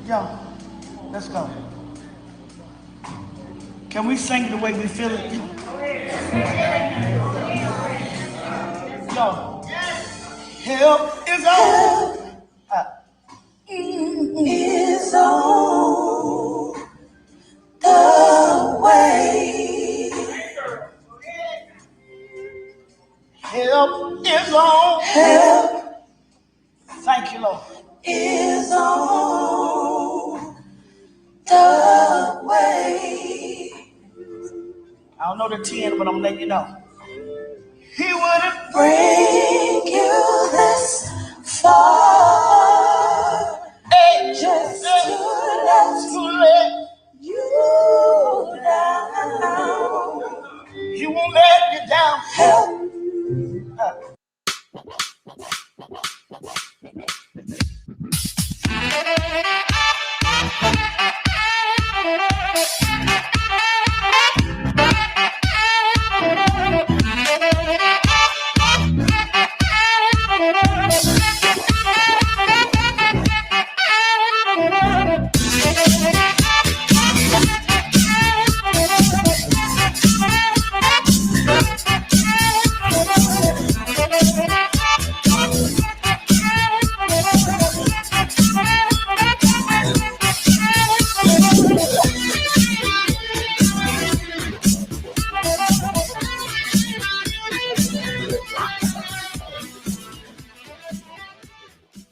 Yo, let's go. Can we sing the way we feel it? Yo, help is on. Is on the way. Help is on. Help. Thank you, Lord. Is on the way. I don't know the 10, but I'm letting you know. He wouldn't bring you this far, just to let you down. He won't let you down. Help.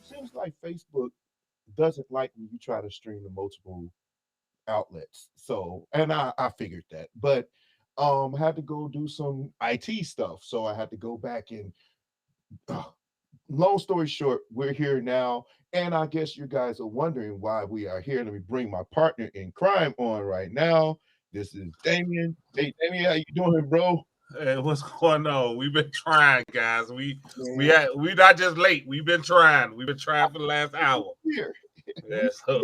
Seems like Facebook doesn't like when you try to stream to multiple outlets. So, and I figured that, but had to go do some IT stuff. So I had to go back and uh, long story short, we're here now. And I guess you guys are wondering why we are here. Let me bring my partner in crime on right now. This is Damien. Hey Damien, how you doing, bro? Hey, what's going on? We've been trying, guys. Man, We not just late. We've been trying. We've been trying for the last hour. here. Yeah, so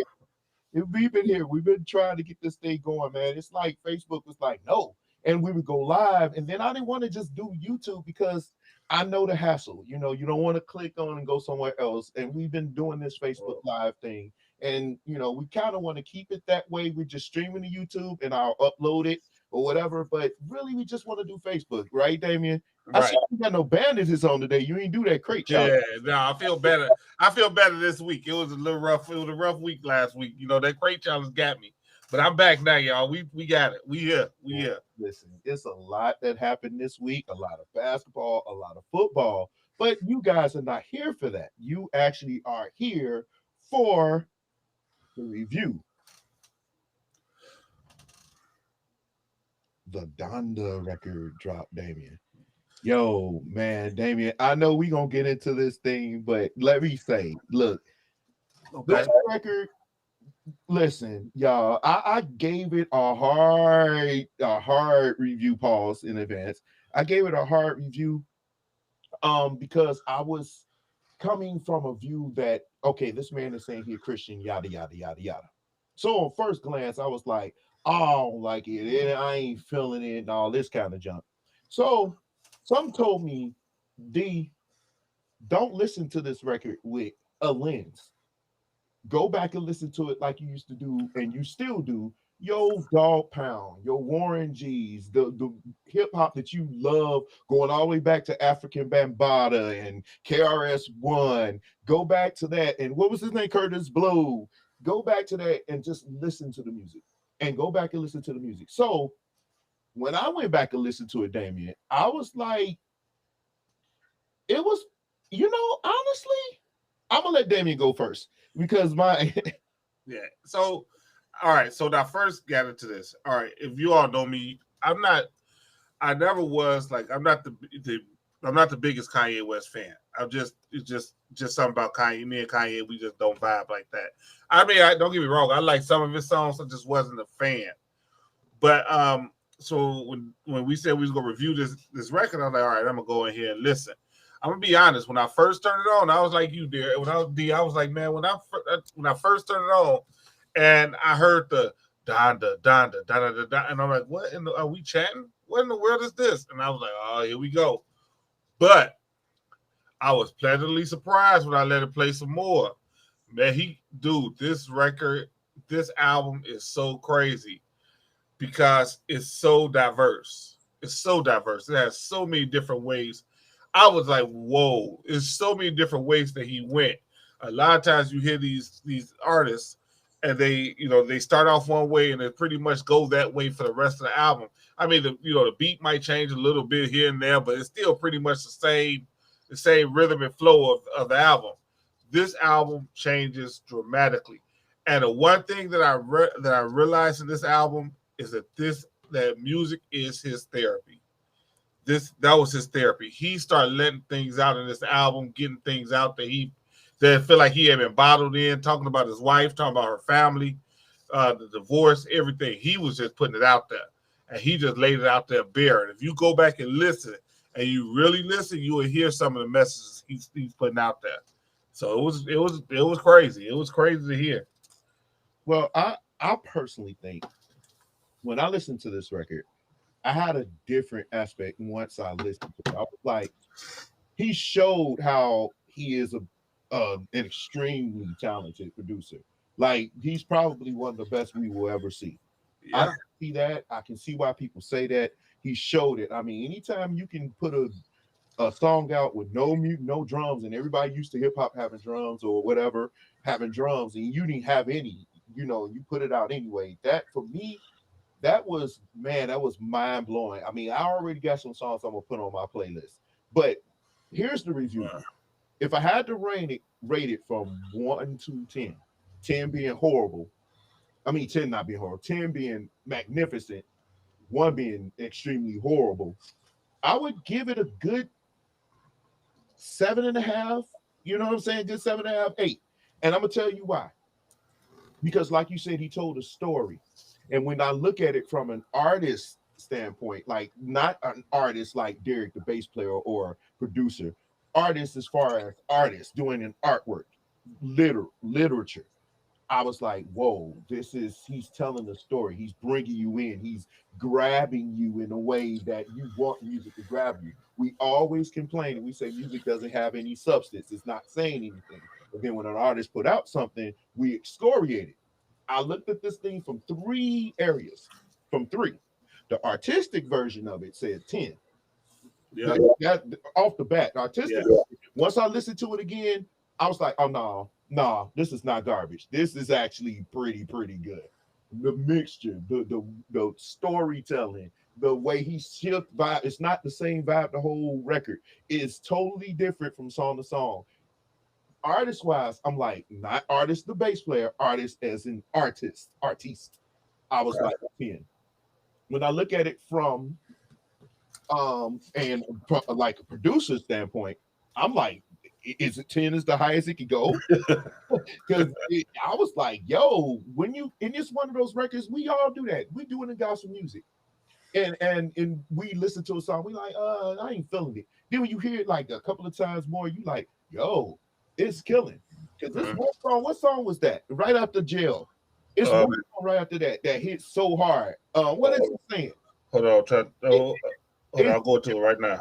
We've been here. We've been trying to get this thing going, man. It's like Facebook was like, no. And we would go live. And then I didn't want to just do YouTube because I know the hassle. You know, you don't want to click on and go somewhere else. And we've been doing this Facebook Live thing. And, you know, we kind of want to keep it that way. We're just streaming to YouTube and I'll upload it or whatever. But really, we just want to do Facebook, right, Damien? I right. see you got no bandages on today. You ain't do that crate challenge. Yeah, no, I feel better. I feel better this week. It was a little rough. It was a rough week last week. You know, that crate challenge got me. But I'm back now, y'all. We got it. We here. We here. Listen, it's a lot that happened this week, a lot of basketball, a lot of football, but you guys are not here for that. You actually are here for the review. The Donda record drop, Damien. Yo, man, Damien, I know we gonna get into this thing, but let me say, look, this record, listen, y'all, I gave it a hard review pause in advance. I gave it a hard review because I was coming from a view that okay, this man is saying he's Christian, yada yada yada yada. So on first glance, I was like, oh, I don't like it, and I ain't feeling it, and all this kind of junk. So some told me, D, don't listen to this record with a lens. Go back and listen to it like you used to do, and you still do. Yo, Dog Pound, your Warren G's, the hip hop that you love, going all the way back to African Bambaataa and KRS One. Go back to that, and what was his name? Curtis Blow. Go back to that and just listen to the music, and go back and listen to the music. So when I went back and listened to it, Damien, I was like, it was, honestly, I'm gonna let Damien go first because my yeah. So, all right. So when I first got into this, all right. If you all know me, I never was like. I'm not the biggest Kanye West fan. It's just something about Kanye. Me and Kanye, we just don't vibe like that. I mean, don't get me wrong. I like some of his songs. I just wasn't a fan. But so when we said we was gonna review this record, I was like, all right, I'm gonna go in here and listen. I'm gonna be honest. When I first turned it on, I was like you, dear. When I was D, I was like, man. When I first turned it on, and I heard the Donda, Donda, Donda, Donda, and I'm like, what? Are we chatting? What in the world is this? And I was like, oh, here we go. But I was pleasantly surprised when I let it play some more. Man, this record, this album is so crazy because it's so diverse. It's so diverse. It has so many different ways. I was like, whoa, there's so many different ways that he went. A lot of times you hear these artists and they start off one way and they pretty much go that way for the rest of the album. I mean, the beat might change a little bit here and there, but it's still pretty much the same rhythm and flow of the album. This album changes dramatically. And the one thing that I realized in this album is that music is his therapy. That was his therapy. He started letting things out in this album, getting things out that feel like he had been bottled in, talking about his wife, talking about her family, the divorce, everything. He was just putting it out there, and he just laid it out there bare. And if you go back and listen, and you really listen, you will hear some of the messages he's putting out there. So it was crazy. It was crazy to hear. Well, I personally think when I listened to this record, I had a different aspect once I listened to it. I was like, he showed how he is an extremely talented producer. Like he's probably one of the best we will ever see. I Yeah. can see that. I can see why people say that. He showed it. I mean, anytime you can put a song out with no drums, and everybody used to hip hop having drums or whatever, having drums, and you didn't have any, you put it out anyway. That for me, that was mind blowing. I mean, I already got some songs I'm gonna put on my playlist, but here's the review. If I had to rate it from 1 to 10, 10 being horrible, I mean 10 not being horrible, 10 being magnificent, one being extremely horrible, I would give it a good 7.5. You know what I'm saying? Good 7.5, 8. And I'm gonna tell you why. Because, like you said, he told a story. And when I look at it from an artist standpoint, like not an artist like Derek, the bass player or producer, artist as far as artists doing an artwork, literature. I was like, whoa, he's telling a story. He's bringing you in. He's grabbing you in a way that you want music to grab you. We always complain and we say music doesn't have any substance. It's not saying anything. But then when an artist put out something, we excoriate it. I looked at this thing from three areas, from three. The artistic version of it said 10. Yeah. That off the bat, artistic. Yeah. Once I listened to it again, I was like, oh no, this is not garbage. This is actually pretty good. The mixture, the storytelling, the way he shift vibe, it's not the same vibe. The whole record is totally different from song to song. Artist wise, I'm like, not artist, the bass player, artist as an artiste. I was like 10. When I look at it from and like a producer standpoint, I'm like, is it 10 is the highest it could go? Because I was like, yo, when you and it's one of those records, we all do that. We do it in gospel music. And we listen to a song, we like, I ain't feeling it. Then when you hear it like a couple of times more, you like, yo, it's killing. Because this one song, what song was that? Right after Jail. It's one song right after that hit so hard. What is it saying? Hold on, I'll go to it right now.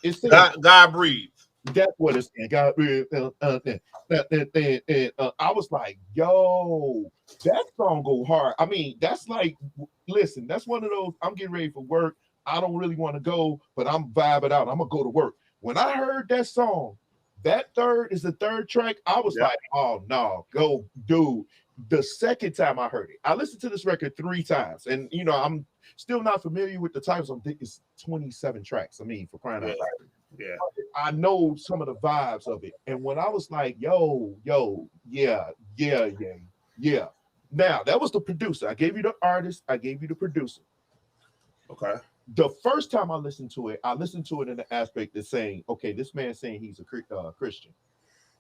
It's saying, God breathe. That's what it's saying. God breathe. I was like, yo, that song go hard. I mean, that's like, listen, that's one of those. I'm getting ready for work. I don't really want to go, but I'm vibing out. I'm gonna go to work. When I heard that song, that third is the third track. I was like, oh no, go, dude. The second time I heard it, I listened to this record 3 times, and I'm still not familiar with the titles. I think it's 27 tracks. I mean, for crying out loud. Yeah. I know some of the vibes of it. And when I was like, yo, yeah. Now, that was the producer. I gave you the artist. I gave you the producer. Okay. The first time I listened to it in the aspect of saying, okay, this man's saying he's a Christian.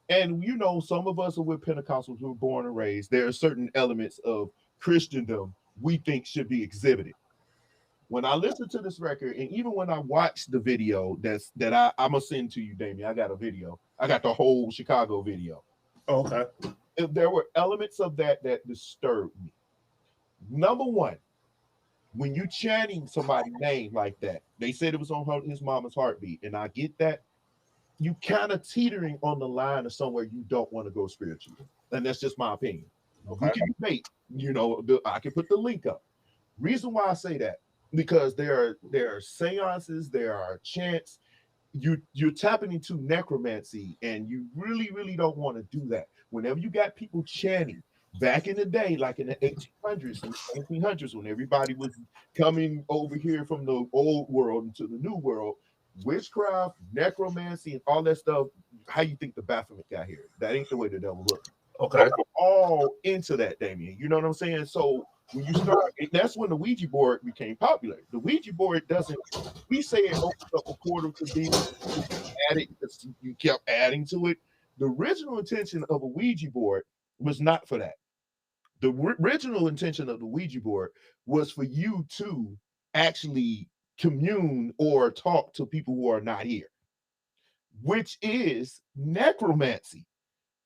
And, some of us are with Pentecostals who were born and raised. There are certain elements of Christendom we think should be exhibited. When I listened to this record, and even when I watched the video I'm gonna send to you, Damien, I got a video. I got the whole Chicago video. Okay. There were elements of that disturbed me. Number one, when you chanting somebody's name like that, they said it was on his mama's heartbeat, and I get that. you kind of teetering on the line of somewhere you don't want to go spiritually. And that's just my opinion. Okay. We can debate, I can put the link up. Reason why I say that, because there are seances, there are chants. You're tapping into necromancy, and you really, really don't want to do that. Whenever you got people chanting back in the day, like in the 1800s and 1900s, when everybody was coming over here from the old world into the new world, witchcraft, necromancy, and all that stuff. How you think the Baphomet got here? That ain't the way the devil looked. Okay. All into that, Damien. You know what I'm saying? So when you start, that's when the Ouija board became popular. The Ouija board doesn't, we say it opens up a portal to demons, you kept adding to it. The original intention of a Ouija board was not for that. The original intention of the Ouija board was for you to actually commune or talk to people who are not here, which is necromancy.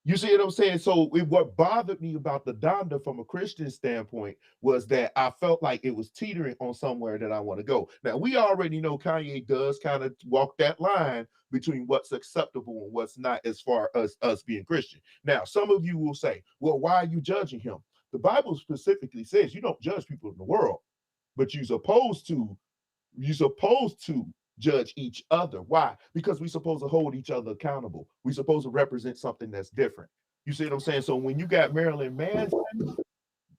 You see what I'm saying? So what bothered me about the Donda from a Christian standpoint was that I felt like it was teetering on somewhere that I want to go. Now, we already know Kanye does kind of walk that line between what's acceptable and what's not as far as us being Christian. Now, some of you will say, well, why are you judging him? The Bible specifically says you don't judge people in the world, but you're supposed to judge each other. Why? Because we're supposed to hold each other accountable. We're supposed to represent something that's different. You see what I'm saying? So when you got Marilyn Manson,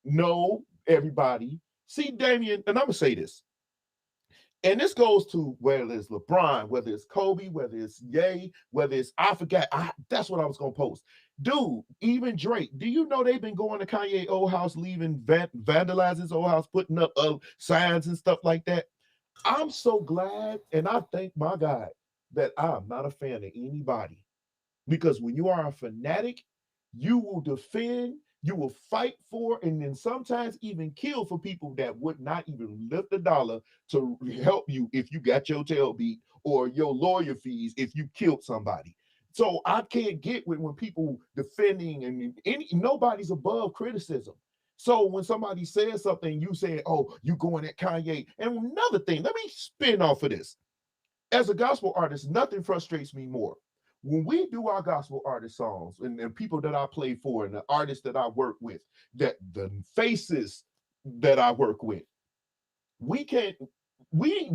no, everybody. See, Damien, and I'm gonna say this. And this goes to whether it's LeBron, whether it's Kobe, whether it's Ye, whether it's that's what I was gonna post. Dude, even Drake, do you know they've been going to Kanye old house, leaving vandalizing his old house, putting up signs and stuff like that? I'm so glad, and I thank my God that I'm not a fan of anybody. Because when you are a fanatic, you will defend, you will fight for, and then sometimes even kill for people that would not even lift a dollar to help you if you got your tail beat, or your lawyer fees if you killed somebody. So I can't get with when people defending, and nobody's above criticism. So when somebody says something, you say, oh, you going at Kanye. And another thing, let me spin off of this. As a gospel artist, nothing frustrates me more. When we do our gospel artist songs, and people that I play for, and the artists that I work with, that the faces that I work with, we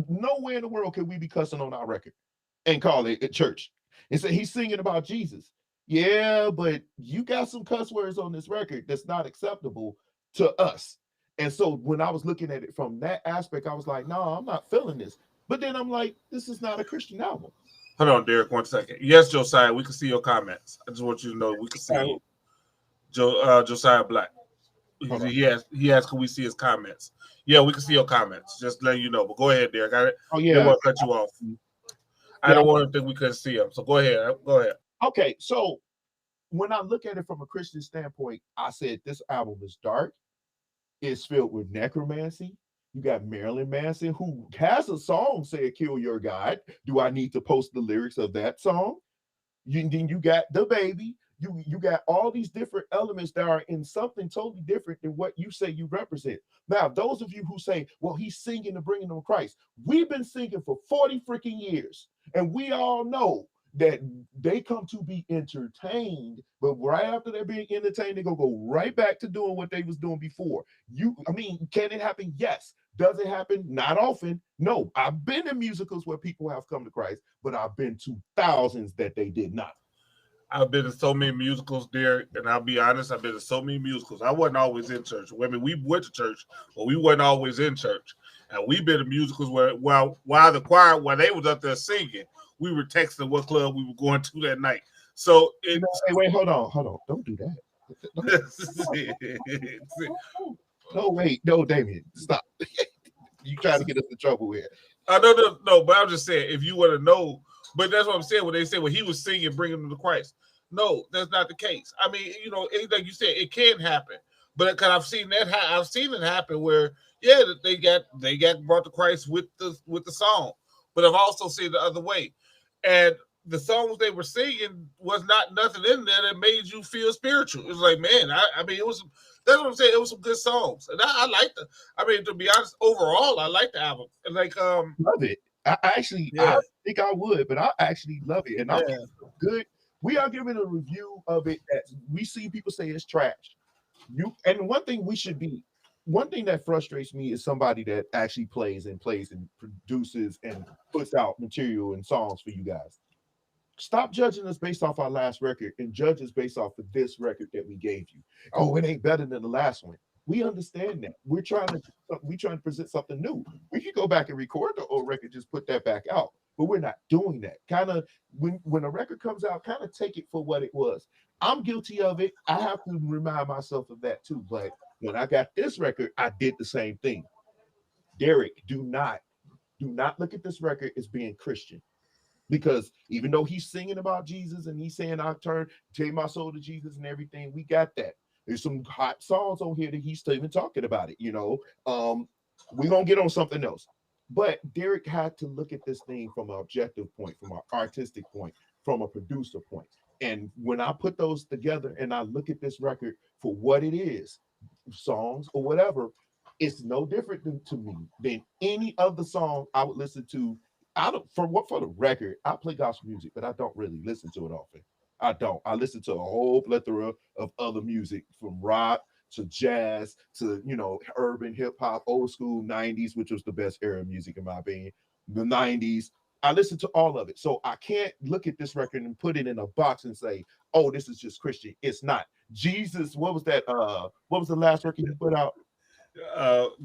nowhere in the world can we be cussing on our record and call it a church and say he's singing about Jesus. Yeah, but you got some cuss words on this record that's not acceptable to us. And so when I was looking at it from that aspect, I was like, no, I'm not feeling this. But then I'm like, this is not a Christian album. Hold on, Derek, 1 second. Yes, Josiah, we can see your comments. I just want you to know we can see you. Josiah Black. He asked, can we see his comments? Yeah, we can see your comments. Just letting you know. But go ahead, Derek. I didn't want to cut you off. I don't want to think we couldn't see him. So go ahead. Go ahead. Okay, so when I look at it from a Christian standpoint, I said this album is dark. It's filled with necromancy. You got Marilyn Manson, who has a song saying "Kill Your God." Do I need to post the lyrics of that song? Then you got the baby. You got all these different elements that are in something totally different than what you say you represent. Now, those of you who say, well, he's singing to bring them to Christ. We've been singing for 40 freaking years, and we all know that they come to be entertained, but right after they're being entertained, they're gonna go right back to doing what they was doing before. Can it happen? Yes. Does it happen? Not often. No. I've been to musicals where people have come to Christ, but I've been to thousands that they did not. I've been to so many musicals, Derek, and I'll be honest, I've been to so many musicals. I wasn't always in church. I mean, we went to church, but we weren't always in church. And we've been to musicals where while the choir, while they was up there singing, we were texting what club we were going to that night. So hey, wait, hold on. Don't do that. No, wait, no, Damien, stop. You trying to get us in trouble here. No, but I'm just saying, if you want to know, but that's what I'm saying when they say, well, he was singing, bringing them to Christ. No, that's not the case. I mean, like you said, it can happen, but because I've seen it happen where, yeah, they got brought to Christ with the song, but I've also seen the other way, and the songs they were singing was not nothing in there that made you feel spiritual. It was like, man, I mean, it was. That's what I'm saying. It was some good songs, and I liked it. I mean, to be honest, overall, I like the album. And love it. I think I would, but I actually love it. And I'm good. We are giving a review of it that we see people say it's trash. And one thing that frustrates me is somebody that actually plays and produces and puts out material and songs for you guys. Stop judging us based off our last record and judge us based off of this record that we gave you. Oh, it ain't better than the last one. We understand that. We're trying to present something new. We could go back and record the old record, just put that back out. But we're not doing that. Kind of when a record comes out, kind of take it for what it was. I'm guilty of it. I have to remind myself of that too. But when I got this record, I did the same thing. Derek, do not look at this record as being Christian. Because even though he's singing about Jesus and he's saying, I take my soul to Jesus and everything, we got that. There's some hot songs on here that he's still even talking about it, We're going to get on something else. But Derek had to look at this thing from an objective point, from an artistic point, from a producer point. And when I put those together and I look at this record for what it is, songs or whatever, it's no different to me than any other song I would listen to. For the record, I play gospel music, but I don't really listen to it often. I don't. I listen to a whole plethora of other music, from rock to jazz to urban hip hop, old school 90s, which was the best era of music in my opinion. The 90s. I listen to all of it. So I can't look at this record and put it in a box and say, oh, this is just Christian. It's not. Jesus, what was that? What was the last record he put out?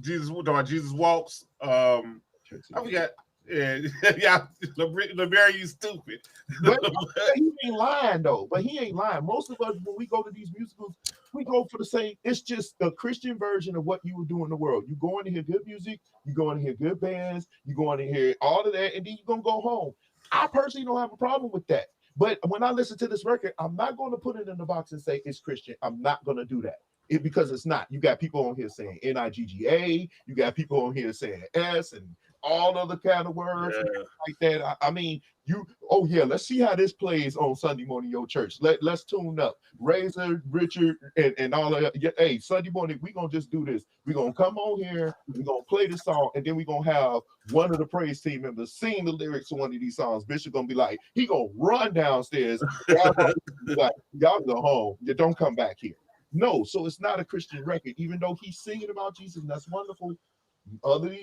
Jesus Walks. I forgot. Yeah, LeBaron, you stupid. But he ain't lying though. But he ain't lying. Most of us, when we go to these musicals, we go for the same. It's just a Christian version of what you would do in the world. You go in to hear good music, you go in to hear good bands, you go in to hear all of that, and then you're gonna go home. I personally don't have a problem with that. But when I listen to this record, I'm not going to put it in the box and say it's Christian. I'm not going to do that. Because it's not. You got people on here saying Nigga. You got people on here saying S and all other kind of words like that. I mean, let's see how this plays on Sunday morning, your church. Let's tune up. Razor, Richard, and all of that. Hey, Sunday morning, we're going to just do this. We're going to come on here, we're going to play this song, and then we're going to have one of the praise team members sing the lyrics to one of these songs. Bishop going to be like, he going to run downstairs. Y'all go home. You don't come back here. No, so it's not a Christian record, even though he's singing about Jesus, and that's wonderful.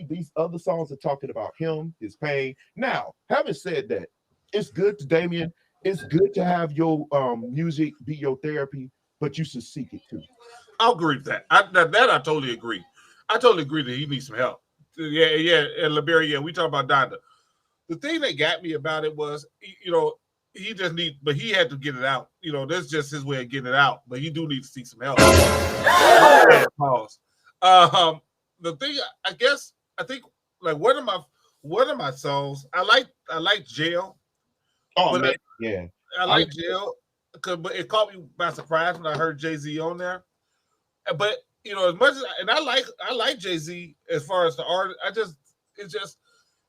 These other songs are talking about him, his pain. Now, having said that, it's good to Damien. It's good to have your music be your therapy, but you should seek it too. I'll agree with that. I totally agree. I totally agree that he needs some help. Yeah, and LeBaron, we talk about Donda. The thing that got me about it was, he had to get it out. That's just his way of getting it out. But he do need to seek some help. Pause. The thing, I think like one of my songs, I like Jail. Oh man, yeah. I like Jail but it caught me by surprise when I heard Jay-Z on there. But as much as I like Jay-Z as far as the art,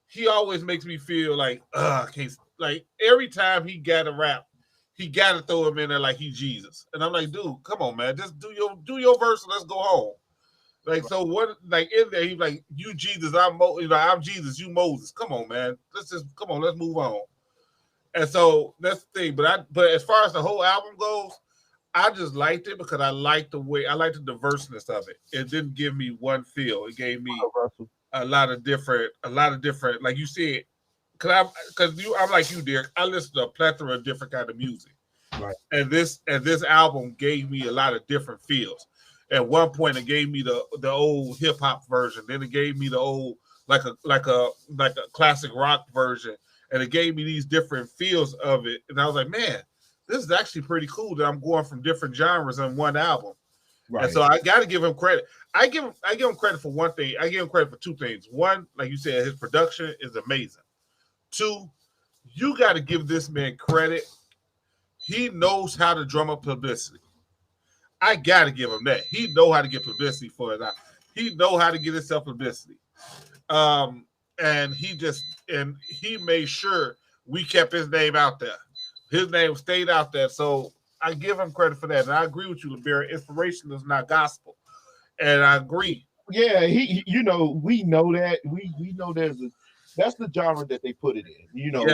he always makes me feel like I can't. Like every time he got to rap, he got to throw him in there like he Jesus, and I'm like, dude, come on, man, just do your verse and let's go home. Like so, what? Like in there, he's like, you Jesus, I'm Jesus, you Moses. Come on, man, let's move on. And so that's the thing. But as far as the whole album goes, I just liked it because I liked the diverseness of it. It didn't give me one feel. It gave me a lot of different, like you said. I'm like you, Derek. I listen to a plethora of different kind of music, right? And this album gave me a lot of different feels. At one point, it gave me the old hip hop version. Then it gave me the old like a classic rock version, and it gave me these different feels of it. And I was like, man, this is actually pretty cool that I'm going from different genres in one album. Right. And so I got to give him credit. I give him credit for one thing. I give him credit for two things. One, like you said, his production is amazing. Two, you got to give this man credit. He knows how to drum up publicity. I got to give him that. He know how to get publicity for it. He know how to get himself publicity. And he made sure we kept his name out there. His name stayed out there. So I give him credit for that. And I agree with you, LeBaron. Inspiration is not gospel. And I agree. Yeah, we know that. We know there's that's the genre that they put it in. You know,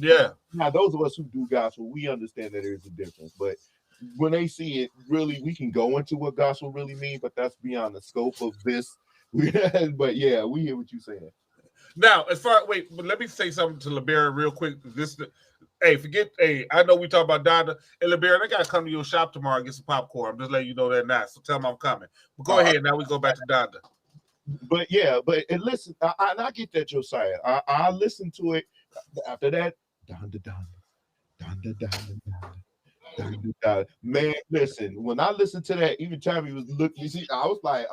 yeah. Now those of us who do gospel, we understand that there's a difference, but when they see it, really, we can go into what gospel really means, but that's beyond the scope of this. But yeah, we hear what you're saying. Now, but let me say something to LeBaron real quick. I know we talk about Donda. And LeBaron, I got to come to your shop tomorrow and get some popcorn. I'm just letting you know that now. So tell them I'm coming. But go ahead. Now we go back to Donda. But yeah, and listen, I get that, Josiah. I listen to it after that. Donda. Man, listen, when I listened to that, even Tammy was looking, you see, I was like,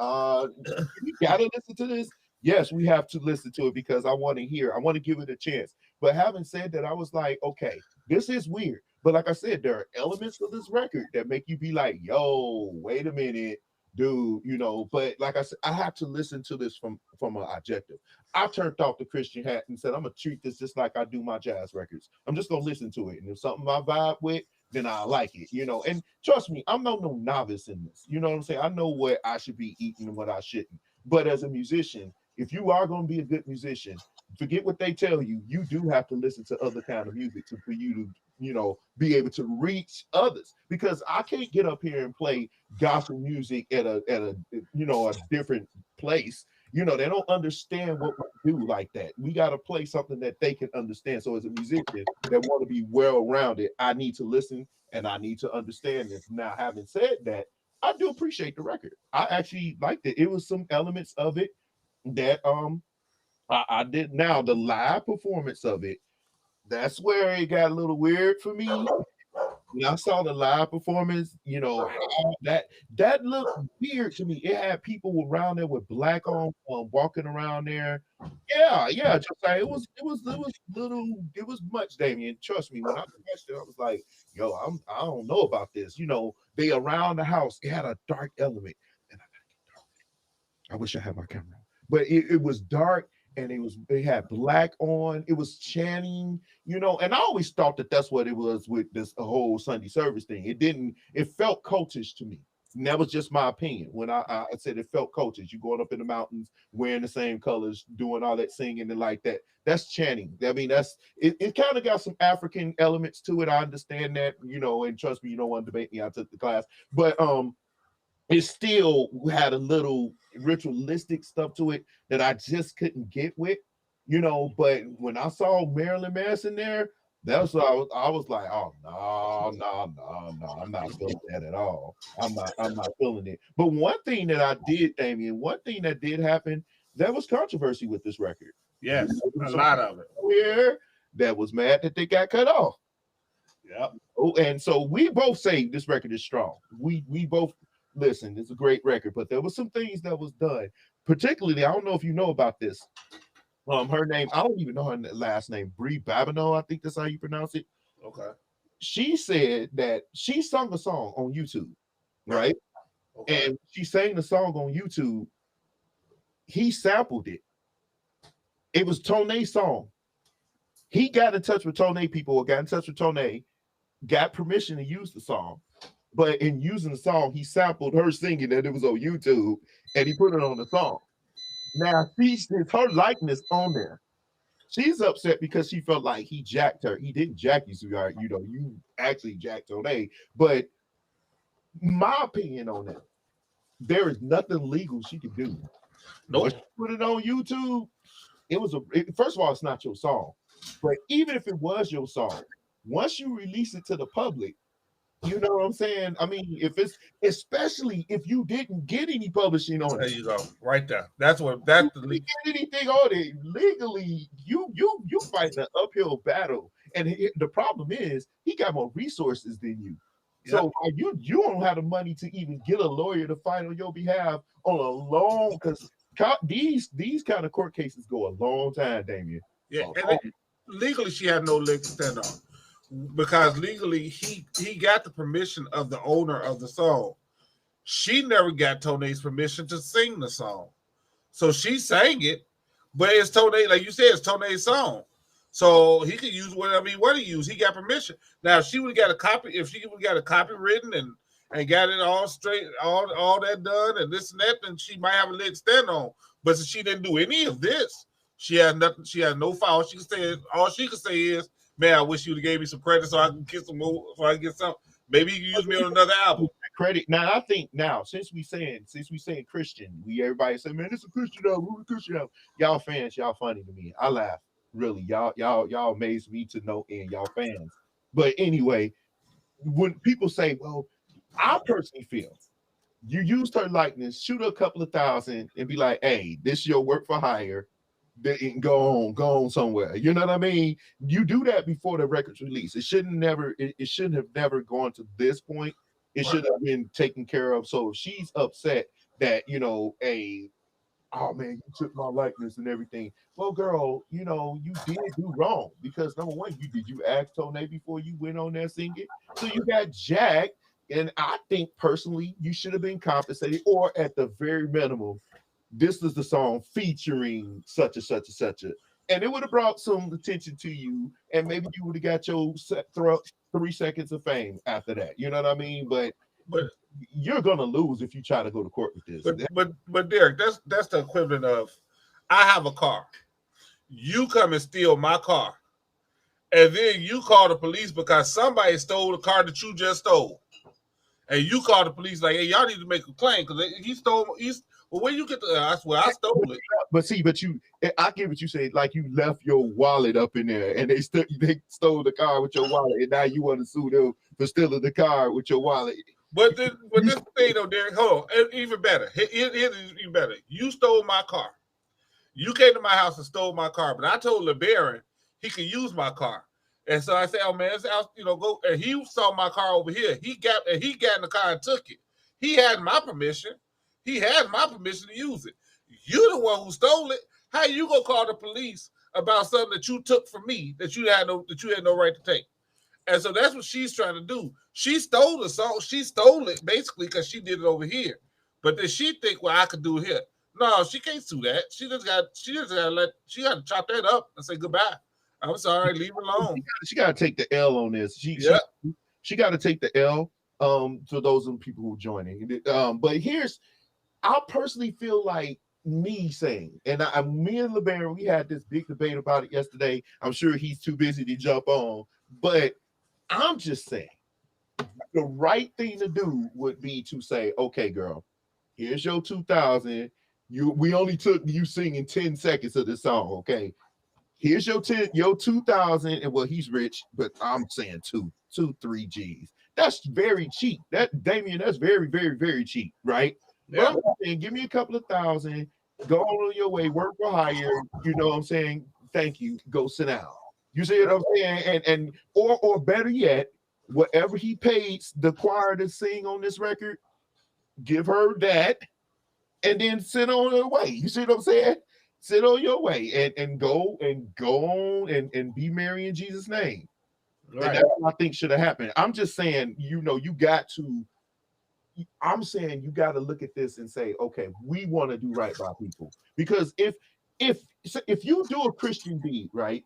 you gotta listen to this. Yes, we have to listen to it because I want to give it a chance. But having said that, I was like, okay, this is weird. But like I said, there are elements of this record that make you be like, yo, wait a minute, dude, but like I said, I have to listen to this from an objective. I turned off the Christian hat and said, I'm gonna treat this just like I do my jazz records. I'm just gonna listen to it. And if something I vibe with, then I like it, and trust me, I'm no novice in this. You know what I'm saying? I know what I should be eating and what I shouldn't. But as a musician, if you are going to be a good musician, forget what they tell you. You do have to listen to other kind of music for you to, be able to reach others. Because I can't get up here and play gospel music at a different place. They don't understand what we do like that. We got to play something that they can understand. So as a musician that want to be well-rounded, I need to listen and I need to understand this. Now, having said that, I do appreciate the record. I actually liked it. It was some elements of it that I did. Now the live performance of it, that's where it got a little weird for me. When I saw the live performance, that looked weird to me. It had people around there with black on, walking around there. Yeah, just like it was much, Damien. Trust me, when I watched it, I was like, yo, I don't know about this. They around the house, it had a dark element, and I wish I had my camera on. But it was dark and they had black on. It was chanting, and I always thought that that's what it was with this whole Sunday service thing. It felt cultish to me. And that was just my opinion. When I said it felt cultish, you going up in the mountains, wearing the same colors, doing all that singing and like that. That's chanting. I mean, it kind of got some African elements to it. I understand that, and trust me, you don't want to debate me. I took the class. But it still had a little ritualistic stuff to it that I just couldn't get with, but when I saw Marilyn Manson there, that's what I was like, oh no, I'm not feeling that at all. I'm not feeling it. But one thing that I did, Damien, one thing that did happen, there was controversy with this record. Yes, a lot of it. Here that was mad that they got cut off. Yep. Oh, and so we both say this record is strong. We both listen, it's a great record, but there was some things that was done. Particularly, I don't know if you know about this. Her name, I don't even know her last name, Brie Babineau, I think that's how you pronounce it. Okay. She said that she sung a song on YouTube, right? Okay. And she sang the song on YouTube. He sampled it. It was Tone's song. He got in touch with Tone people, or got in touch with Tone, got permission to use the song. But in using the song, he sampled her singing that it was on YouTube, and he put it on the song. Now, it's her likeness on there. She's upset because she felt like he jacked her. He didn't jack you, sweetheart. You actually jacked Tone. But my opinion on that, there is nothing legal she could do. Nope. Once you put it on YouTube, first of all, it's not your song. But even if it was your song, once you release it to the public, you know what I'm saying? I mean, especially if you didn't get any publishing on it. There you go, right there. That's the get anything on it legally. You fighting an uphill battle, and the problem is he got more resources than you. So you don't have the money to even get a lawyer to fight on your behalf on a long, because these kind of court cases go a long time, Damien. Yeah, legally she had no leg to stand on. Because legally he got the permission of the owner of the song. She never got Tone's permission to sing the song. So she sang it, but it's Tone, like you said, it's Tone's song. So he could use whatever he wanted to use. He got permission. Now if she would have got a copy, if she would have got a copy written and got it all straight, all that done and this and that, then she might have a leg to stand on. But she didn't do any of this. She had nothing. She had no foul. She could say all she could say is, "Man, I wish you'd have gave me some credit so I can get some more, so I can get some. Maybe you can use me on another album." Credit now. I think now since we saying Christian, everybody say, "Man, this is a Christian album. Who's a Christian album?" Y'all fans, y'all funny to me. I laugh. Really, y'all amaze me to no end. Y'all fans. But anyway, when people say, "Well," I personally feel you used her likeness, shoot her a couple of thousand, and be like, "Hey, this is your work for hire." Then go on somewhere. You know what I mean? You do that before the record's release. It shouldn't have never gone to this point. It should have been taken care of. So if she's upset that, oh man, you took my likeness and everything. Well, girl, you did do wrong because number one, you ask Tone before you went on there singing. So you got jacked. And I think personally, you should have been compensated, or at the very minimum, this is the song featuring such and such and such a, and it would have brought some attention to you, and maybe you would have got your 3 seconds of fame after that. You know what I mean? But you're gonna lose if you try to go to court with this. But Derek, that's the equivalent of, I have a car, you come and steal my car, and then you call the police because somebody stole the car that you just stole, and you call the police like, "Hey, y'all need to make a claim because he stole." Well, where you get the? I swear, I stole it. I get what you say. Like you left your wallet up in there, and they stole the car with your wallet, and now you want to sue them for stealing the car with your wallet. But this thing though, Derek, hold on, even better. Here's even better. You stole my car. You came to my house and stole my car, but I told LeBaron he could use my car, and so I said, "Oh man, it's out, go." And he saw my car over here. He got in the car and took it. He had my permission. He had my permission to use it. You the one who stole it. How you gonna call the police about something that you took from me that you had no right to take? And so that's what she's trying to do. She stole the song. She stole it basically because she did it over here. But then she think, well, I could do it here. No, she can't sue that. She got to chop that up and say goodbye. I'm sorry, leave it alone. She got to take the L on this. She got to take the L. To those people who are joining. But I personally feel like me saying, and me and LeBaron, we had this big debate about it yesterday. I'm sure he's too busy to jump on, but I'm just saying the right thing to do would be to say, okay, girl, here's your 2,000. We only took you singing 10 seconds of the song, okay? Here's your 2,000, and well, he's rich, but I'm saying 3 G's. That's very cheap. Damien, that's very, very, very cheap, right? Yeah. But I'm saying, give me a couple of thousand, go on your way, work for hire. You know what I'm saying? Thank you. Go sit down. You see what I'm saying? Or better yet, whatever he pays the choir to sing on this record, give her that, and then sit on her way. You see what I'm saying? Sit on your way and go on and be merry in Jesus' name. Right. And that's what I think should have happened. I'm just saying, I'm saying you got to look at this and say, okay, we want to do right by people. Because if you do a Christian deed, right,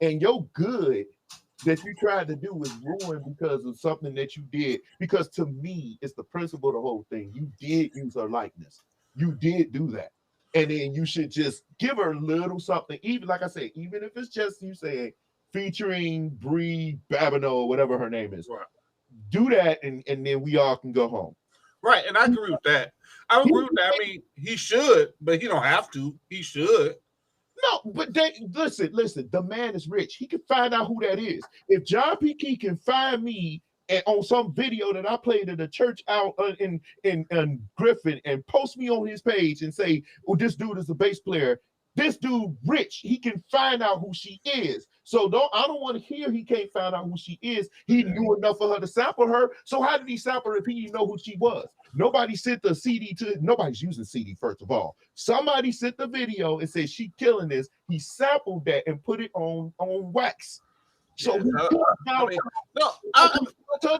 and your good that you tried to do was ruined because of something that you did, because to me, it's the principle of the whole thing. You did use her likeness. You did do that. And then you should just give her a little something, even like I said, even if it's just you saying, featuring Bree Babineau, whatever her name is. Right. Do that, and then we all can go home. Right, and I agree with that. I mean, he should, but he don't have to. He should. No, but listen. The man is rich. He can find out who that is. If John P. Key can find me on some video that I played at a church out in Griffin and post me on his page and say, "Oh, this dude is a bass player." This dude rich, he can find out who she is. So I don't want to hear he can't find out who she is. He knew enough for her to sample her. So how did he sample her if he didn't know who she was? Nobody sent the CD to, nobody's using CD, first of all. Somebody sent the video and said she killing this. He sampled that and put it on wax. So her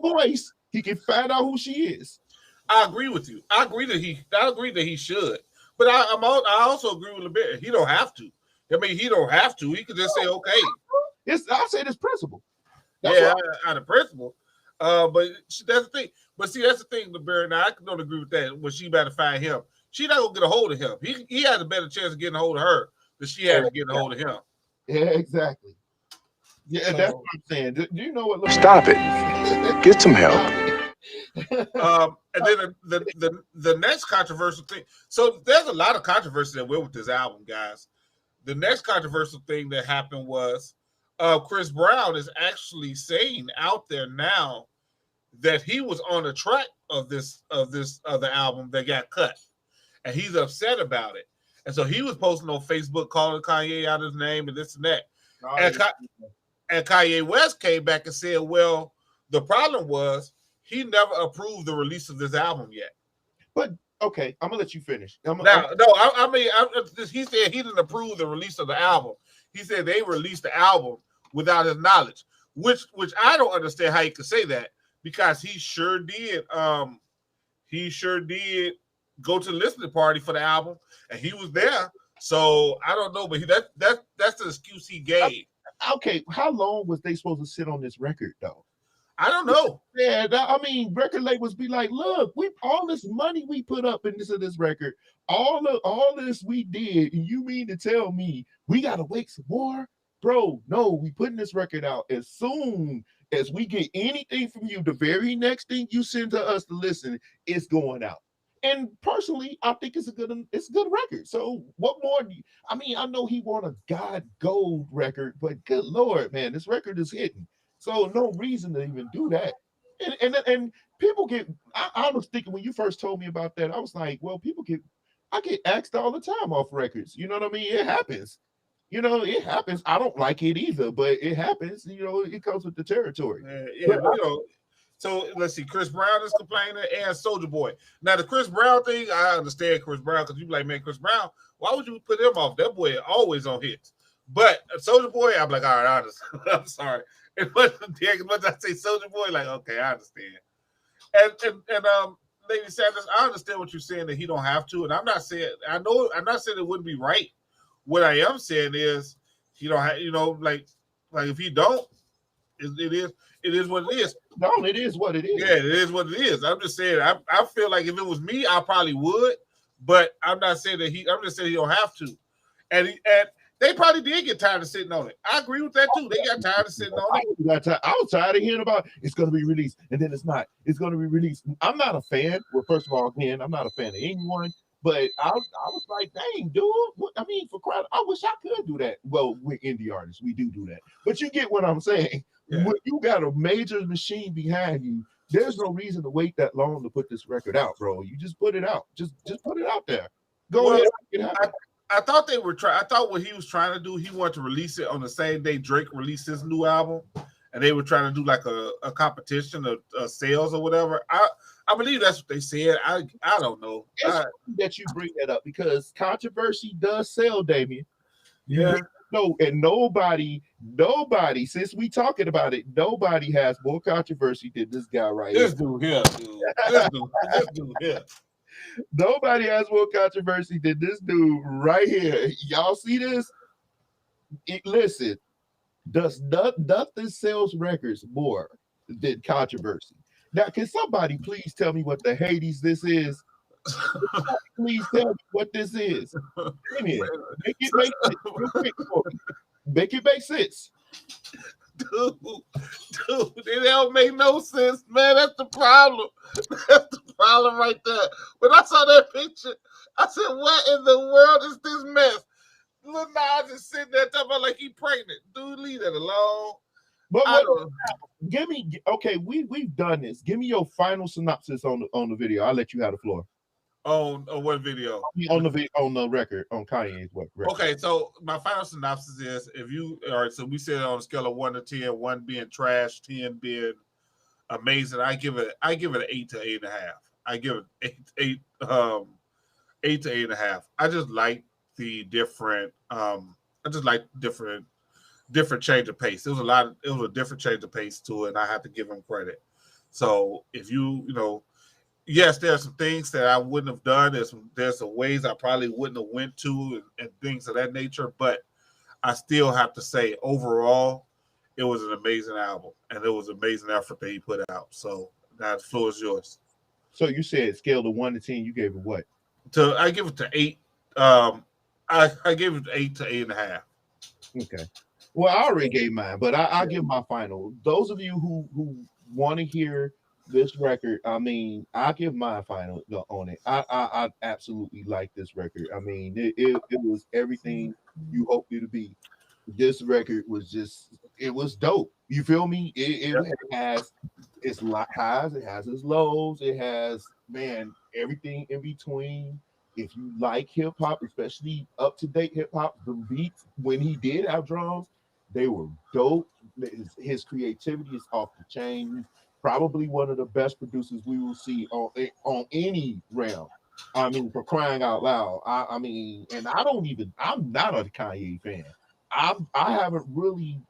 voice, he can find out who she is. I agree with you. I agree that he should. But I also agree with LeBaron. He don't have to. I mean, he don't have to. He could just say, okay. I said it's principle. Out of principle. But that's the thing. But see, that's the thing, LeBaron. Now, I don't agree with that. When she about to find him, she not gonna get a hold of him. He has a better chance of getting a hold of her. that she had to get a hold of him. Yeah, exactly. Yeah, that's what I'm saying. Do you know what? Stop it. Get some help. And then the next controversial thing. So there's a lot of controversy that went with this album, guys. The next controversial thing that happened was Chris Brown is actually saying out there now that he was on a track of this other album that got cut, and he's upset about it. And so he was posting on Facebook calling Kanye out his name and this and that. And Kanye West came back and said, "Well, the problem was he never approved the release of this album yet." But okay, I'm gonna let you finish. I mean, he said he didn't approve the release of the album. He said they released the album without his knowledge, which I don't understand how he could say that, because he sure did. He sure did go to the listening party for the album, and he was there. So I don't know, but that's the excuse he gave. Okay, how long was they supposed to sit on this record though? I don't know. Yeah, I mean, record labels be like, look, all this money we put up into this record, all this we did, and you mean to tell me we gotta wait some more? Bro, no, we putting this record out as soon as we get anything from you. The very next thing you send to us to listen, it's going out. And personally, I think it's a good record. So what more? I mean, I know he want a God gold record, but good Lord, man, this record is hitting. So no reason to even do that. And people get. I was thinking when you first told me about that, I was like, well, I get asked all the time off records. You know what I mean? It happens. You know, it happens. I don't like it either, but it happens. You know, it comes with the territory. So let's see. Chris Brown is complaining, and Soulja Boy. Now the Chris Brown thing, I understand Chris Brown, because you be like, man, Chris Brown, why would you put him off? That boy always on hits. But Soulja Boy, I'm like, all right, I'm sorry. And once I say Soulja Boy, like, okay, I understand. And Lady Sanders, I understand what you're saying, that he don't have to, and I'm not saying it wouldn't be right. What I am saying is, he don't have, like if he don't, it is what it is. No, it is what it is. Yeah, it is what it is. I'm just saying, I feel like if it was me, I probably would, but I'm not saying that I'm just saying he don't have to. And they probably did get tired of sitting on it. I agree with that too. They got tired of sitting on it. I was tired of hearing about it's going to be released and then it's not. It's going to be released. I'm not a fan. Well, first of all, again, I'm not a fan of anyone. But I was like, dang, dude. I mean, for crying, I wish I could do that. Well, we're indie artists. We do that. But you get what I'm saying. Yeah. When you got a major machine behind you, there's no reason to wait that long to put this record out, bro. You just put it out. Just put it out there. Go ahead. I thought they were trying. I thought what he was trying to do, he wanted to release it on the same day Drake released his new album, and they were trying to do like a competition of sales or whatever. I believe that's what they said. I don't know. It's that you bring that up because controversy does sell, Damien. Yeah. No, and nobody, since we talking about it, nobody has more controversy than this guy right here. This dude here, dude. This dude here. Nobody has more controversy than this dude right here. Y'all see this? Listen, nothing sells records more than controversy. Now, can somebody please tell me what the Hades this is? Please tell me what this is. Make it make sense. Dude, it don't make no sense, man. That's the problem. That's the problem right there. When I saw that picture, I said, what in the world is this mess? Lil Nas is sitting there talking about like he pregnant. Dude, leave that alone. But give me, okay, we've done this. Give me your final synopsis on the video. I'll let you have the floor. On what video? On the record, on Kanye's record. Okay, so my final synopsis is, all right, so we said on a scale of 1 to 10, 1 being trash, 10 being amazing. I give it an 8 to 8.5. I give it 8 to 8.5. I just like the different different change of pace. It was a different change of pace to it, and I have to give him credit. So if yes, there are some things that I wouldn't have done. There's some ways I probably wouldn't have went to and things of that nature, but I still have to say overall, it was an amazing album, and it was an amazing effort that he put out. So that floor is yours. So you said scale of 1 to 10, you gave it what? I give it to 8. I gave it 8 to 8.5. Okay. Well, I already gave mine, but I give my final. Those of you who want to hear this record, I mean, I give my final on it. I absolutely like this record. I mean, it was everything you hoped it to be. This record was just it was dope. You feel me? It has its highs, it has its lows, it has everything in between. If you like hip hop, especially up to date hip hop, the beats when he did have drums, they were dope. His creativity is off the chain. He's probably one of the best producers we will see on any realm. I mean, for crying out loud. I mean, and I'm not a Kanye fan. I haven't really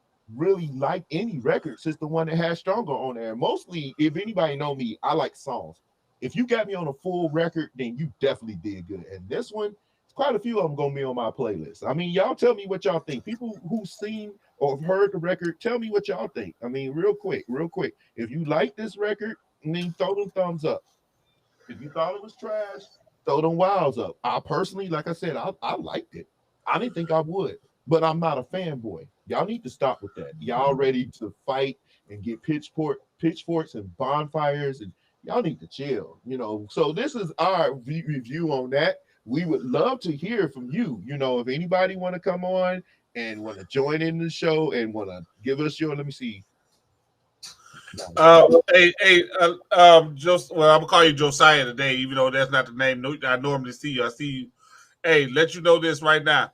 liked any record since the one that had Stronger on there. Mostly, if anybody know me, I like songs. If you got me on a full record, then you definitely did good. And this one, quite a few of them gonna be on my playlist. I mean, y'all tell me what y'all think. People who've seen or have heard the record, tell me what y'all think. I mean, real quick. If you like this record, I mean, throw them thumbs up. If you thought it was trash, throw them wows up. I personally, like I said, I liked it. I didn't think I would, but I'm not a fanboy. Y'all need to stop with that. Y'all ready to fight and get pitchforks and bonfires, and y'all need to chill. So this is our review on that. We would love to hear from you. If anybody want to come on and want to join in the show and want to give us your, let me see. Well, I'm gonna call you Josiah today, even though that's not the name I normally see you. I see you. Hey, let you know this right now.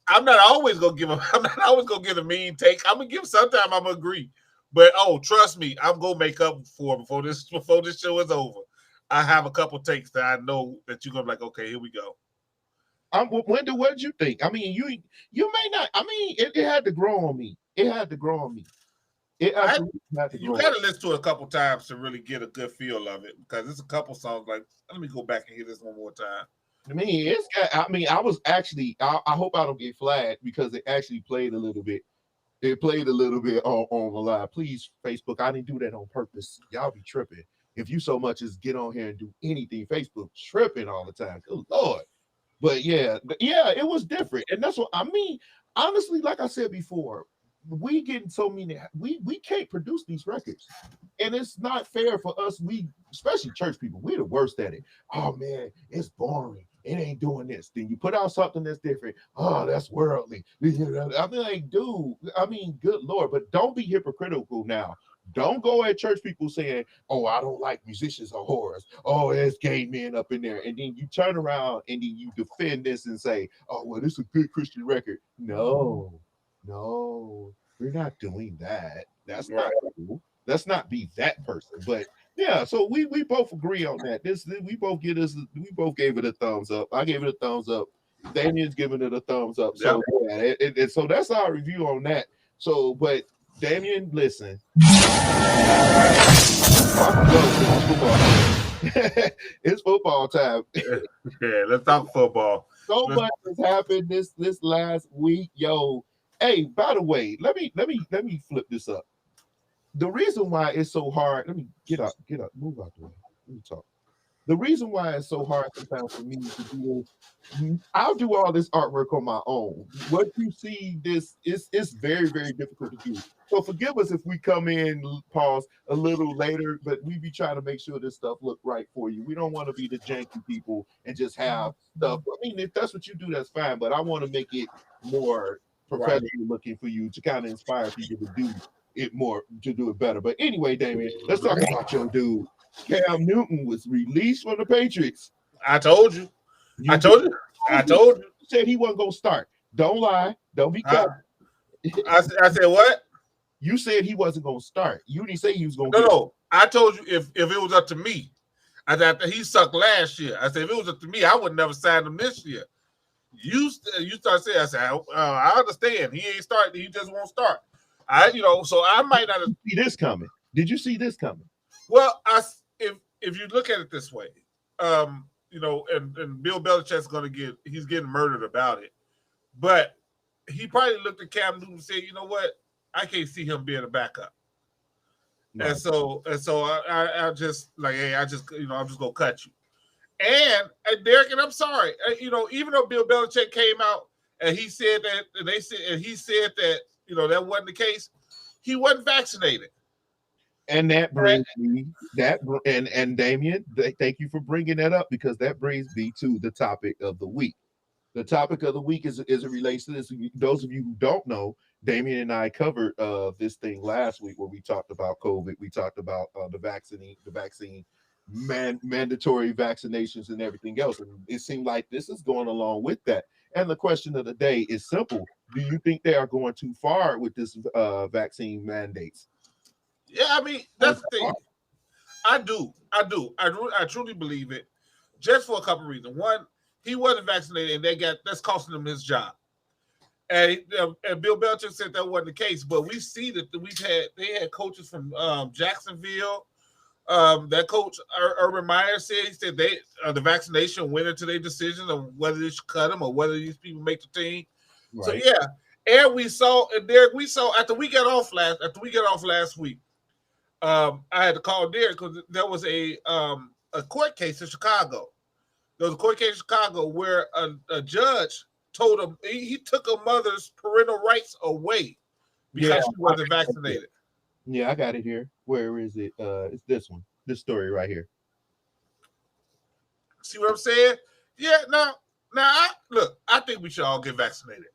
I'm not always gonna give a mean take. I'm gonna give sometime. I'm gonna agree, but trust me, I'm gonna make up for before this show is over. I have a couple takes that I know that you're gonna be like, okay, here we go. Wendell, what did you think? I mean, you may not. I mean, it had to grow on me. It had to grow on me. You got to listen to it a couple times to really get a good feel of it, because it's a couple songs like, let me go back and hear this one more time. I mean, I was actually. I hope I don't get flagged because it actually played a little bit. It played a little bit on the live. Please, Facebook, I didn't do that on purpose. Y'all be tripping. If you so much as get on here and do anything, Facebook tripping all the time. Good Lord. But yeah, it was different. And that's what I mean. Honestly, like I said before, we getting so many, we can't produce these records. And it's not fair for us, especially church people, we're the worst at it. Oh man, it's boring. It ain't doing this. Then you put out something that's different. Oh, that's worldly. I mean, like, dude, good Lord, but don't be hypocritical now. Don't go at church people saying, oh, I don't like musicians or whores. Oh, there's gay men up in there. And then you turn around and then you defend this and say, oh, well, this is a good Christian record. No, we're not doing that. That's not cool. Let's not be that person. But yeah, so we both agree on that. We both gave it a thumbs up. I gave it a thumbs up. Daniel's giving it a thumbs up. So yeah, so that's our review on that. So, but Damien, listen. It's football time. Yeah, let's talk football. So much has happened this last week, yo. Hey, by the way, let me flip this up. The reason why it's so hard, let me get up, move out the way. Let me talk. The reason why it's so hard sometimes for me to do this, I'll do all this artwork on my own. What you see, it's very, very difficult to do. So forgive us if we come in, pause a little later, but we be trying to make sure this stuff look right for you. We don't want to be the janky people and just have stuff. I mean, if that's what you do, that's fine. But I want to make it more professional looking for you to kind of inspire people to do it more, to do it better. But anyway, Damien, let's talk about your dude. Cam Newton was released from the Patriots. I told you. I told you. You said he wasn't going to start. Don't lie. Don't be clever. I said what? You said he wasn't going to start. You didn't say he was going to. No. I told you if it was up to me. I thought he sucked last year. I said if it was up to me, I would never sign him this year. You start saying, I said, I understand. He ain't starting. He just won't start. So I might not see this coming. Did you see this coming? Well, if you look at it this way, and Bill Belichick's he's getting murdered about it, but he probably looked at Cam Newton and said, you know what, I can't see him being a backup, and so I just like, hey, I'm just gonna cut you, And Derek, and I'm sorry, even though Bill Belichick came out and he said that, that wasn't the case, he wasn't vaccinated. And that brings me and Damien, thank you for bringing that up, because that brings me to the topic of the week. The topic of the week is it relates to this. Those of you who don't know, Damien and I covered this thing last week where we talked about COVID. We talked about the vaccine, mandatory vaccinations and everything else. And it seemed like this is going along with that. And the question of the day is simple. Do you think they are going too far with this vaccine mandates? Yeah, I mean, that's the thing. I do. I truly believe it, just for a couple of reasons. One, he wasn't vaccinated, and that's costing him his job. And Bill Belichick said that wasn't the case, but we see that they had coaches from Jacksonville. That coach Urban Meyer said the vaccination went into their decision of whether they should cut them or whether these people make the team. Right. So yeah, and Derek, after we got off last week. I had to call Derek because there was a court case in Chicago. There was a court case in Chicago where a judge told him he took a mother's parental rights away because she wasn't vaccinated. Yeah, I got it here. Where is it? It's this one. This story right here. See what I'm saying? Yeah. Now, I think we should all get vaccinated,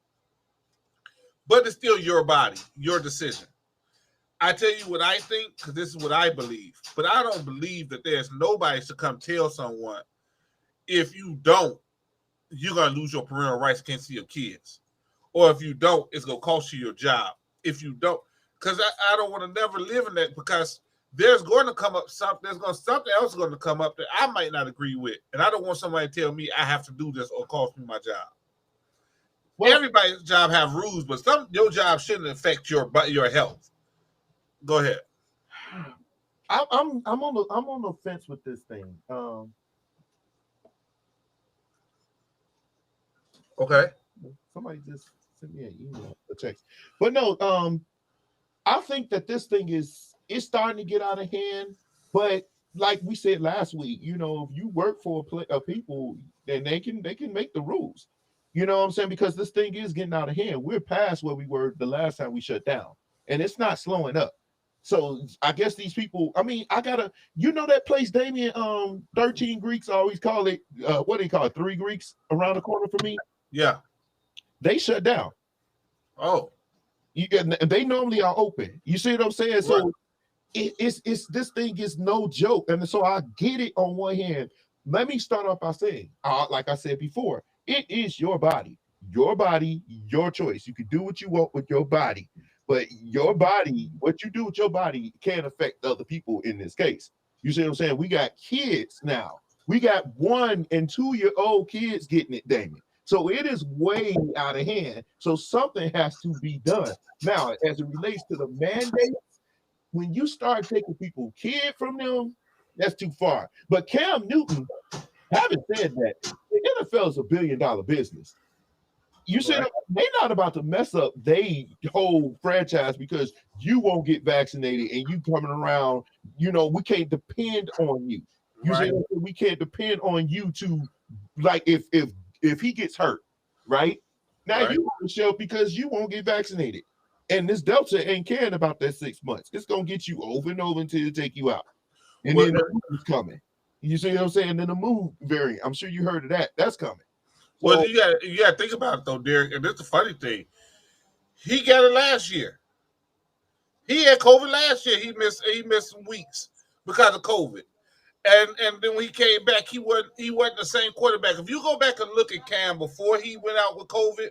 but it's still your body, your decision. I tell you what I think, because this is what I believe. But I don't believe that there's nobody to come tell someone, if you don't, you're going to lose your parental rights, can't see your kids. Or if you don't, it's going to cost you your job. If you don't, because I don't want to never live in that, because there's going to come up something else going to come up that I might not agree with. And I don't want somebody to tell me I have to do this or cost me my job. Well, everybody's job have rules, but your job shouldn't affect your health. Go ahead. I'm on the fence with this thing. Okay. Somebody just sent me an email, a text. But no, I think that this thing is starting to get out of hand. But like we said last week, if you work for a people, then they can make the rules. You know what I'm saying? Because this thing is getting out of hand. We're past where we were the last time we shut down, and it's not slowing up. So I guess these people, that place, Damien, 13 Greeks, I always call it, what do you call it, 3 Greeks around the corner from me? Yeah. They shut down. Oh. They normally are open. You see what I'm saying? Right. So it's this thing is no joke. And so I get it on one hand. Let me start off by saying, like I said before, it is your body, your choice. You can do what you want with your body. But your body, what you do with your body can affect other people in this case. You see what I'm saying? We got kids now. We got 1- and 2-year-old kids getting it, Damien. So it is way out of hand. So something has to be done. Now, as it relates to the mandates, when you start taking people kid from them, that's too far. But Cam Newton, having said that, the NFL is $1 billion business. You said right. They're not about to mess up their whole franchise because you won't get vaccinated and you coming around. We can't depend on you. You said we can't depend on you to, like, if he gets hurt, right? Now you on the shelf because you won't get vaccinated. And this Delta ain't caring about that 6 months. It's gonna get you over and over until it take you out. And then the moon's coming. You see what I'm saying? Then the moon variant. I'm sure you heard of that. That's coming. Well, you got to think about it though, Derek. And that's the funny thing. He got it last year. He had COVID last year. He missed some weeks because of COVID. And then when he came back, he wasn't the same quarterback. If you go back and look at Cam before he went out with COVID,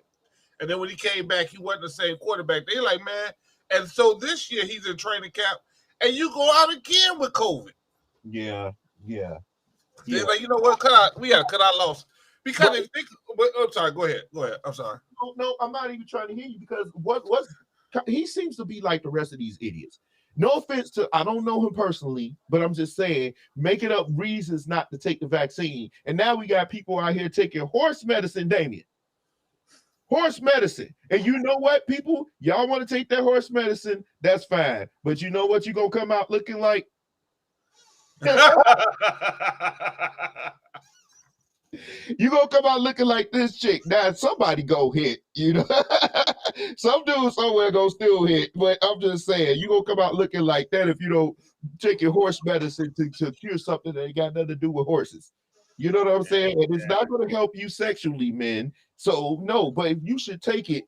and then when he came back, he wasn't the same quarterback. They're like, man. And so this year he's in training camp, and you go out again with COVID. Yeah. They're like, you know what? We got to cut our loss. Because I'm sorry. Go ahead. I'm sorry. No, I'm not even trying to hear you because he seems to be like the rest of these idiots. No offense to, I don't know him personally, but I'm just saying, making up reasons not to take the vaccine. And now we got people out here taking horse medicine, Damien. Horse medicine. And you know what, people? Y'all want to take that horse medicine? That's fine. But you know what you're going to come out looking like? You gonna come out looking like this chick. Now somebody go hit, Some dude somewhere gonna still hit. But I'm just saying, you gonna come out looking like that if you don't take your horse medicine to cure something that ain't got nothing to do with horses. You know what I'm saying? And it's not gonna help you sexually, men. So no, but if you should take it,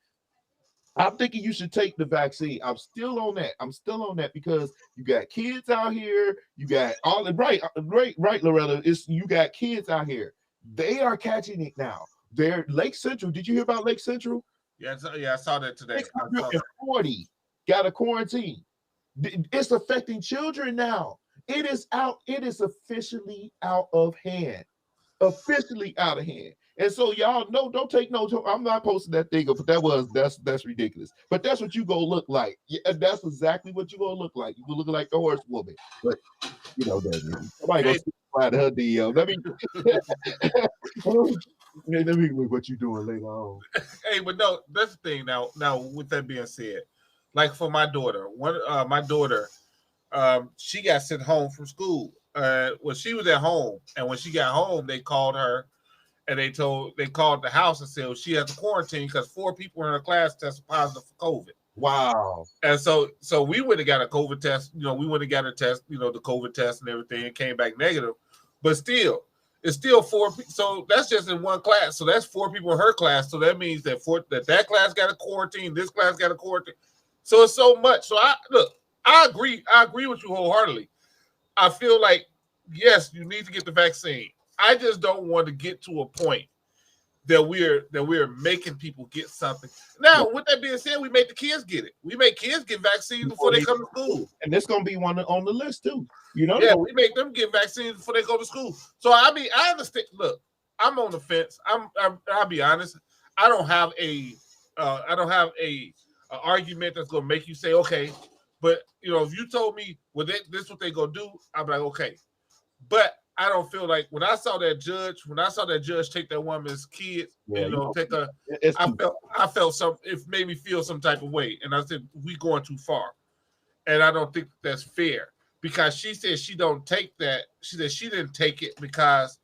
I'm thinking you should take the vaccine. I'm still on that. I'm still on that because you got kids out here. You got all the right, Loretta. You got kids out here. They are catching it now. They're Lake Central. Did you hear about Lake Central? Yeah, I saw that today. 640 got a quarantine. It's affecting children now. It is out. It is officially out of hand. Officially out of hand. And so y'all know, don't take no. I'm not posting that thing, but that's ridiculous. But that's what you gonna look like. Yeah, that's exactly what you gonna look like. You gonna look like the horse woman. But somebody gonna slide her DM. Let me look what you doing later on. Hey, but no, that's the thing. Now, with that being said, like for my daughter, she got sent home from school. When she was at home, and when she got home, they called her. And they called the house and said she has to quarantine because 4 people in her class tested positive for COVID. Wow. And so we would have got a COVID test. We would have got a test, the COVID test and everything, and came back negative. But still, it's still 4 people. So that's just in one class. So that's 4 people in her class. So that means that that class got a quarantine, this class got a quarantine. So it's so much. So I agree with you wholeheartedly. I feel like, yes, you need to get the vaccine. I just don't want to get to a point that we're making people get something. Now, with that being said, we make the kids get it. We make kids get vaccines before they come to school. And this gonna be one on the list too. Yeah, we make them get vaccines before they go to school. So I understand. Look, I'm on the fence. I'll be honest. I don't have a argument that's gonna make you say okay. But if you told me, well, this is what they gonna do, I'm like, okay. But I don't feel like when I saw that judge take that woman's kids, I felt some. It made me feel some type of way, and I said we going too far, and I don't think that's fair because she said she don't take that. She said she didn't take it because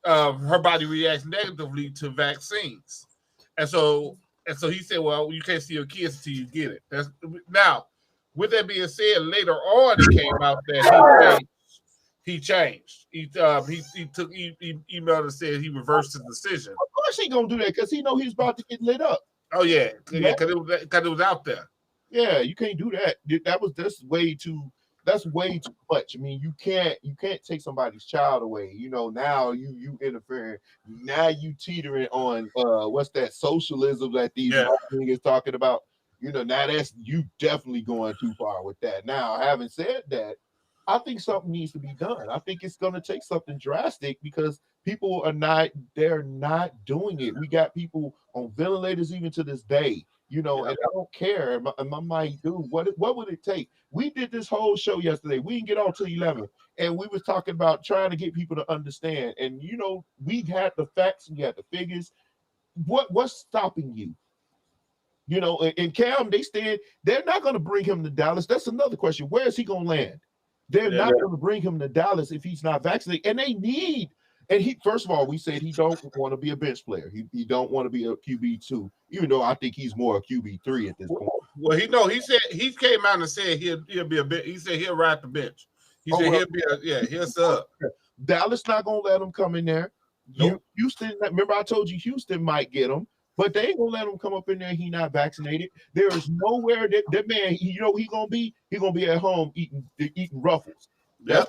her body reacts negatively to vaccines, and so he said, well, you can't see your kids until you get it. Now, with that being said, later on it came out that he changed. He emailed and said he reversed his decision. Of course he gonna do that because he know he's about to get lit up. Oh yeah, because it was out there. Yeah, you can't do that. That's way too much. I mean, you can't take somebody's child away. Now you interfering. Now you teetering on what's that socialism that these niggas talking about. Now that's you definitely going too far with that. Now, having said that, I think something needs to be done. I think it's going to take something drastic because people they're not doing it. We got people on ventilators even to this day, and I don't care. I'm like, dude, what would it take? We did this whole show yesterday. We didn't get on till 11, and we was talking about trying to get people to understand. And, we had the facts, we had the figures. What's stopping you? And Cam, they're not going to bring him to Dallas. That's another question. Where is he going to land? They're not going to bring him to Dallas if he's not vaccinated. And they need, first of all, we said he don't want to be a bench player. He don't want to be a QB2, even though I think he's more a QB3 at this point. Well, he said he came out and said he'll be a bench. He said he'll ride the bench. He'll sub. Dallas not going to let him come in there. Nope. Houston, remember I told you Houston might get him. But they ain't gonna let him come up in there. He not vaccinated. There is nowhere that man. He gonna be. He gonna be at home eating Ruffles. Yeah,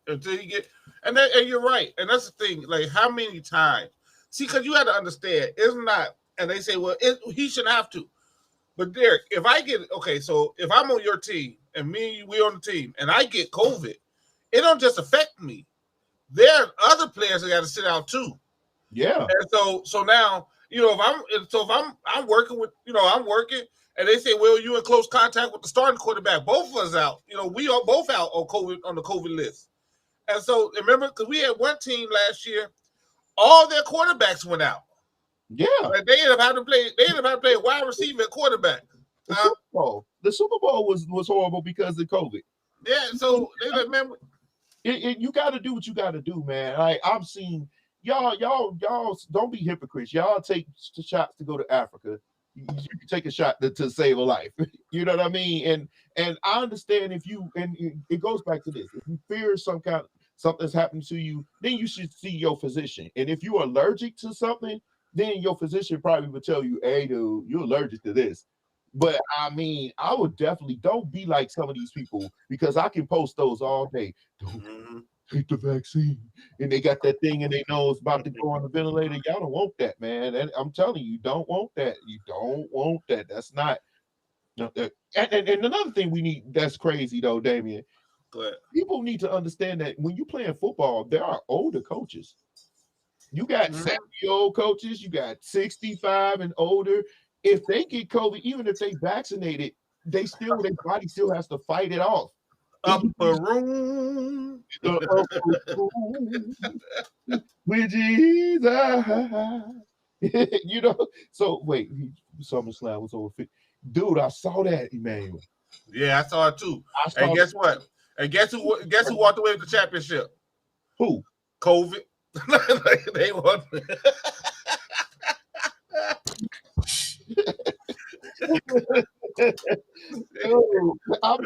until he get. And you're right. And that's the thing. Like how many times? See, because you have to understand. It's not. And they say, well, he shouldn't have to. But Derek, if I get so if I'm on your team and we on the team and I get COVID, it don't just affect me. There are other players that got to sit out too. Yeah. And so now. If I'm working with, I'm working, and they say, well, you in close contact with the starting quarterback. Both of us out. We are both out on the COVID list. And so remember, because we had one team last year, all their quarterbacks went out. Yeah, and they ended up having to play. They ended up having to play wide receiver and quarterback. The Super Bowl was horrible because of COVID. Yeah, so they like, man, you got to do what you got to do, man. I've seen. y'all don't be hypocrites. Y'all take shots to go to Africa. You can take a shot to save a life. You know what I mean? And I understand if you, and it goes back to this. If you fear something's happened to you, then you should see your physician. And if you're allergic to something, then your physician probably would tell you, hey, dude, you're allergic to this. But I mean, I would definitely don't be like some of these people, because I can post those all day. Don't take the vaccine, and they got that thing in their nose about to go on the ventilator. Y'all don't want that, man. And I'm telling you, don't want that. You don't want that. That's not. And another thing we need that's crazy though, Damien. People need to understand that when you're playing football, there are older coaches. You got 70-year-old coaches, you got 65 and older. If they get COVID, even if they vaccinated, their body still has to fight it off. Upper room. With Jesus. You know, so wait, SummerSlam was over 50. Dude, I saw that, Emmanuel. Yeah, I saw it too. And guess what? And guess who walked away with the championship? Who? COVID. They won. I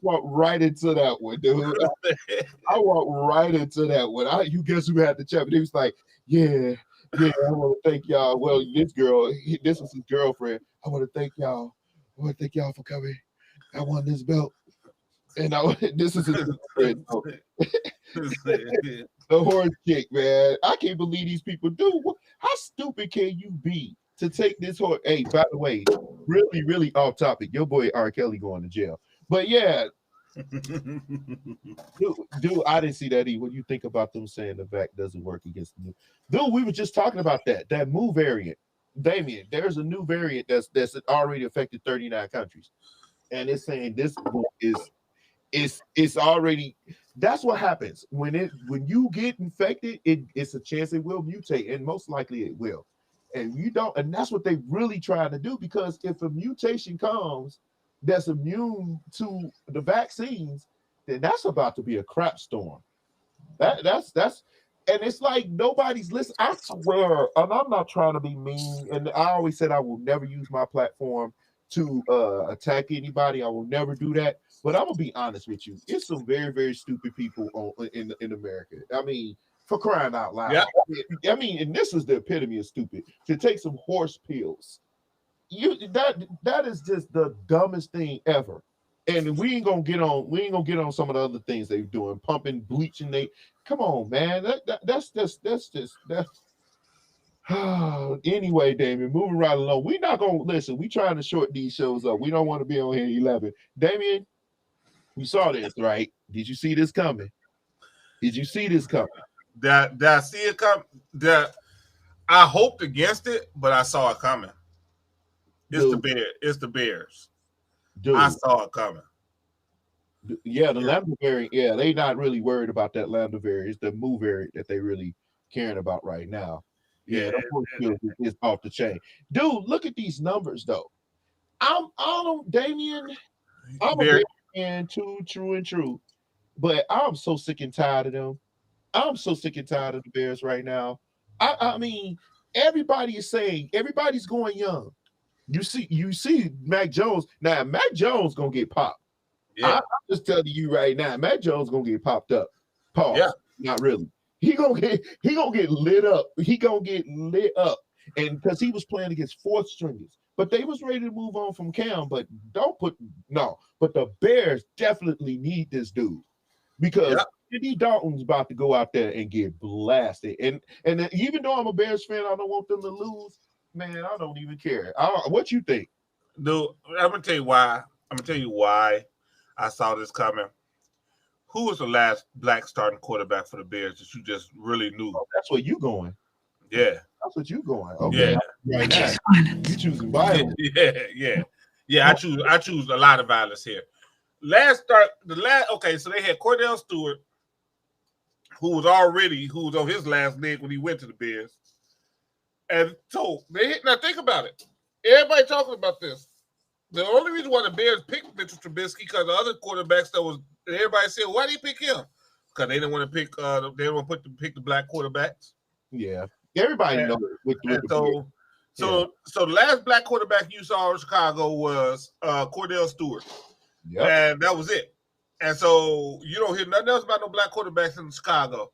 walked right into that one, dude. I walked right into that one. You guess who had the champion? He was like, yeah, I want to thank y'all. Well, this was his girlfriend. I want to thank y'all. I want to thank y'all for coming. I won this belt. And this is his friend. The horse kick, man. I can't believe these people do. How stupid can you be to take this horse? Hey, by the way, really, really off topic. Your boy R. Kelly going to jail. But yeah, dude, I didn't see that either. What do you think about them saying the vac doesn't work against the new? Dude, we were just talking about that new variant. Damien, there's a new variant that's already affected 39 countries. And it's saying this is already. That's what happens when you get infected. It's a chance it will mutate, and most likely it will. And you don't, and that's what they really trying to do, because if a mutation comes that's immune to the vaccines, then that's about to be a crap storm. That's and it's like nobody's listening. I swear, and I'm not trying to be mean, and I always said I will never use my platform to attack anybody. I will never do that. But I'm gonna be honest with you. It's some very, very stupid people in America. I mean, for crying out loud. Yeah. I mean, and this is the epitome of stupid. To take some horse pills. That is just the dumbest thing ever. And we ain't gonna get on some of the other things they're doing, pumping, bleaching. Come on, man. That's anyway, Damien, moving right along. We're not gonna listen. We trying to short these shows up. We don't want to be on here 11. Damien, you saw this, right? Did you see this coming? Did you see this coming? Did I see it come? I hoped against it, but I saw it coming. It's the Bears. Dude. I saw it coming. Yeah, the Lambda variant. Yeah, they not really worried about that Lambda variant. It's the Mu variant that they really caring about right now. Yeah, it's off the chain. Dude, look at these numbers though. I'm Damien. I'm a Bears fan too, true and true. But I'm so sick and tired of them. I'm so sick and tired of the Bears right now. I mean, everybody is saying everybody's going young. You see Mac Jones. Now Mac Jones gonna get popped. Yeah. I'm just telling you right now, Mac Jones gonna get popped up. Pause. Yeah. Not really. He gonna get lit up. He gonna get lit up. And because he was playing against fourth stringers. But they was ready to move on from Cam. But but the Bears definitely need this dude. Because Andy Dalton's about to go out there and get blasted. And even though I'm a Bears fan, I don't want them to lose. Man, I don't even care. What you think? Dude, I'm gonna tell you why. I'm gonna tell you why I saw this coming. Who was the last black starting quarterback for the Bears that you just really knew? Oh, that's where you going. Yeah. That's what you going. Okay. Yeah. Right now. You choosing violence. Yeah. I choose a lot of violence here. Okay, so they had Cordell Stewart, who was on his last leg when he went to the Bears. And so now think about it. Everybody talking about this. The only reason why the Bears picked Mitchell Trubisky because the other quarterbacks everybody said, why did he pick him? because they didn't want to pick. They didn't want to pick the black quarterbacks. Yeah, everybody knows. So the last black quarterback you saw in Chicago was Cordell Stewart. Yep. And that was it. And so you don't hear nothing else about no black quarterbacks in Chicago.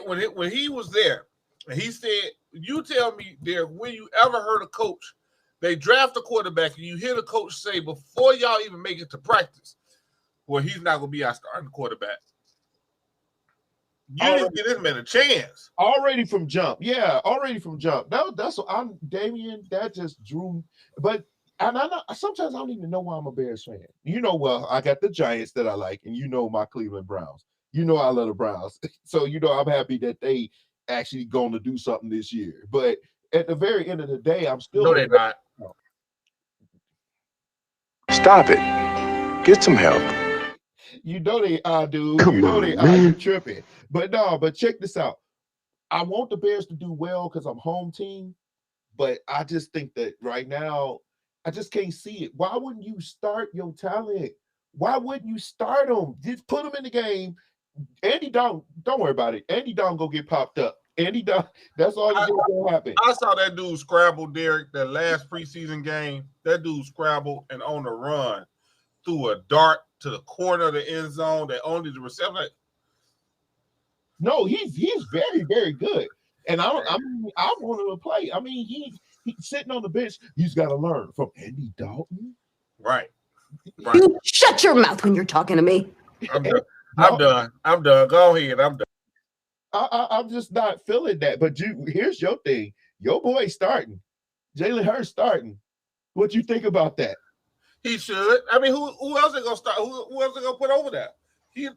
When he was there, and he said, "You tell me, Derek, when you ever heard a coach, they draft a quarterback, and you hear the coach say before y'all even make it to practice, well, he's not going to be our starting quarterback." You didn't give this man a chance. Already from jump. Yeah, already from jump. That's what I'm, Damien, that just drew. But and I know sometimes I don't even know why I'm a Bears fan. You know, well, I got the Giants that I like, and you know my Cleveland Browns. You know I love the Browns. So you know I'm happy that they actually going to do something this year. But at the very end of the day, I'm still No, they're not. Stop it. Get some help. You know they are, dude. Come you know on, they man. are. You tripping. But no, but check this out. I want the Bears to do well because I'm home team, but I just think that right now, I just can't see it. Why wouldn't you start your talent? Why wouldn't you start them? Just put them in the game. Andy Dalton, don't worry about it. Andy Dalton go get popped up. Andy Dalton, that's all that's going to happen. I saw that dude scrabble, Derek, that last preseason game. That dude scrabbled and on the run threw a dart to the corner of the end zone that only the receiver. Like, no, he's very, very good. And I want him to play. I mean, he's sitting on the bench. He's got to learn from Andy Dalton. Right. You shut your mouth when you're talking to me. I'm done. Go ahead. I'm done. I'm just not feeling that. But here's your thing. Your boy's starting. Jalen Hurts starting. What you think about that? He should. I mean, who else are gonna start? Who else are gonna put over there? They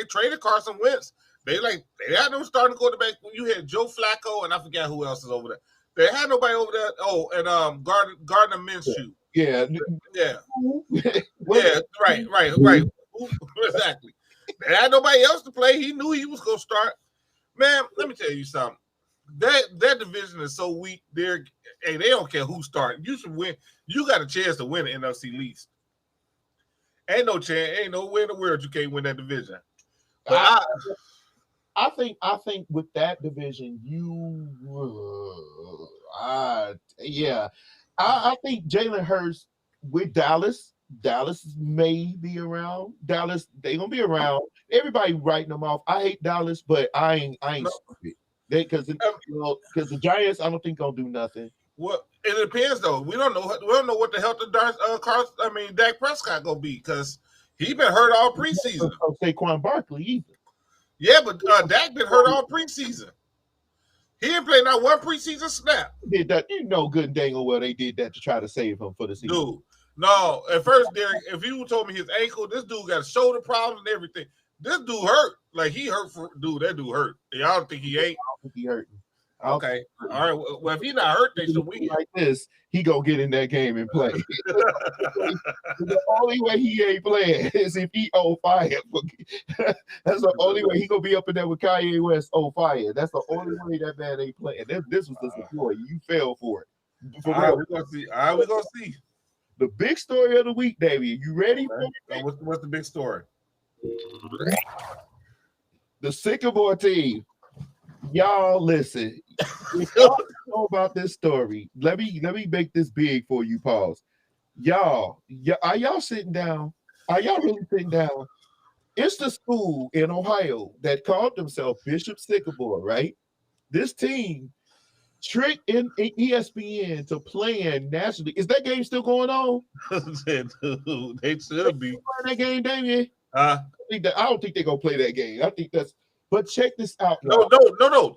traded Carson Wentz. They had no starting quarterback. You had Joe Flacco, and I forgot who else is over there. They had nobody over there. Oh, and Gardner Minshew. Yeah. Right. Exactly. They had nobody else to play. He knew he was gonna start. Man, let me tell you something. That division is so weak. Hey, they don't care who's starting. You should win. You got a chance to win the NFC least. Ain't no chance. Ain't nowhere in the world you can't win that division. But I think with that division, I think Jalen Hurts with Dallas may be around. Dallas, they gonna be around. Everybody writing them off. I hate Dallas, but I ain't stupid. Because the Giants, I don't think gonna do nothing. Well, it depends though. We don't know what the hell the Dak Prescott gonna be because he been hurt all preseason. Saquon Barkley either. Yeah, but Dak been hurt all preseason. He didn't play not one preseason snap. Did that? You know good and dang well they did that to try to save him for the season. Dude, no. At first, Derek, if you told me his ankle, this dude got shoulder problems and everything. This dude hurt. Like he hurt that dude hurt. Y'all don't think he ain't? I don't think he hurting. Okay. All right. Well, if he's not hurt, they should win. Like this, he gonna get in that game and play. The only way he ain't playing is if he on fire. That's the only way he gonna be up in there with Kanye West on fire. That's the only way that man ain't playing. This was the support. You fell for it. For real. We're gonna see. All right, we're gonna see. The big story of the week, David. You ready for it? What's the big story? The Sycamore team. Y'all listen. If y'all know about this story, let me make this big for you, pause. Y'all, are y'all sitting down? Are y'all really sitting down? It's the school in Ohio that called themselves Bishop Sycamore, right? This team tricked in ESPN to playing nationally. Is that game still going on? They should be. That game, Damien? I don't think they're gonna play that game. I think that's. But check this out. No.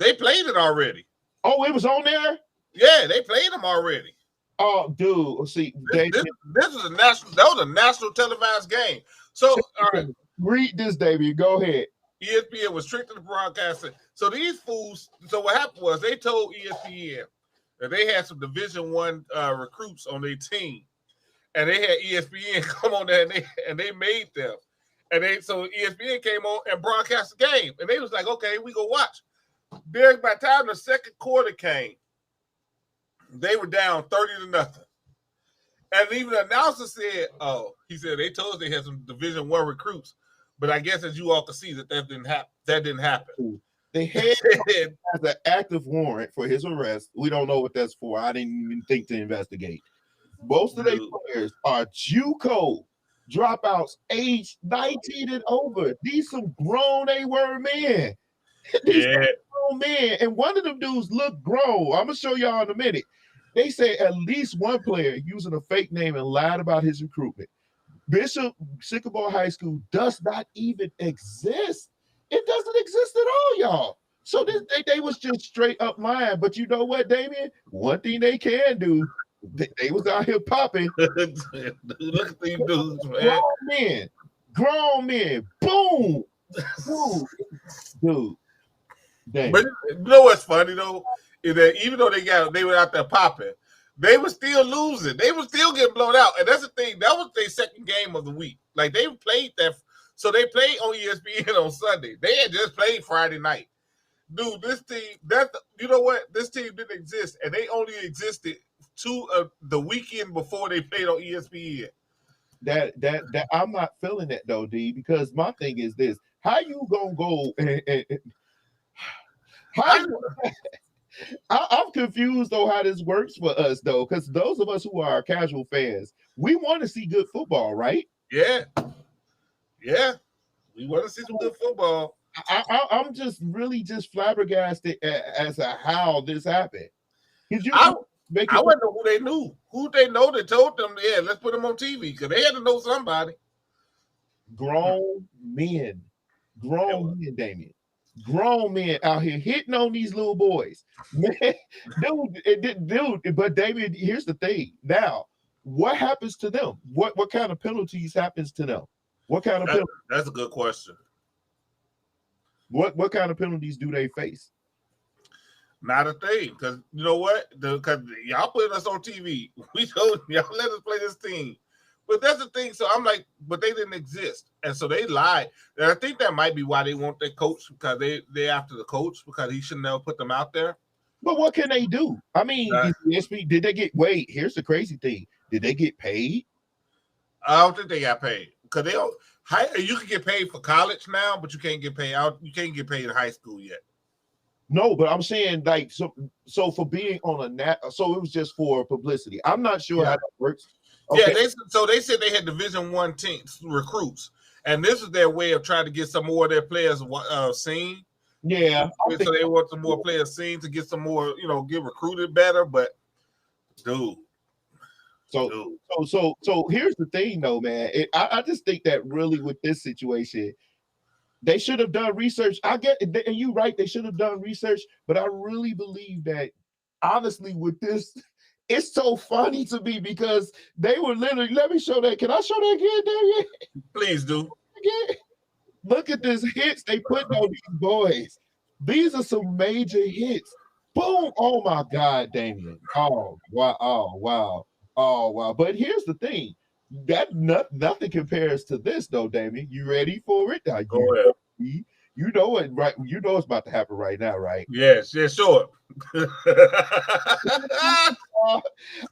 They played it already. Oh, it was on there? Yeah, they played them already. Oh, dude. See, this was a national televised game. So, all right. Read this, David. Go ahead. ESPN was tricked to the broadcasting. So these fools. So what happened was they told ESPN that they had some Division I recruits on their team, and they had ESPN come on there and they made them. And so ESPN came on and broadcast the game. And they was like, okay, we go watch. Derek, by the time the second quarter came, they were down 30-0. And even the announcer said, he said they told us they had some Division I recruits. But I guess as you all can see that didn't happen. That didn't happen. The head has an active warrant for his arrest. We don't know what that's for. I didn't even think to investigate. Most of their players are JUCO dropouts, age 19 and over. These some grown A-word men. These grown men, and one of them dudes look grown. I'm gonna show y'all in a minute. They say at least one player using a fake name and lied about his recruitment. Bishop Sycamore High School does not even exist. It doesn't exist at all, y'all. So they was just straight up lying. But you know what, Damien? One thing they can do, they was out here popping. Look at these dudes, man. Grown men. Boom. Dude. Damn. But you know what's funny though? Is that even though they were out there popping, they were still losing. They were still getting blown out. And that's the thing. That was their second game of the week. Like they played that. So they played on ESPN on Sunday. They had just played Friday night. Dude, this team, you know what? This team didn't exist. And they only existed the weekend before they played on ESPN. That I'm not feeling that though, D, because my thing is this. How you gonna go I'm confused though how this works for us though, because those of us who are casual fans, we want to see good football, right? Yeah, we want to see some good football. I'm just really flabbergasted as to how this happened. I wonder who they knew. Who they know that told them, yeah, let's put them on TV, because they had to know somebody. Grown men, Damien. Grown men out here hitting on these little boys. Man, dude, but David, here's the thing. Now, what happens to them? What kind of penalties happens to them? What kind of penalties? That's a good question. What kind of penalties do they face? Not a thing, because you know what? Because y'all put us on TV. We told y'all let us play this team. But that's the thing. So I'm like, but they didn't exist. And so they lied. And I think that might be why they want their coach, because they're after the coach, because he should never put them out there. But what can they do? I mean, did they get here's the crazy thing. Did they get paid? I don't think they got paid. Because they don't you can get paid for college now, but you can't get paid out. You can't get paid in high school yet. No, but I'm saying like so for being on so it was just for publicity. I'm not sure how that works. Okay. Yeah, they said they had Division I teams recruits, and this is their way of trying to get some more of their players seen. Yeah, so they want some more players seen to get some more, get recruited better. But dude, so here's the thing, though, man. I just think that really with this situation, they should have done research. I get, and you're right, they should have done research, but I really believe that honestly with this. It's so funny to me because they were literally, let me show that. Can I show that again, Damien? Please do. Again? Look at this hits they put on these boys. These are some major hits. Boom. Oh my God, Damien. Oh, wow. Oh, wow. Oh, wow. But here's the thing. Nothing compares to this, though, Damien. You ready for it? Go ahead. You know it, right? You know it's about to happen right now, right? Yes, sure.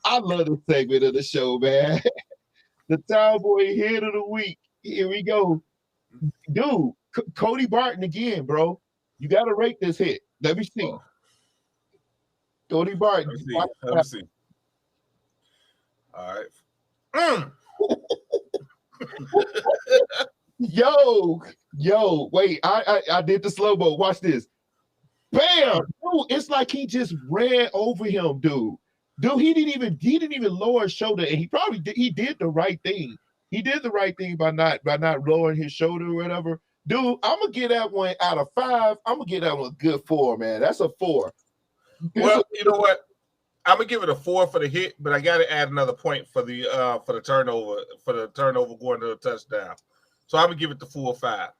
I love this segment of the show, man. The Cowboy hit of the week. Here we go. Dude, Cody Barton again, bro. You got to rate this hit. Let me see. Cody Barton. Let me see. All right. Yo, wait. I did the slow-mo. Watch this. Bam! Dude, it's like he just ran over him, dude. Dude, he didn't even lower his shoulder, and he did the right thing. He did the right thing by not lowering his shoulder or whatever. Dude, I'm gonna get that one out of 5. I'm gonna get that one a good 4, man. That's a 4. Well, you know what? I'm gonna give it a 4 for the hit, but I got to add another point for the turnover going to a touchdown. So I'm gonna give it the 4 or 5.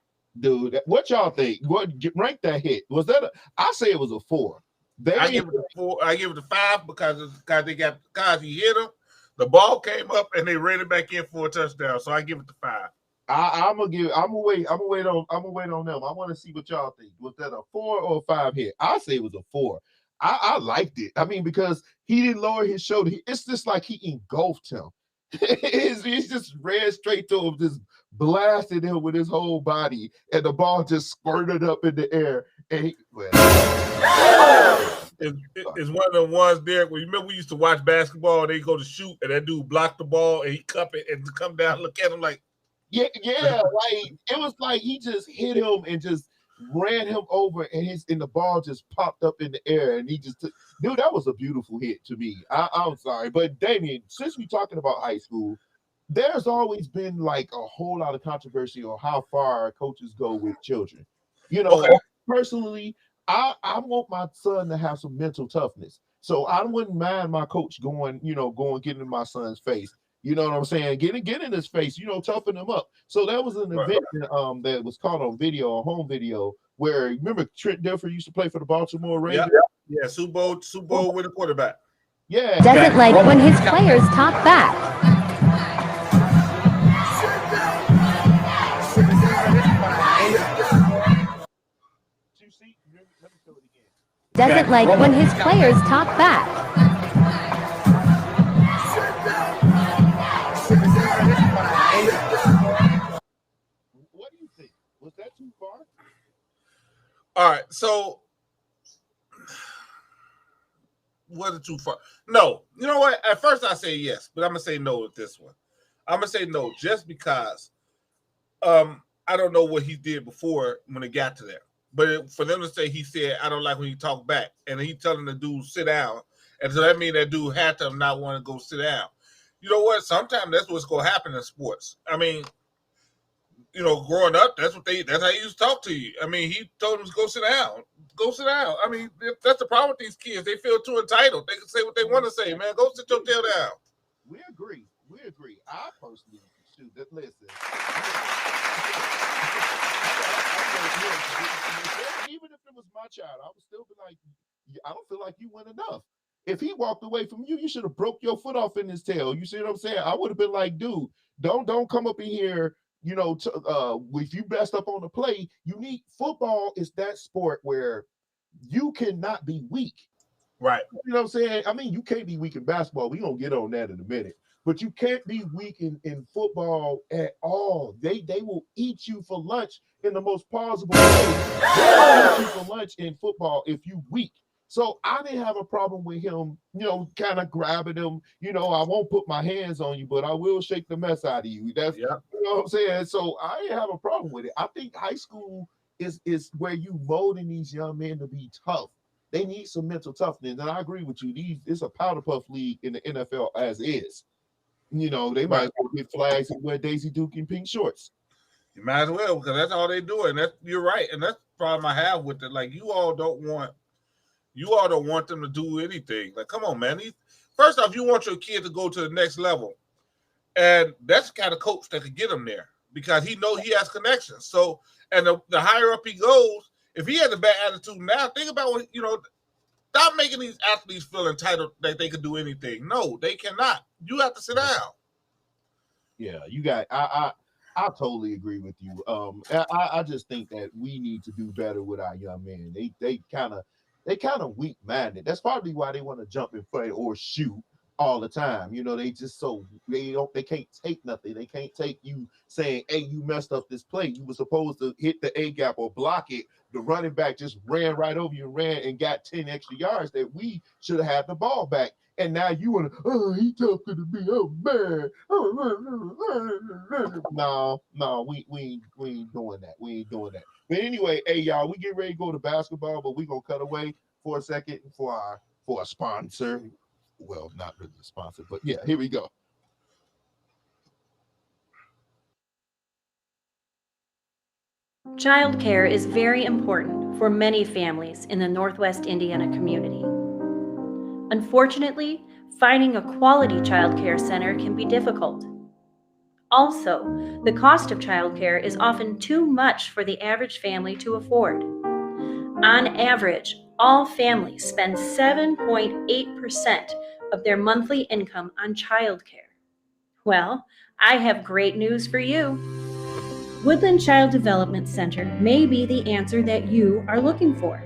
Dude, what y'all think? Rank that hit? Was that I say it was a 4. I give it a 4. I give it a 5 because he hit him. The ball came up and they ran it back in for a touchdown. So I give it the 5. I'm gonna wait on them. I want to see what y'all think. Was that a 4 or a 5 hit? I say it was a 4. I liked it. I mean, because he didn't lower his shoulder. It's just like he engulfed him. He just ran straight to him, just blasted him with his whole body, and the ball just squirted up in the air. And it's one of the ones, Derek, where you remember we used to watch basketball, and they go to shoot, and that dude blocked the ball, and he cup it, and come down and look at him like, yeah, like it was like he just hit him and just ran him over, and the ball just popped up in the air, and he just took. Dude, that was a beautiful hit to me. I'm sorry, but Damien, since we're talking about high school, there's always been like a whole lot of controversy on how far coaches go with children. Personally, I want my son to have some mental toughness. So I wouldn't mind my coach going getting in my son's face. You know what I'm saying? Get in his face, toughen him up. So that was an event that was caught on video, a home video, where remember Trent Dilfer used to play for the Baltimore Ravens? Yeah, Super Bowl with a quarterback. Yeah. Doesn't like when his players talk back. Doesn't like when his players talk back. What do you think? Was that too far? All right, so was it too far? No. You know what? At first I say yes, but I'm gonna say no with this one. I'm gonna say no just because I don't know what he did before when it got to there. But for them to say he said, I don't like when you talk back, and he telling the dude sit down, and so that means that dude had to not want to go sit down. You know what? Sometimes that's what's gonna happen in sports. I mean, growing up, that's how he used to talk to you. I mean, he told him to go sit down. Go sit down. I mean, that's the problem with these kids. They feel too entitled. They can say what they want to say, man. Go sit your tail down. We agree. I personally listen. Even if it was my child, I would still be like, I don't feel like you went enough. If he walked away from you, you should have broke your foot off in his tail. You see what I'm saying? I would have been like, dude, don't come up in here. If you messed up on the play, football is that sport where you cannot be weak. Right. You know what I'm saying? I mean, you can't be weak in basketball. We're going to get on that in a minute. But you can't be weak in football at all. They will eat you for lunch in the most plausible way. They'll eat you for lunch in football if you weak. So I didn't have a problem with him, kind of grabbing him. I won't put my hands on you, but I will shake the mess out of you. That's, you know what I'm saying? So I didn't have a problem with it. I think high school is where you molding these young men to be tough. They need some mental toughness. And I agree with you. It's a powder puff league in the NFL as is. They might as well get flags and wear Daisy Duke and pink shorts. You might as well, because that's all they do. And you're right. And that's the problem I have with it. Like, you all don't want them to do anything. Like, come on, man. First off, you want your kid to go to the next level. And that's the kind of coach that could get him there, because he knows he has connections. So, and the higher up he goes, if he has a bad attitude now, think about what, stop making these athletes feel entitled that they can do anything. No, they cannot. You have to sit down. Yeah, you got. I totally agree with you. I just think that we need to do better with our young men. They kind of weak minded. That's probably why they want to jump and play or shoot all the time. They just they can't take nothing. They can't take you saying, hey, you messed up this play. You were supposed to hit the A gap or block it. The running back just ran right over you and got 10 extra yards that we should have had the ball back. And now you want to, he talking to me, oh man. No, we ain't doing that. We ain't doing that. But anyway, hey y'all, we get ready to go to basketball, but we're gonna cut away for a second for our sponsor. Well, not really a sponsor, but yeah, here we go. Childcare is very important for many families in the Northwest Indiana community. Unfortunately, finding a quality childcare center can be difficult. Also, the cost of childcare is often too much for the average family to afford. On average, all families spend 7.8% of their monthly income on childcare. Well, I have great news for you. Woodland Child Development Center may be the answer that you are looking for.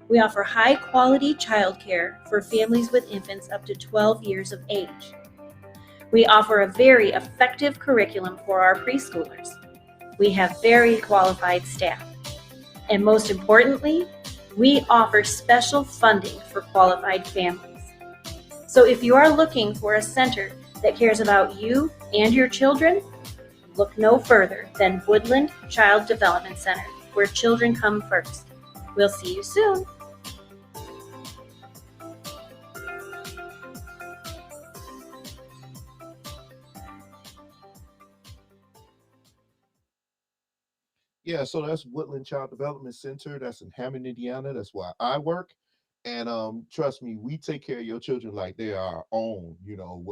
We offer high-quality childcare for families with infants up to 12 years of age. We offer a very effective curriculum for our preschoolers. We have very qualified staff. And most importantly, we offer special funding for qualified families. So if you are looking for a center that cares about you and your children, look no further than Woodland Child Development Center, where children come first. We'll see you soon. Yeah, so that's Woodland Child Development Center. That's in Hammond, Indiana. That's where I work. And trust me, we take care of your children like they are our own.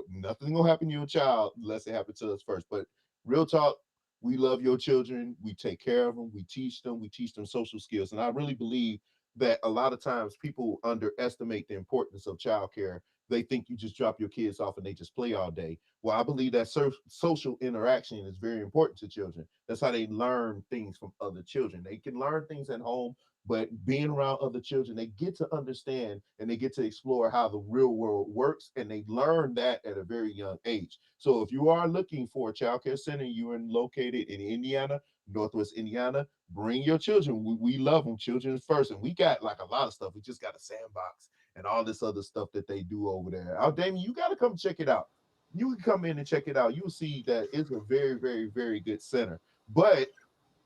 Nothing gonna happen to your child unless it happens to us first. But real talk, we love your children. We take care of them. We teach them. We teach them social skills. And I really believe that a lot of times people underestimate the importance of childcare. They think you just drop your kids off and they just play all day. Well, I believe that social interaction is very important to children. That's how they learn things from other children. They can learn things at home, but being around other children, they get to understand and they get to explore how the real world works, and they learn that at a very young age. So if you are looking for a child care center, you are located in Indiana, Northwest Indiana, bring your children. We love them. Children first. And we got like a lot of stuff. We just got a sandbox and all this other stuff that they do over there. Damien, you got to come check it out. You can come in and check it out. You'll see that it's a very, very, very good center. But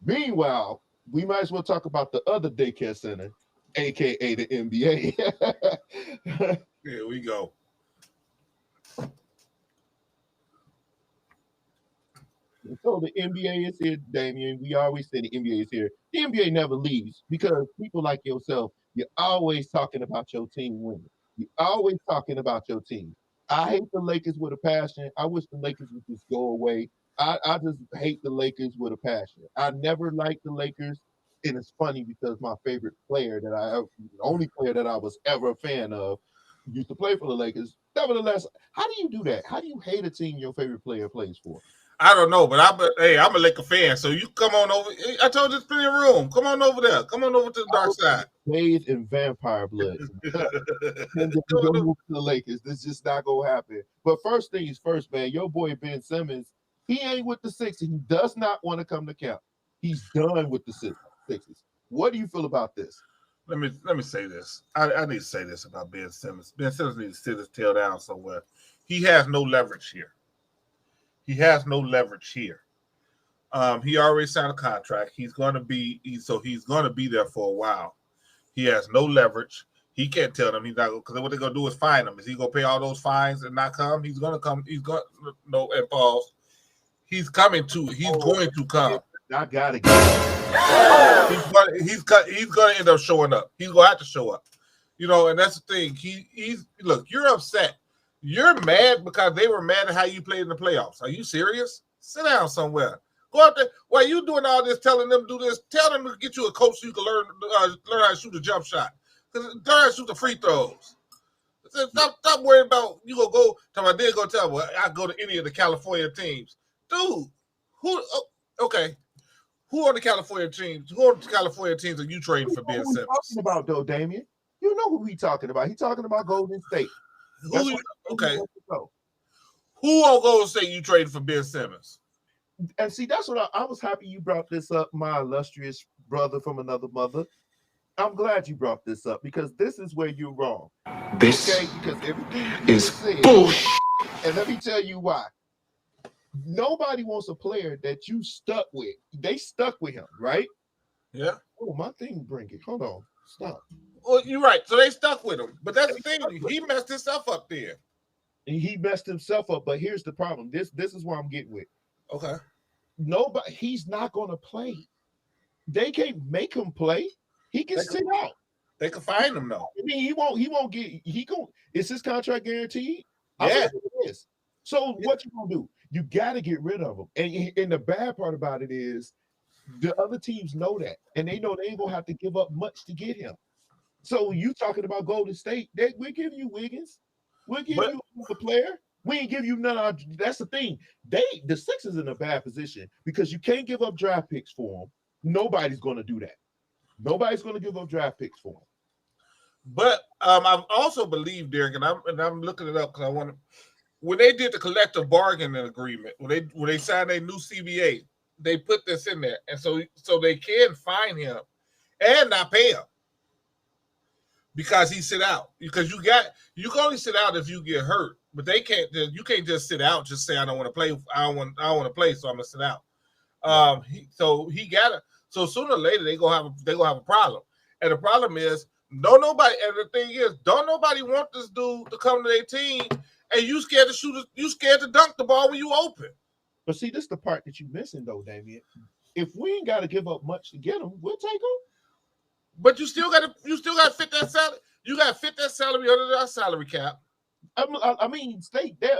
meanwhile, we might as well talk about the other daycare center, aka the NBA. Here we go. So the NBA is here, Damien. We always say the NBA is here. The NBA never leaves because people like yourself, you're always talking about your team winning. You're always talking about your team. I hate the Lakers with a passion. I wish the Lakers would just go away. I just hate the Lakers with a passion. I never liked the Lakers. And it's funny because my favorite player the only player that I was ever a fan of, used to play for the Lakers. Nevertheless, how do you do that? How do you hate a team your favorite player plays for? I don't know, but I'm a Laker fan, so you come on over. I told you there's plenty of room. Come on over there. Come on over to the dark side. Bathed in vampire blood. And go move to the Lakers. This just not gonna happen. But first things first, man. Your boy Ben Simmons, he ain't with the Sixers. He does not want to come to camp. He's done with the Sixers. What do you feel about this? Let me say this. I need to say this about Ben Simmons. Ben Simmons needs to sit his tail down somewhere. He has no leverage here. He has no leverage here. He already signed a contract. He's going to be there for a while. He has no leverage. He can't tell them he's not, because what they're going to do is fine him. Is he going to pay all those fines and not come? He's going to come. He's going no and pause. He's coming to. He's going to come. I gotta get it. He's going to end up showing up. He's going to have to show up. And that's the thing. Look. You're upset. You're mad because they were mad at how you played in the playoffs. Are you serious? Sit down somewhere. Go out there. While you doing all this, telling them to do this, tell them to get you a coach so you can learn how to shoot a jump shot. Because learn how to shoot the free throws. Stop worrying about you gonna go. I did go tell them I go to any of the California teams, dude. Okay. Who on the California teams? Who on the California teams are you trading for Ben Simmons? Talking about though, Damien. You know who we talking about? He's talking about Golden State. Who on Golden State you traded for Ben Simmons? And see, that's what I was happy you brought this up, my illustrious brother from another mother. I'm glad you brought this up because this is where you're wrong. This because everything is bullshit. And let me tell you why. Nobody wants a player that you stuck with. They stuck with him, right? Yeah. Oh, my thing bring it. Hold on. Stop. Well, you're right. So they stuck with him. But that's the thing. He messed himself up there. He messed himself up. But here's the problem. This is where I'm getting with. Okay. He's not going to play. They can't make him play. He can sit out. They can find him though. I mean, is his contract guaranteed? Yeah. It is. So what you gonna do? You got to get rid of him. And the bad part about it is the other teams know that, and they know they ain't gonna have to give up much to get him. So you talking about Golden State? We'll give you Wiggins. We'll give you a player. We ain't give you none. That's the thing. The Sixers in a bad position because you can't give up draft picks for them. Nobody's gonna do that. Nobody's gonna give up draft picks for them. But I've also believed, Derek, and I'm looking it up because I want to. when they did the collective bargaining agreement, when they signed a new CBA, they put this in there, and so they can fine him and not pay him because he sit out. Because you can only sit out if you get hurt, but they can't. You can't just sit out. Just say I don't want to play. I don't want to play, so I'm gonna sit out. So he got it. So sooner or later they gonna have a problem, and the problem is don't nobody. And the thing is, don't nobody want this dude to come to their team, and you scared to shoot. You scared to dunk the ball when you open. But see, this is the part that you're missing, though, Damien. If we ain't got to give up much to get him, we'll take him. But you still got to fit that salary. You got to fit that salary under that salary cap. I mean, stay there.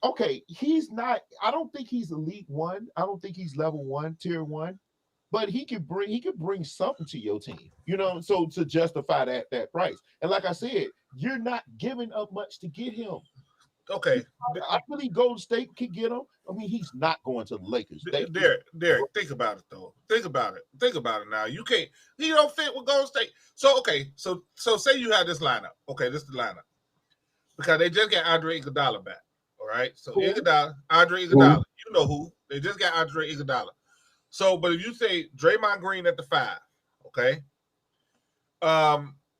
Okay, he's not. I don't think he's elite one. I don't think he's level one, tier one. But he could bring something to your team, so to justify that price. And like I said, you're not giving up much to get him. Okay. I believe Golden State could get him. I mean, he's not going to the Lakers. Derek, think about it though. Think about it now. You can't. He don't fit with Golden State. So okay. So say you have this lineup. Okay, this is the lineup because they just got Andre Iguodala back. All right. So Andre Iguodala. You know who? They just got Andre Iguodala. So, but if you say Draymond Green at the 5, okay.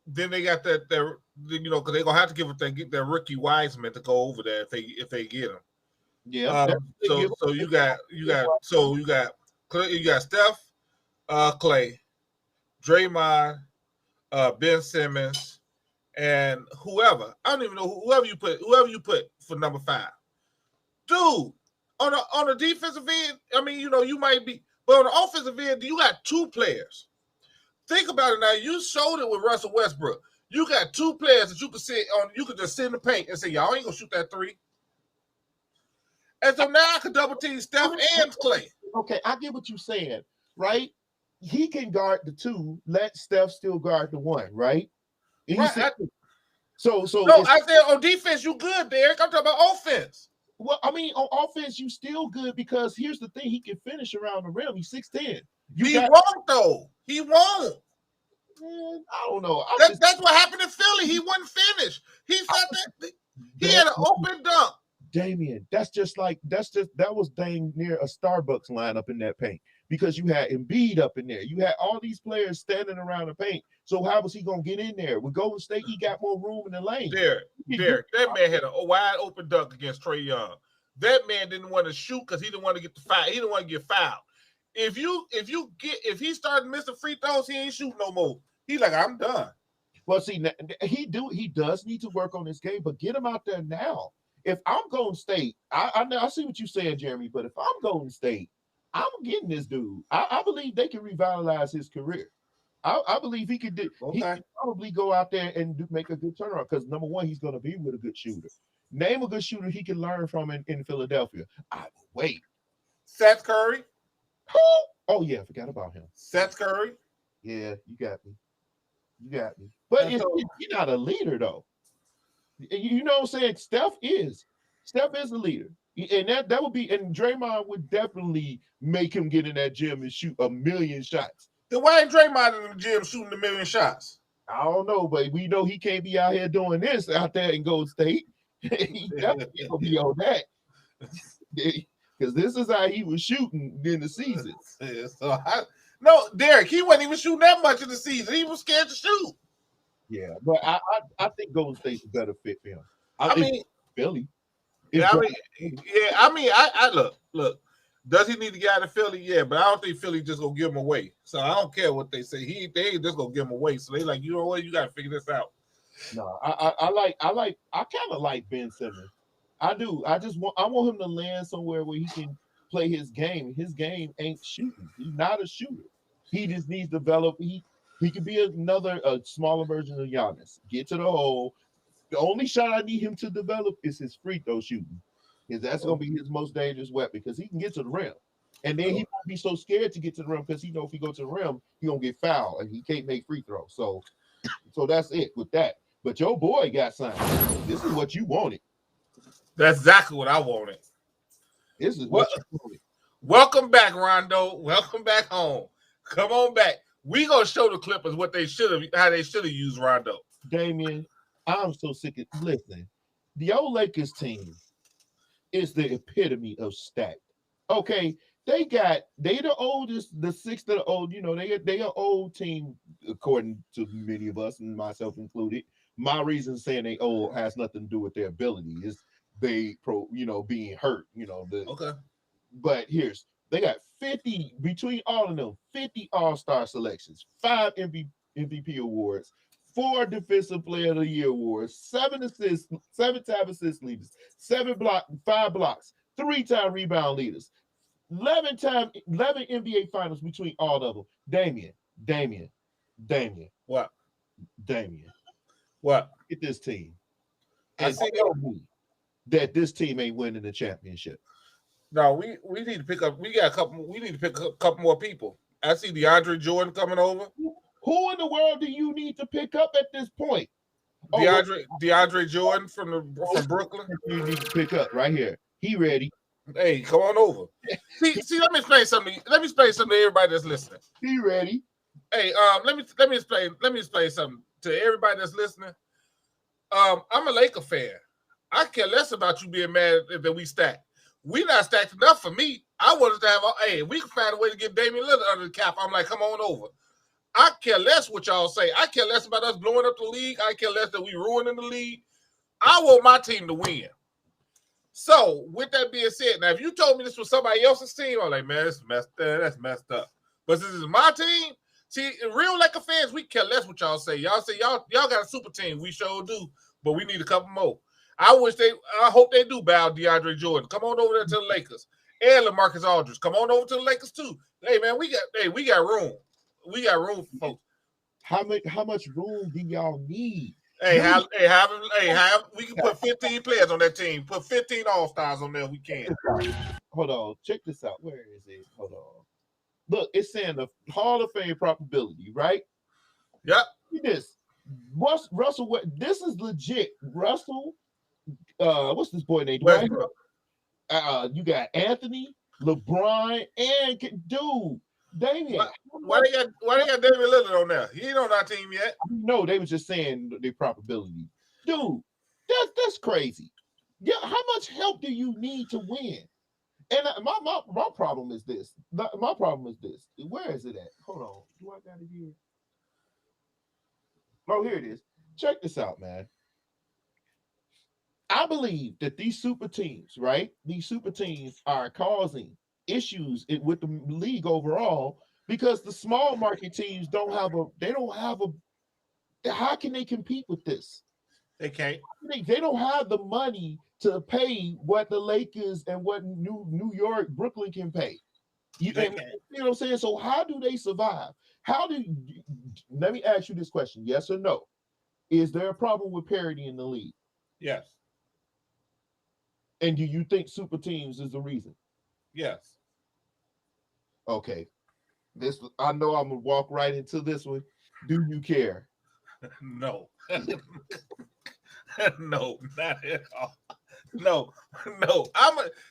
Then they got that because they're gonna have to get their rookie Wiseman to go over there if they get him. Yeah. So you got Steph, Clay, Draymond, Ben Simmons, and whoever. I don't even know whoever you put for number 5. Dude, on the defensive end, I mean, you might be, but on the offensive end, you got 2 players. Think about it now. You showed it with Russell Westbrook. You got 2 players that you could sit on. You could just sit in the paint and say, "Y'all ain't gonna shoot that 3." And so now I can double team Steph and Clay. Okay, I get what you're saying, right? He can guard the 2. Let Steph still guard the 1, right? Right. So no, I said on defense you good, Derek. I'm talking about offense. Well, I mean, on offense you still good because here's the thing: he can finish around the rim. He's 6'10". Won't though. He won't. Man, I don't know. That's what happened in Philly. He wouldn't finish. He had an open dunk. Damien, that was dang near a Starbucks lineup in that paint because you had Embiid up in there. You had all these players standing around the paint. So how was he gonna get in there? With Golden State, he got more room in the lane. Derek, that man had a wide open dunk against Trae Young. That man didn't want to shoot because he didn't want to get the foul. He didn't want to get fouled. If he started missing free throws, he ain't shooting no more. He like, I'm done. Well, see, he does need to work on his game, but get him out there now. If I'm Golden State, I see what you're saying, Jeremy, but if I'm Golden State, I'm getting this dude. I believe they can revitalize his career. I believe he could do. Okay. He can probably go out there and make a good turnaround because number one, he's going to be with a good shooter. Name a good shooter he can learn from in Philadelphia. I will wait. Seth Curry. Who? Oh yeah, I forgot about him. Seth Curry. Yeah, you got me. But you're not a leader though. You know what I'm saying? Steph is a leader. And that would be, and Draymond would definitely make him get in that gym and shoot 1,000,000 shots. Then why ain't Draymond in the gym shooting 1,000,000 shots? I don't know, but we know he can't be out here doing this out there in Golden State. He definitely gonna be on that. Because this is how he was shooting in the season. No, Derek, he wasn't even shooting that much in the season. He was scared to shoot. Yeah, but I think Golden State's a better fit for him. I mean, Philly. I look. Does he need to get out of Philly? Yeah, but I don't think Philly just gonna give him away. So I don't care what they say. They ain't just gonna give him away. So they like, you know what? You gotta figure this out. No, I kind of like Ben Simmons. I do. I want him to land somewhere where he can play his game. His game ain't shooting. He's not a shooter. He just needs to develop. He could be a smaller version of Giannis. Get to the hole. The only shot I need him to develop is his free throw shooting. Because that's going to be his most dangerous weapon because he can get to the rim. And then he won't be so scared to get to the rim because he knows if he goes to the rim, he's going to get fouled and he can't make free throws. So that's it with that. But your boy got signed. This is what you wanted. That's exactly what I wanted. This is what you wanted. Welcome back, Rondo. Welcome back home. Come on back. We going to show the Clippers how they should have used Rondo. Damien, I'm so sick of listening. The old Lakers team, is the epitome of stacked. Okay, they the oldest, the sixth of the old. They are old team according to many of us and myself included. My reason saying they old has nothing to do with their ability. Is being hurt. Okay. But they got 50 between all of them, 50 all-star selections, 5 MVP awards, 4 defensive player of the year awards, 7 assists, 7-time assist leaders, 5 blocks, 3-time rebound leaders, 11 NBA finals between all of them. Damian. What? Damian. What? Get this team. I And see tell me that this team ain't winning the championship. No, we need to pick up. We need to pick up a couple more people. I see DeAndre Jordan coming over. Who in the world do you need to pick up at this point? DeAndre Jordan from Brooklyn. You need to pick up right here. He ready. Hey, come on over. See. Let me explain something. Let me explain something to everybody that's listening. He ready. Hey, let me explain something to everybody that's listening. I'm a Laker fan. I care less about you being mad that we stacked. We not stacked enough for me. I wanted to have we can find a way to get Damian Lillard under the cap. I'm like, come on over. I care less what y'all say. I care less about us blowing up the league. I care less that we ruining the league. I want my team to win. So, with that being said, now if you told me this was somebody else's team, I'm like, man, that's messed up. But since it's my team, see, in real Laker fans, we care less what y'all say. Y'all say y'all got a super team. We sure do, but we need a couple more. I hope they do bow DeAndre Jordan. Come on over there to the Lakers. And LaMarcus Aldridge. Come on over to the Lakers too. Hey man, we got room. We got room for folks. How much room do y'all need? We can put 15 players on that team. Put 15 all-stars on there. We can. Hold on. Check this out. Where is it? Hold on. Look, it's saying the Hall of Fame probability, right? Yep. Look at this. Russell, this is legit. Russell, what's this boy named? You got Anthony, LeBron, and dude, Damian. Why they got Damian Lillard on there? He ain't on our team yet. No, they were just saying the probability. Dude, that's crazy. Yeah, how much help do you need to win? And my problem is this. My problem is this. Where is it at? Hold on. Do I got it here? Oh, here it is. Check this out, man. I believe that these super teams, right? These super teams are causing issues with the league overall because the small market teams don't have a. How can they compete with this? They can't. They don't have the money to pay what the Lakers and what New York, Brooklyn can pay. You know what I'm saying? So how do they survive? Let me ask you this question: yes or no? Is there a problem with parity in the league? Yes. And do you think super teams is the reason? Yes. Okay. I know I'm gonna walk right into this one. Do you care? No. No, not at all. No.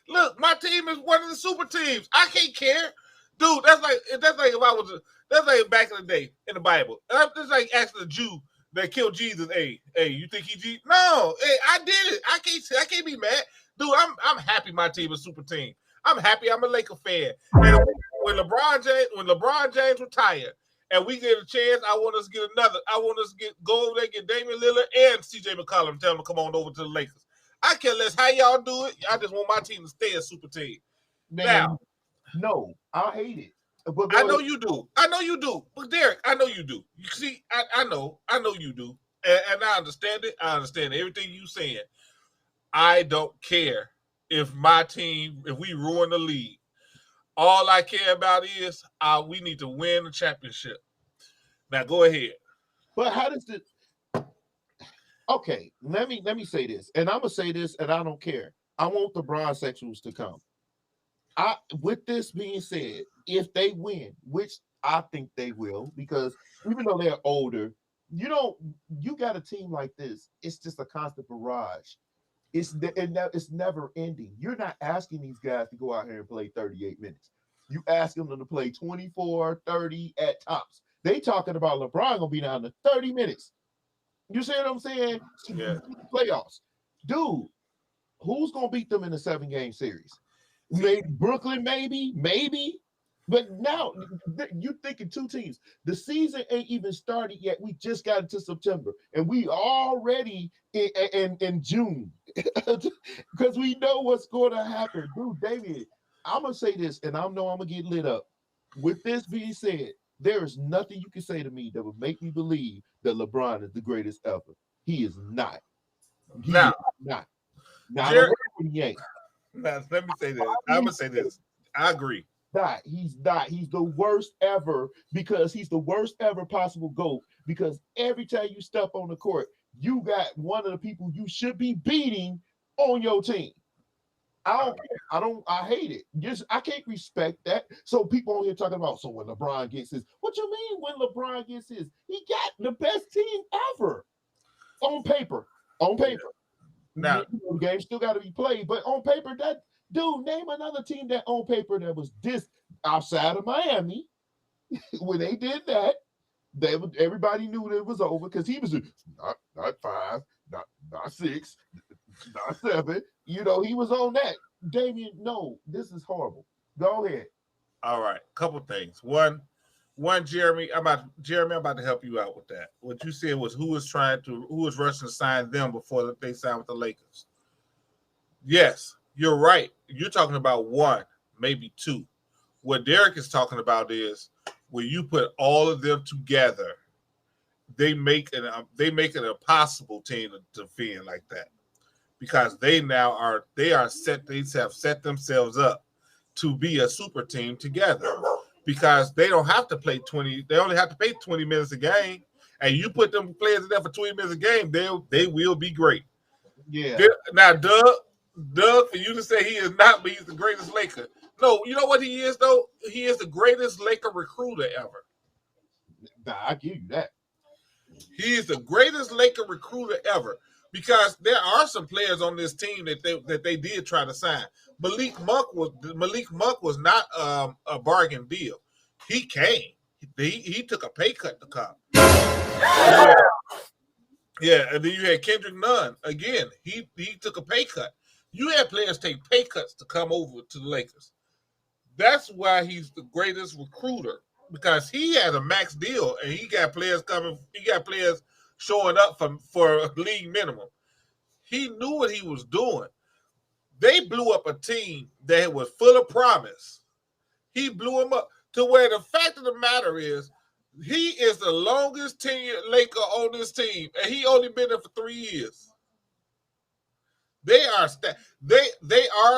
Look, my team is one of the super teams. I can't care. Dude, that's like that's like back in the day in the Bible. That's like asking a Jew that killed Jesus, hey, you think he Jesus? No, hey, I did it. I can't be mad. Dude, I'm happy my team is super team. I'm happy I'm a Laker fan. And when LeBron James retired and we get a chance, I want us to go over there, get Damian Lillard and CJ McCollum and tell them to come on over to the Lakers. I care less how y'all do it. I just want my team to stay a super team. Now, no, I hate it. But I know you do. But Derek, I know you do. You see, I know you do. And I understand it. I understand everything you saying. I don't care if we ruin the league. All I care about is we need to win the championship. Now go ahead. But how does it? Okay, let me say this, and I'm gonna say this, and I don't care. I want the bronsexuals to come. With this being said, if they win, which I think they will, because even though they're older, you got a team like this. It's just a constant barrage. It's never ending. You're not asking these guys to go out here and play 38 minutes. You ask them to play 24, 30 at tops. They talking about LeBron gonna be down to 30 minutes. You see what I'm saying? Yeah. Playoffs. Dude, Who's gonna beat them in a 7-game series? Maybe Brooklyn, maybe. But now you're thinking 2 teams. The season ain't even started yet. We just got into September, and we already in June because we know what's going to happen. Dude, David, I'm gonna say this, and I know I'm gonna get lit up. With this being said, there is nothing you can say to me that would make me believe that LeBron is the greatest ever. He is not. He Now, is not. Now, Jerry, he ain't. now, let me say this. I'm gonna say this. I agree. He's not. He's the worst ever because he's the worst ever possible GOAT. Because every time you step on the court, you got one of the people you should be beating on your team. I hate it. I can't respect that. So people on here talking about, so when LeBron gets his, what you mean when LeBron gets his? He got the best team ever on paper. On paper. Now, the game still got to be played, but on paper, that dude, name another team that on paper that was this outside of Miami. When they did that, everybody knew that it was over because he was not 5, not 6, not 7. You know, he was on that. Damian, no, this is horrible. Go ahead. All right, couple things. One, Jeremy, I'm about to help you out with that. What you said was who was rushing to sign them before they signed with the Lakers. Yes, you're right. You're talking about 1, maybe 2. What Derek is talking about is when you put all of them together, they make it an impossible team to defend like that because they have set themselves up to be a super team together because they don't have to play 20. They only have to play 20 minutes a game, and you put them players in there for 20 minutes a game, they will be great. Yeah. Now, Doug, for you to say he is not, but he's the greatest Laker. No, you know what he is though? He is the greatest Laker recruiter ever. Nah, I give you that. He is the greatest Laker recruiter ever because there are some players on this team that they did try to sign. Malik Monk was not a bargain deal. He came. He took a pay cut to come. Yeah, and then you had Kendrick Nunn. Again, he took a pay cut. You had players take pay cuts to come over to the Lakers. That's why he's the greatest recruiter because he has a max deal and he got players coming. He got players showing up for league minimum. He knew what he was doing. They blew up a team that was full of promise. He blew them up to where the fact of the matter is he is the longest tenured Laker on this team, and he only been there for 3 years. They are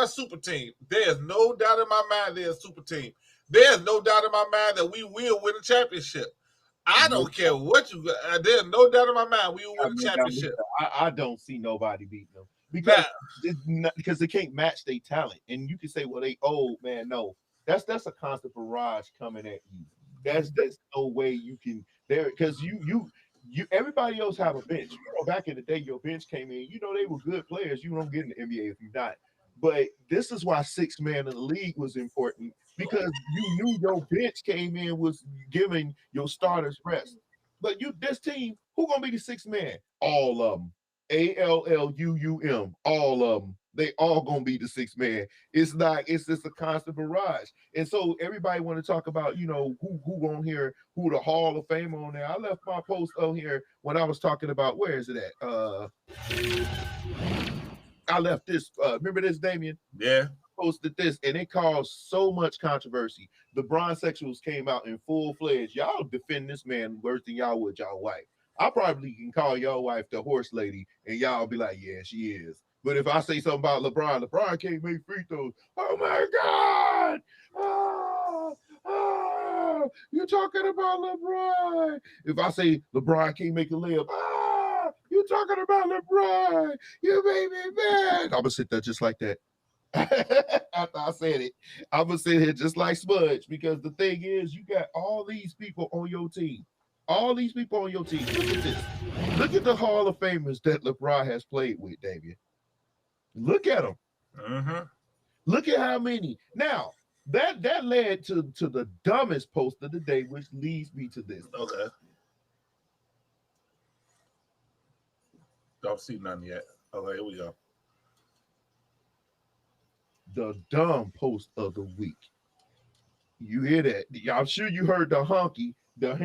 a super team. There's no doubt in my mind they're a super team. There's no doubt in my mind that we will win a championship. I don't care what you got. There's no doubt in my mind we will win a championship. I don't see nobody beating them because they can't match their talent. And you can say, well, they old, man. No, that's a constant barrage coming at you. There's no way you can there because you everybody else have a bench. You know, back in the day, your bench came in. You know, they were good players. You don't get in the NBA if you're not. But this is why 6th man in the league was important because you knew your bench came in was giving your starters rest. But this team, who gonna be the 6th man? All of them. ALLUUM. All of them. They all gonna be the 6th man. It's just a constant barrage. And so everybody want to talk about, you know, who on here, who the Hall of Fame on there. I left my post on here when I was talking about where is it at? I left this. Remember this, Damien? Yeah. Posted this, and it caused so much controversy. The Bronsexuals came out in full fledged. Y'all defend this man worse than y'all would y'all wife. I probably can call your wife the horse lady, and y'all be like, yeah, she is. But if I say something about LeBron can't make free throws. Oh my God! You're talking about LeBron. If I say LeBron can't make a layup, you're talking about LeBron. You made me mad. I'm gonna sit there just like that. After I said it, I'm gonna sit here just like Smudge because the thing is, you got all these people on your team. All these people on your team. Look at this. Look at the Hall of Famers that LeBron has played with, Damien. Look at them. Mm-hmm. Look at how many. Now, that led to the dumbest post of the day, which leads me to this. Okay. Don't see none yet. Okay, here we go. the dumb post of the week. You hear that? I'm sure you heard the honky. The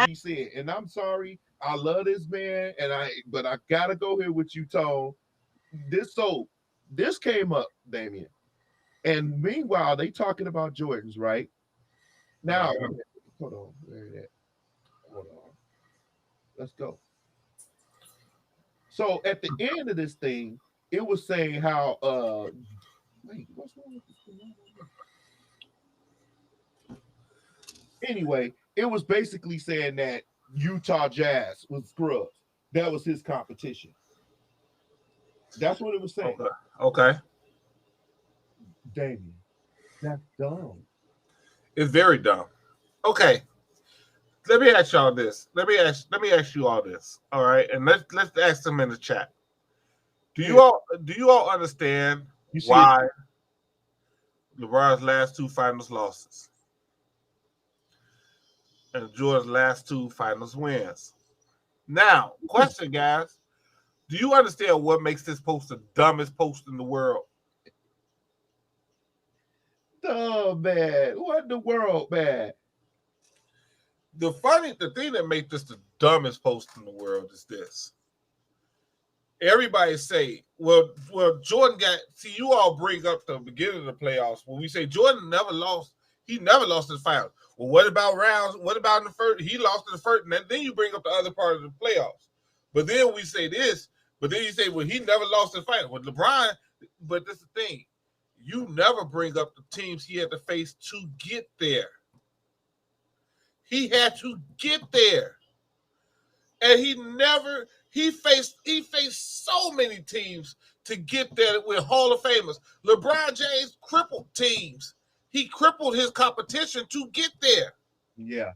he said, and I'm sorry, I love this man, but I gotta go here with you, Tone. This came up, Damien, and meanwhile they talking about Jordans, right? Now, hold on, where is that? Hold on, let's go. So at the end of this thing, it was saying how wait, what's wrong with this thing? Anyway, it was basically saying that Utah Jazz was scrubs. That was his competition. That's what it was saying. Okay. Damien, that's dumb. It's very dumb. Okay. Let me ask y'all this. Let me ask you all this. All right, and let's ask them in the chat. Do you all understand why LeBron's last 2 finals losses and Jordan's last 2 finals wins? Now, question, guys. Do you understand what makes this post the dumbest post in the world? Dumb, man. What in the world, man? The thing that makes this the dumbest post in the world is this. Everybody say, well, Jordan you all bring up the beginning of the playoffs when we say Jordan never lost. He never lost his finals. Well, what about rounds? What about in the first? He lost in the first, and then you bring up the other part of the playoffs. But then we say this, but then you say, well, he never lost his finals. Well, LeBron, but that's the thing. You never bring up the teams he had to face to get there. He had to get there. And he faced so many teams to get there with Hall of Famers. LeBron James crippled teams. He crippled his competition to get there. Yeah.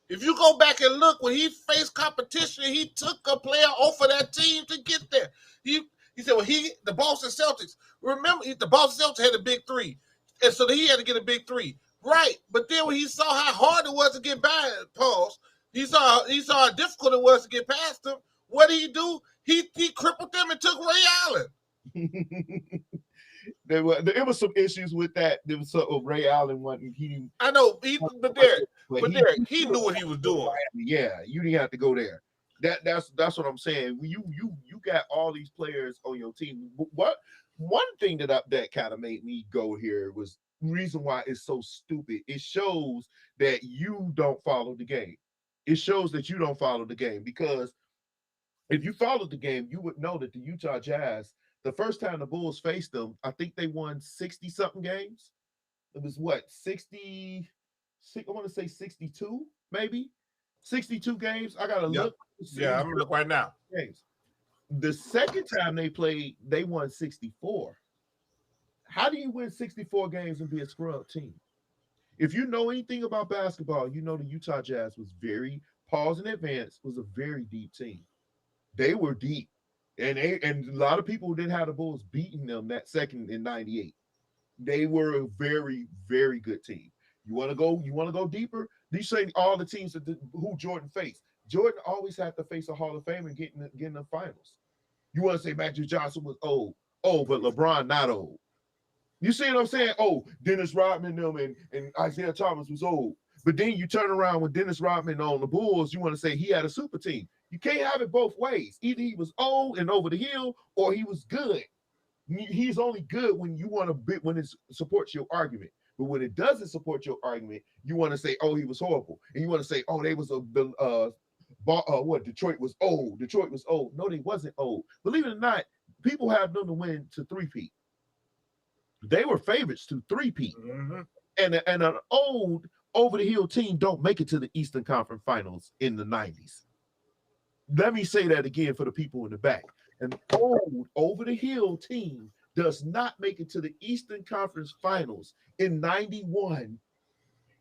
If you go back and look, when he faced competition, he took a player off of that team to get there. He said, well, the Boston Celtics, remember, the Boston Celtics had a big 3. And so he had to get a big 3. Right. But then when he saw how hard it was to get by Pauls, he saw how difficult it was to get past them. What did he do? He crippled them and took Ray Allen. There was some issues with that. There was something Ray Allen wasn't. I know, but Derek, he knew what he was doing. Yeah, you didn't have to go there. That's what I'm saying. You got all these players on your team. What one thing that kind of made me go here was reason why it's so stupid. It shows that you don't follow the game. It shows that you don't follow the game, because if you followed the game, you would know that the Utah Jazz, the first time the Bulls faced them, I think they won 60-something games. It was what, 60, I want to say 62, maybe? 62 games. I got to look. Yeah, I'm going to look right now. Games. The second time they played, they won 64. How do you win 64 games and be a scrub team? If you know anything about basketball, you know the Utah Jazz was pause in advance, was a very deep team. They were deep. And a lot of people didn't have the Bulls beating them that second in 98. They were a very, very good team. You want to go deeper? These say all the teams who Jordan faced. Jordan always had to face a Hall of Famer getting the finals. You want to say Magic Johnson was old. Oh, but LeBron not old. You see what I'm saying? Oh, Dennis Rodman them and Isaiah Thomas was old. But then you turn around with Dennis Rodman on the Bulls, you want to say he had a super team. You can't have it both ways. Either he was old and over the hill, or he was good. He's only good when when it supports your argument. But when it doesn't support your argument, you want to say, oh, he was horrible. And you want to say, oh, they was Detroit was old. Detroit was old. No, they wasn't old. Believe it or not, people have them to win to three-peat. They were favorites to three-peat. Mm-hmm. And an old over-the-hill team don't make it to the Eastern Conference Finals in the 90s. Let me say that again for the people in the back. An old over-the-hill team does not make it to the Eastern Conference Finals in 91.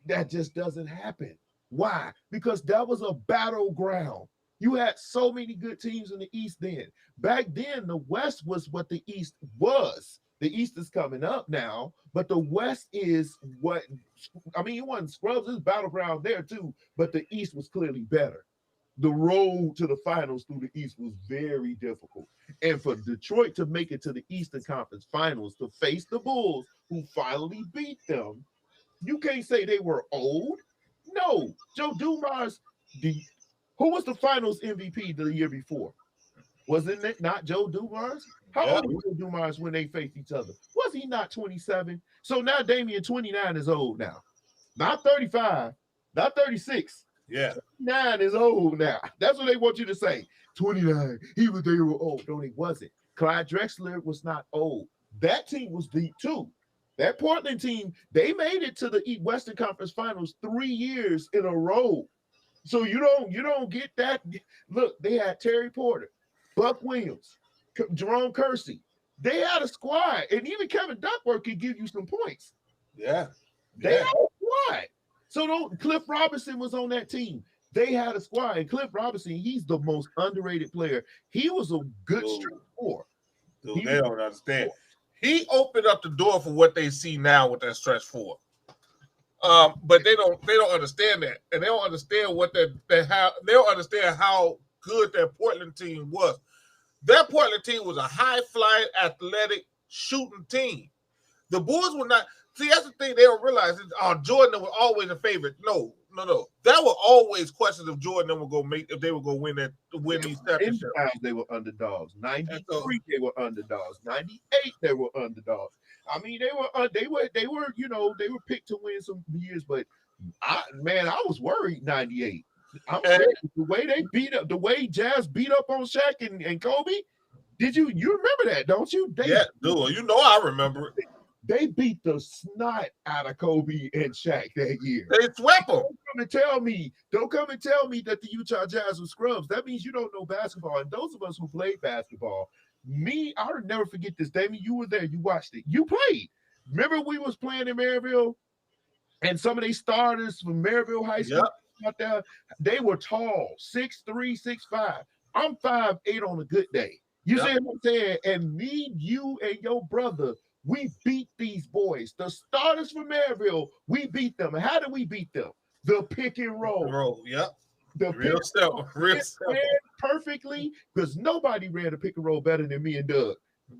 That just doesn't happen. Why? Because that was a battleground. You had so many good teams in the East then. Back then, the West was what the East was. The East is coming up now, but the West is what, I mean, it wasn't scrubs, it was battleground there too, but the East was clearly better. the road to the finals through the East was very difficult. And for Detroit to make it to the Eastern Conference Finals to face the Bulls, who finally beat them, you can't say they were old. No, Joe Dumars, who was the Finals MVP the year before? Wasn't it not Joe Dumars? How old was Joe Dumars when they faced each other? Was he not 27? So now Damian 29 is old now. Not 35, not 36. Yeah. 29 is old now. That's what they want you to say. 29. They were old. No, he wasn't. Clyde Drexler was not old. That team was deep too. That Portland team, they made it to the Western Conference Finals 3 years in a row. So you don't get that. Look, they had Terry Porter, Buck Williams, Jerome Kersey. They had a squad, and even Kevin Duckworth could give you some points. Yeah. They had a squad. So Cliff Robinson was on that team. They had a squad, and Cliff Robinson, he's the most underrated player. He was a good stretch four. Dude, they don't understand. He opened up the door for what they see now with that stretch four. But they don't understand that, and they don't understand they don't understand how good that Portland team was. That Portland team was a high-flying, athletic, shooting team. The Bulls were not. See, that's the thing they don't realize. Jordan was always a favorite. No. That were always questions if Jordan were going to win these championships. They were underdogs. 93 they were underdogs. 98 they were underdogs. I mean, they were picked to win some years, but I was worried 98. I'm serious. The way they beat up, the way Jazz beat up on Shaq and Kobe. You remember that, don't you? Dude, I remember it. They beat the snot out of Kobe and Shaq that year. They swept them. Don't come and tell me that the Utah Jazz were scrubs. That means you don't know basketball. And those of us who played basketball, I'll never forget this, Damien. You were there. You watched it. You played. Remember we was playing in Maryville, and some of these starters from Maryville High School out there, they were tall, 6'3", 6'5". I'm 5'8" on a good day. You see what I'm saying? And me, you, and your brother, we beat these boys. The starters from Maryville, we beat them. And how did we beat them? The pick and roll. The real simple. Perfectly, because nobody ran a pick and roll better than me and Doug.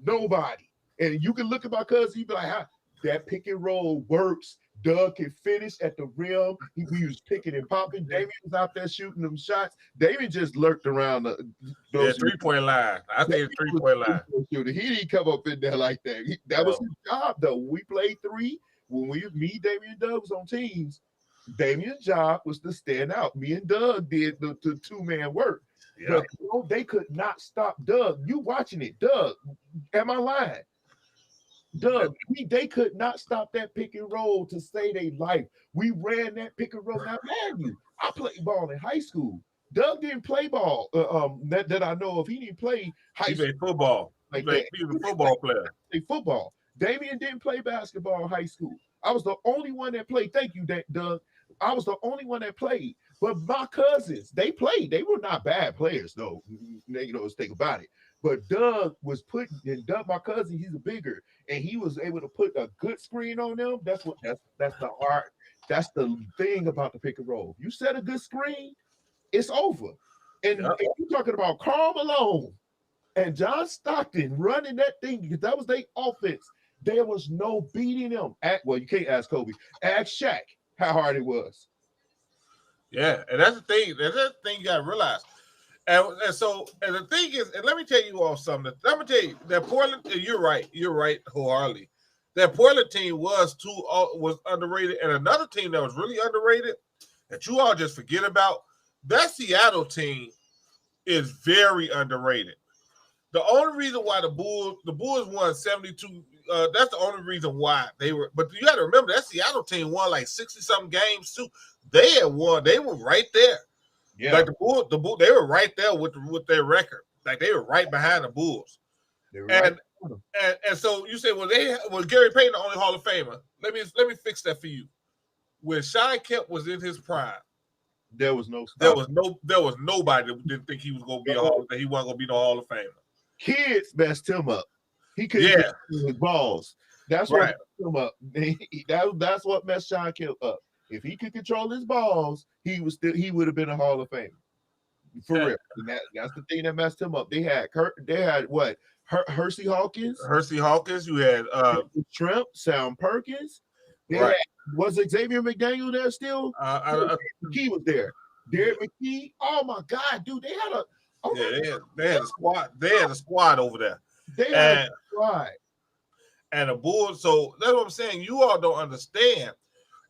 Nobody. And you can look at my cousin, you be like, that pick and roll works. Doug can finish at the rim. He was picking and popping. Damian was out there shooting them shots. Damian just lurked around the 3-point line. I think it's 3-point line. He didn't come up in there like that. That was his job, though. We played three. When me, Damian, and Doug was on teams, Damian's job was to stand out. Me and Doug did the two-man work. Yeah. But they could not stop Doug. You watching it, Doug? Am I lying? Doug, they could not stop that pick and roll to save their life. We ran that pick and roll. Now, man, I played ball in high school. Doug didn't play ball. That I know of. He didn't play high school. He played football. He was a football player. He played football. Damian didn't play basketball in high school. I was the only one that played. Thank you, Doug. I was the only one that played. But my cousins, they played. They were not bad players, though. Let's think about it. But Doug was my cousin, he's a bigger, and he was able to put a good screen on them. That's the art. That's the thing about the pick and roll. You set a good screen, it's over. And if you're talking about Karl Malone and John Stockton running that thing, because that was their offense, there was no beating them. You can't ask Kobe. Ask Shaq how hard it was. Yeah, and that's the thing. That's the thing you gotta realize. And the thing is, and let me tell you all something. Let me tell you that Portland. You're right wholeheartedly. That Portland team was underrated, and another team that was really underrated that you all just forget about. That Seattle team is very underrated. The only reason why the Bulls won 72. That's the only reason why they were. But you got to remember that Seattle team won like 60-something games too. They had won. They were right there. Yeah, like the Bulls, they were right there with their record. Like they were right behind the Bulls. And so you say, was Gary Payton the only Hall of Famer? Let me fix that for you. When Sean Kemp was in his prime, there was nobody that didn't think he was going to be he wasn't going to be no Hall of Famer. Kids messed him up. He couldn't get his balls. That's what messed him up. That's what messed Sean Kemp up. If he could control his balls, he would have been a Hall of Famer. For real. And that's the thing that messed him up. They had what? Hersey Hawkins. You had Shrimp, Sam Perkins. They right. Was Xavier McDaniel there still? McKee was there. Derek McKee. Oh my God, dude! They had a they had a squad. They had a squad over there. They had a squad. And the Bulls. So that's what I'm saying. You all don't understand,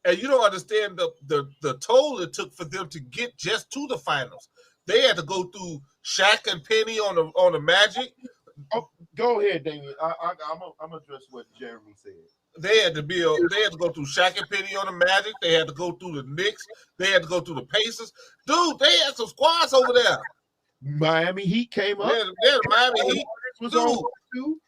and you don't understand the toll it took for them to get just to the finals. They had to go through Shaq and Penny on the Magic. Oh, go ahead, Damien. I'm gonna address what Jeremy said. They had to go through Shaq and Penny on the Magic. They had to go through the Knicks. They had to go through the Pacers. Dude, they had some squads over there. Miami Heat came up. Yeah, Miami Heat was on too.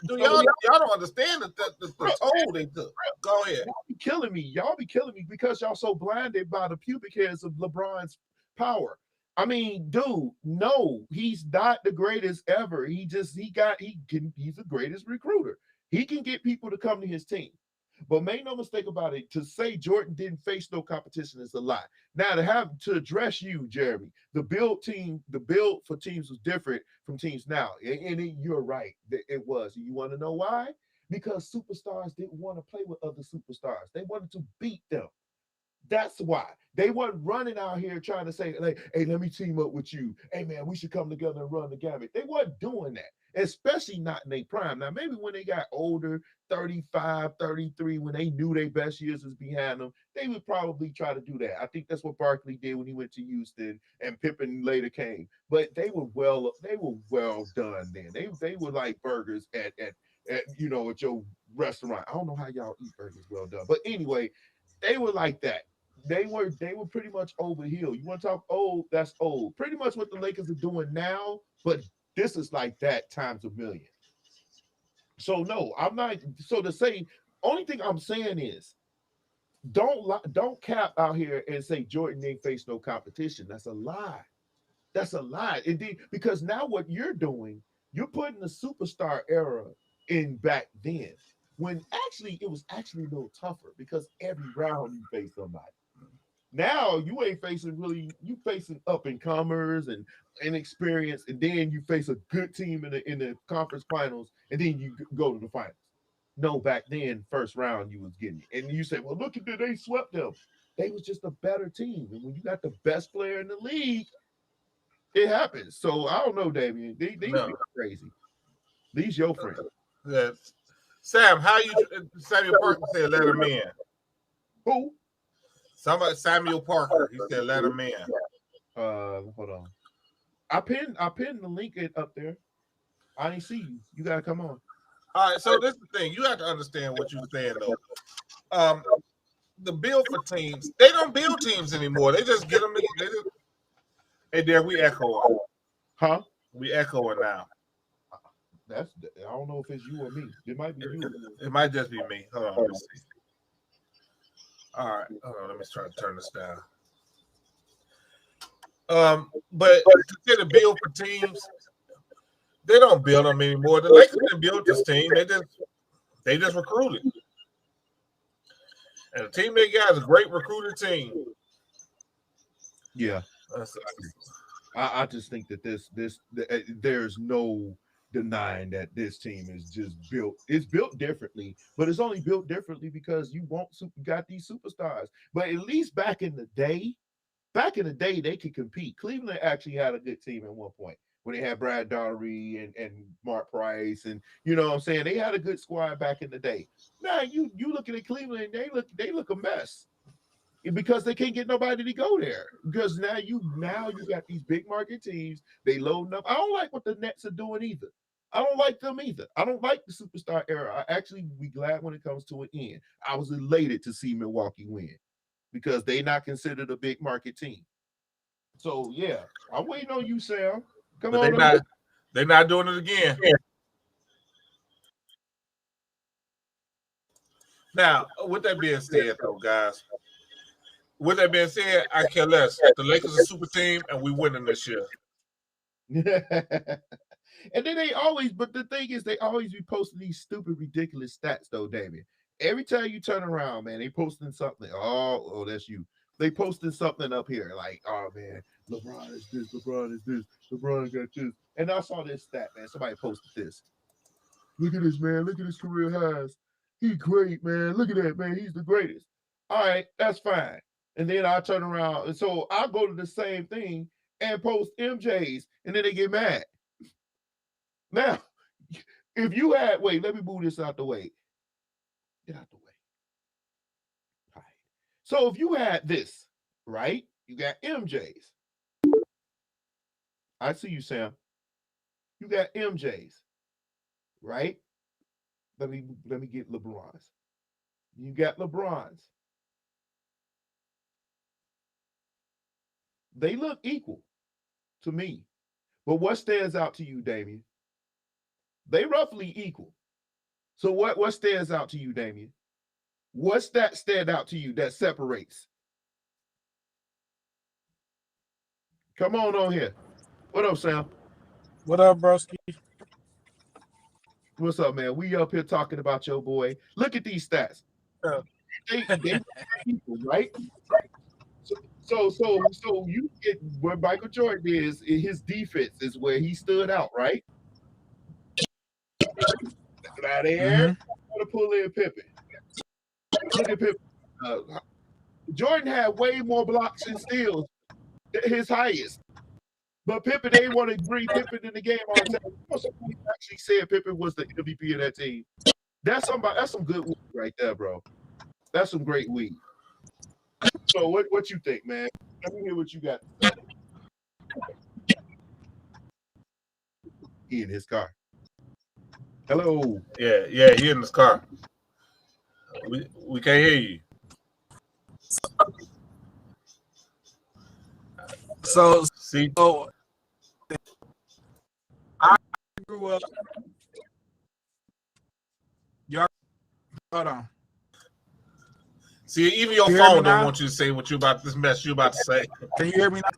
Dude, y'all don't understand the toll they took. Go ahead. Y'all be killing me because y'all so blinded by the pubic hairs of LeBron's power. I mean, dude, no, he's not the greatest ever. He's the greatest recruiter. He can get people to come to his team. But make no mistake about it, to say Jordan didn't face no competition is a lie. Now, to address you, Jeremy, the build for teams was different from teams now. And you're right, it was. You want to know why? Because superstars didn't want to play with other superstars. They wanted to beat them. That's why. They weren't running out here trying to say, like, hey, let me team up with you. Hey, man, we should come together and run the gamut. They weren't doing that, especially not in their prime. Now, maybe when they got older, 35, 33, when they knew their best years was behind them, they would probably try to do that. I think that's what Barkley did when he went to Houston, and Pippen later came. But they were well done then. They were like burgers at your restaurant. I don't know how y'all eat burgers well done. But anyway, they were like that. They were pretty much over hill. You want to talk old? That's old. Pretty much what the Lakers are doing now, but this is like that times a million. So no, I'm not. So to say, only thing I'm saying is, don't cap out here and say Jordan ain't face no competition. That's a lie. That's a lie. Indeed, because now what you're doing, you're putting the superstar era in back then, when actually it was actually a little tougher because every round you face somebody. Now you ain't facing you facing up and comers and inexperienced, and then you face a good team in the conference finals, and then you go to the finals. No, back then, first round you was getting it. And you say, well, look at that, they swept them. They was just a better team. And when you got the best player in the league, it happens. So I don't know, Damien. These are crazy. These your friends. Yes. Sam, Samuel Parker said let him in. Who? Samuel Parker. He said let him in. Hold on. I pinned the link up there. I didn't see you. You gotta come on. All right, so this is the thing. You have to understand what you're saying though. The build for teams, they don't build teams anymore. They just get them. Hey, there we echoing. Huh? We echoing now. I don't know if it's you or me. It might be you. It might just be me. Hold on. Let me see. All right. Hold on. Let me try to turn this down. But to get a build for teams, they don't build them anymore. The Lakers didn't build this team. They just recruited. And the team they got is a great recruited team. Yeah. I just think that there's no denying that this team is just built. It's built differently, but it's only built differently because you got these superstars. But at least back in the day, they could compete. Cleveland actually had a good team at one point when they had Brad Daugherty and Mark Price, and you know what I'm saying, they had a good squad back in the day. Now you looking at Cleveland, they look a mess because they can't get nobody to go there. Because now you got these big market teams. They loading up. I don't like what the Nets are doing either. I don't like them either. I don't like the superstar era. I actually be glad when it comes to an end. I was elated to see Milwaukee win because they not considered a big market team. So yeah, I'm waiting on you, Sam. Come but on. They're not doing it again. Yeah. Now, with that being said, though, guys, I care less. The Lakers are a super team, and we winning this year. And then but the thing is, they always be posting these stupid, ridiculous stats, though, Damien. Every time you turn around, man, they posting something. Oh, that's you. they posted something up here like, oh man, LeBron is this, LeBron is this, LeBron got this. And I saw this stat, man. Somebody posted this. Look at this, man. Look at his career highs. He's great, man. Look at that, man. He's the greatest. All right, that's fine. And then I turn around. And so I go to the same thing and post MJ's, and then they get mad. Now, if you had, wait, let me move this out the way. Get out the way. All right. So if you had this, right? You got MJ's. I see you, Sam. You got MJ's, right? Let me get LeBron's. You got LeBron's. They look equal to me. But what stands out to you, Damien? They roughly equal. So what stands out to you, Damien? What's that stand out to you that separates? Come on here. What up, Sam? What up, broski? What's up, man? We up here talking about your boy. Look at these stats. They equal, right? So you get what Michael Jordan is. His defense is where he stood out, right? Out there, I'm gonna pull in Pippen. Look at Pippen. Jordan had way more blocks and steals, his highest. But Pippen, they want to bring Pippen in the game all the time. Somebody actually said Pippen was the MVP of that team. That's some good weed right there, bro. That's some great weed. So what you think, man? Let me hear what you got. He in his car. Hello. Yeah, he in his car. We can't hear you. So I grew up. Y'all, hold on. See, even your phone don't want you to say what you about this mess you about to say. Can you hear me now?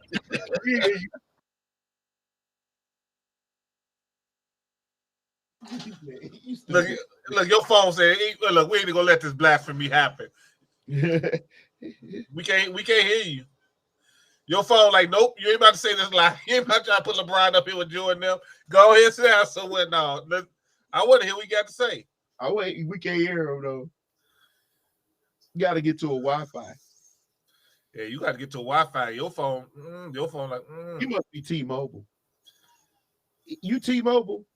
Look, your phone said, "Look, we ain't gonna let this blasphemy happen." we can't hear you. Your phone like, nope, you ain't about to say this lie. You ain't about to try to put LeBron up here with Jordan them. Go ahead, sit down somewhere now. I want to hear what you got to say. Oh wait, we can't hear him though. You got to get to a Wi-Fi. Yeah, you got to get to a Wi-Fi. Your phone like. You must be T-Mobile. You T-Mobile?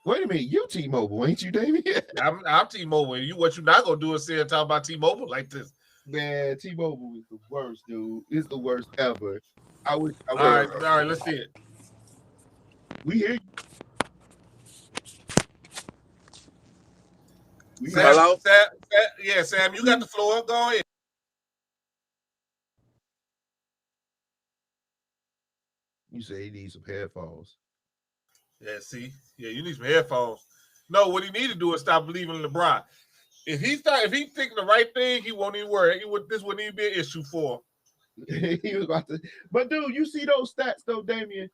Wait a minute, you T-Mobile, ain't you, Damien? I'm T-Mobile. What you not gonna do is sit and talk about T-Mobile like this. Man, T-Mobile is the worst, dude. It's the worst ever. All right, let's see it. We hear you. Hello? Sam, you got the floor. Go ahead. You say he needs some headphones. Yeah, see? Yeah, you need some headphones. No, what he need to do is stop believing in LeBron. If he thinking the right thing, he won't even worry. This wouldn't even be an issue for him. He was about to, but dude, you see those stats though, Damien?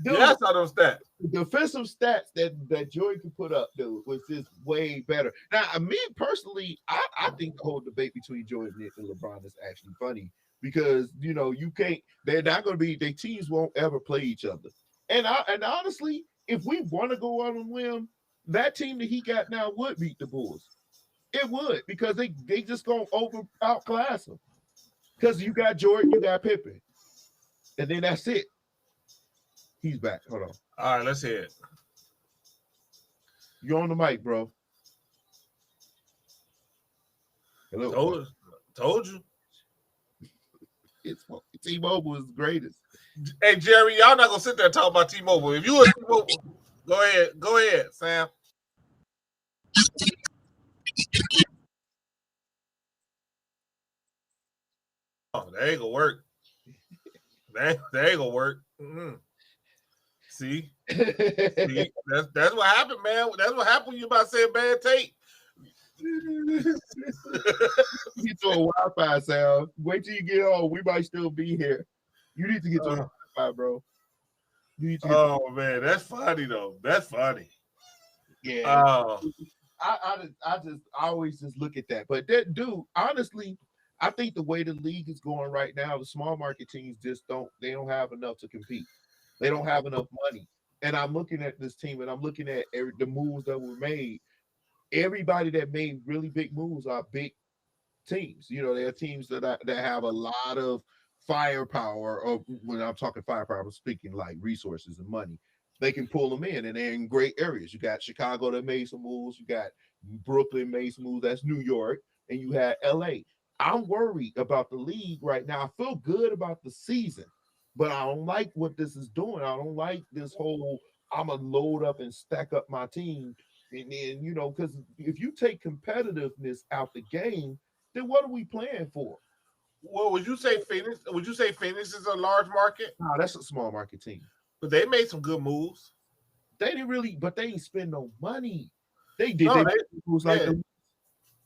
Dude, yeah, I saw those stats. The defensive stats that Jordan can put up, dude, was just way better. Now, me personally, I think the whole debate between Jordan and LeBron is actually funny because you can't. They're not going to be. Their teams won't ever play each other. And honestly, if we want to go on a limb, that team that he got now would beat the Bulls. It would because they just gonna outclass him. Because you got Jordan, you got Pippen, and then that's it. He's back. Hold on. All right, let's hear it. You're on the mic, bro. Hello. Told you. It's T-Mobile is the greatest. Hey, Jerry, y'all not gonna sit there and talk about T-Mobile. If you were T-Mobile, go ahead, Sam. Oh, that ain't gonna work. That ain't gonna work. Mm-hmm. See, that's what happened, man. That's what happened when you about to say a bad take. Get to a Wi-Fi, Sam. Wait till you get on. We might still be here. You need to get to a Wi-Fi, bro. Man, that's funny though. That's funny. Yeah. I always just look at that. But that dude, honestly, I think the way the league is going right now, the small market teams just don't have enough to compete. They don't have enough money. And I'm looking at this team and I'm looking at the moves that were made. Everybody that made really big moves are big teams. You know, they're teams that have a lot of firepower. Or when I'm talking firepower, I'm speaking like resources and money. They can pull them in, and they're in great areas. You got Chicago that made some moves. You got Brooklyn made some moves. That's New York, and you had LA. I'm worried about the league right now. I feel good about the season, but I don't like what this is doing. I don't like this whole I'm gonna load up and stack up my team. And then, you know, because if you take competitiveness out the game, then what are we playing for? Well, would you say Phoenix? Would you say Phoenix is a large market? No, that's a small market team. But they made some good moves. They didn't really, but they didn't spend no money. They did. No,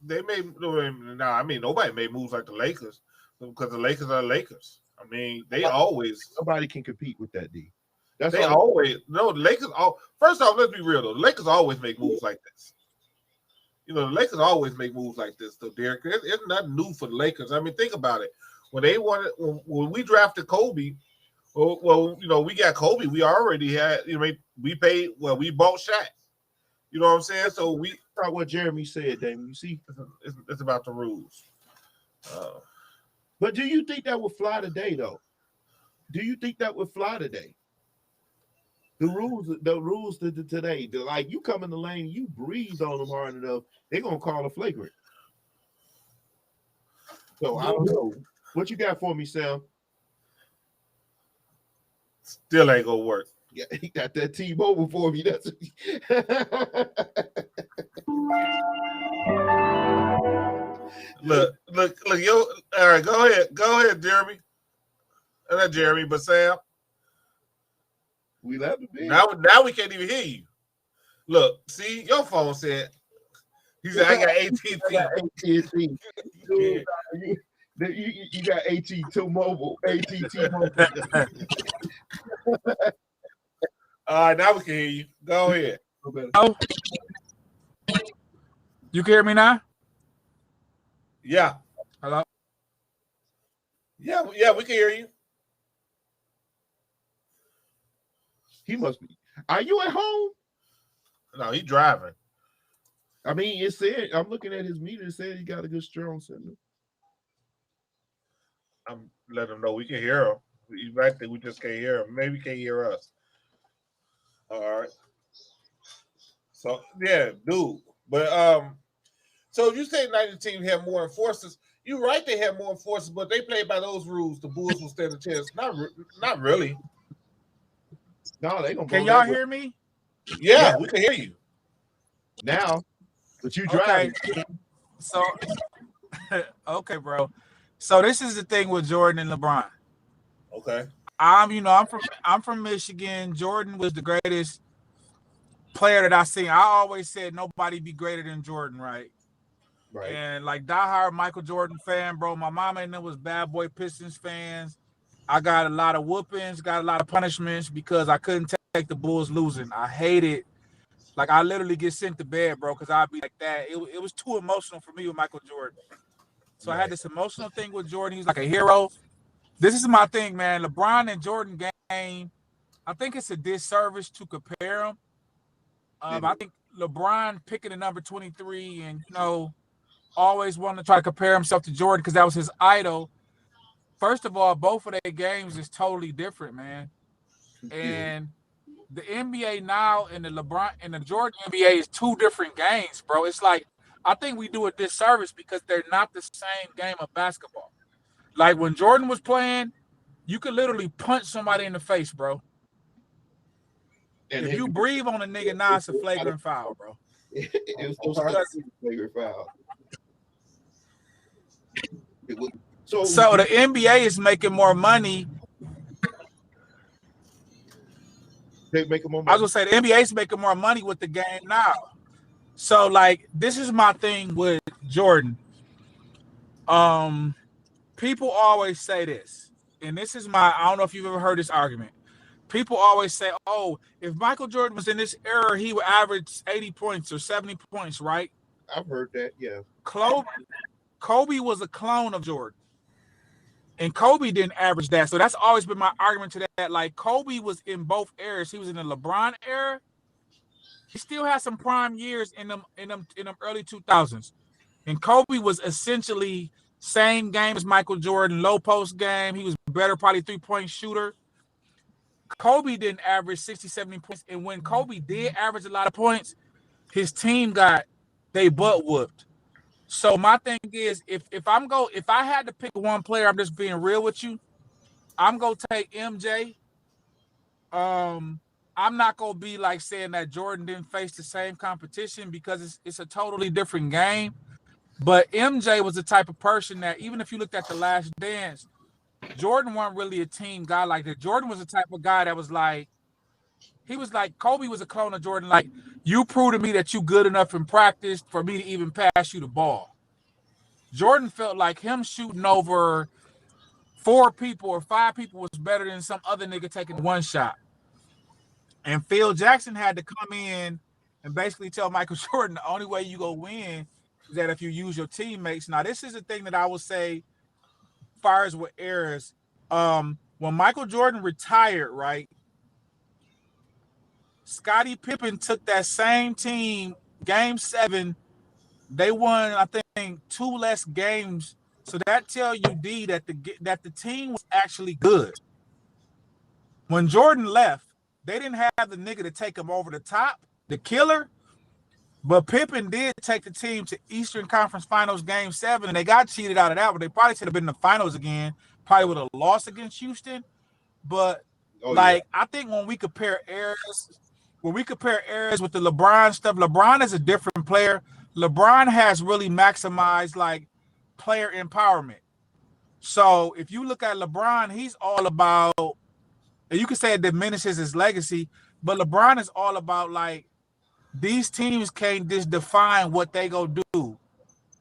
They made. No, I mean nobody made moves like the Lakers because the Lakers are the Lakers. I mean, they always nobody can compete with that D. That's they always no the Lakers. First off, let's be real though. The Lakers always make moves like this. You know, the Lakers always make moves like this, though, Derek. It's not new for the Lakers. I mean, think about it. When they wanted, when we drafted Kobe, well, you know, we got Kobe. We already had, you know, we paid. Well, we bought Shaq. You know what I'm saying? So we about what Jeremy said, Damon. You see, it's about the rules. But do you think that would fly today, though? Do you think that would fly today? The rules today, like you come in the lane, you breathe on them hard enough, they're gonna call a flagrant. So I don't know. What you got for me, Sam? Still ain't gonna work. Yeah, he got that T-Mobile for me. That's look, yo. All right, go ahead, Jeremy. Not Jeremy, but Sam. We love it, man. Now we can't even hear you. Look, see, your phone said. He said, "I got AT&T." I got AT&T. You got AT2 Mobile. AT&T Mobile. All right, now we can hear you. Go ahead. Oh, you can hear me now? Yeah. Hello. Yeah, we can hear you. He must be. Are you at home? No, he's driving. I mean, it said, I'm looking at his meter. It said he got a good strong signal. I'm letting him know we can hear him. He's right there. We just can't hear him. Maybe he can't hear us. All right. So, yeah, dude. But, so you say 90 teams have more enforcers. You're right, they have more enforcers, but they play by those rules. The Bulls will stand a chance. Not really. No, they gonna. Can y'all hear me? Yeah, we can hear you now. But you driving. Okay. So, okay, bro. So this is the thing with Jordan and LeBron. Okay. I'm from Michigan. Jordan was the greatest player that I seen. I always said nobody be greater than Jordan, right? Right. And like diehard Michael Jordan fan, bro. My mama and them was bad boy Pistons fans. I got a lot of whoopings, got a lot of punishments because I couldn't take the Bulls losing. I hated, like I literally get sent to bed, bro, because I'd be like that. It was too emotional for me with Michael Jordan. So I had this emotional thing with Jordan. He's like a hero. This is my thing, man. LeBron and Jordan game, I think it's a disservice to compare them. I think LeBron picking the number 23 and, always wanting to try to compare himself to Jordan because that was his idol. First of all, both of their games is totally different, man. And the NBA now and the LeBron and the Jordan NBA is two different games, bro. It's like, I think we do a disservice because they're not the same game of basketball. Like when Jordan was playing, you could literally punch somebody in the face, bro. And if you breathe on a nigga, now it's a flagrant foul, bro. It was a flagrant foul. So the NBA is making more money. They making more money. I was gonna say the NBA is making more money with the game now. So like this is my thing with Jordan. People always say this, and this is I don't know if you've ever heard this argument. People always say, oh, if Michael Jordan was in this era, he would average 80 points or 70 points, right? I've heard that, yeah. Kobe was a clone of Jordan. And Kobe didn't average that. So that's always been my argument to that. Like Kobe was in both eras. He was in the LeBron era. He still had some prime years in them early 2000s. And Kobe was essentially same game as Michael Jordan, low post game. He was better, probably 3-point shooter. Kobe didn't average 60, 70 points. And when Kobe did average a lot of points, his team got they butt whooped. So my thing is, if I had to pick one player, I'm just being real with you. I'm gonna take MJ. I'm not gonna be like saying that Jordan didn't face the same competition because it's a totally different game. But MJ was the type of person that even if you looked at The Last Dance, Jordan wasn't really a team guy like that. Jordan was the type of guy that was like, he was like Kobe was a clone of Jordan. Like, you prove to me that you good enough in practice for me to even pass you the ball. Jordan felt like him shooting over 4 people or 5 people was better than some other nigga taking one shot. And Phil Jackson had to come in and basically tell Michael Jordan the only way you go win is that if you use your teammates. Now, this is the thing that I will say as far as with eras. When Michael Jordan retired, right, Scottie Pippen took that same team, Game 7. They won, I think, 2 less games. So that tell you, D, that the team was actually good. When Jordan left, they didn't have the nigga to take him over the top, the killer. But Pippen did take the team to Eastern Conference Finals Game 7, and they got cheated out of that, but they probably should have been in the finals again. Probably would have lost against Houston. But, I think when we compare eras with the LeBron stuff, LeBron is a different player. LeBron has really maximized, like, player empowerment. So if you look at LeBron, he's all about, and you can say it diminishes his legacy, but LeBron is all about, like, these teams can't just define what they go do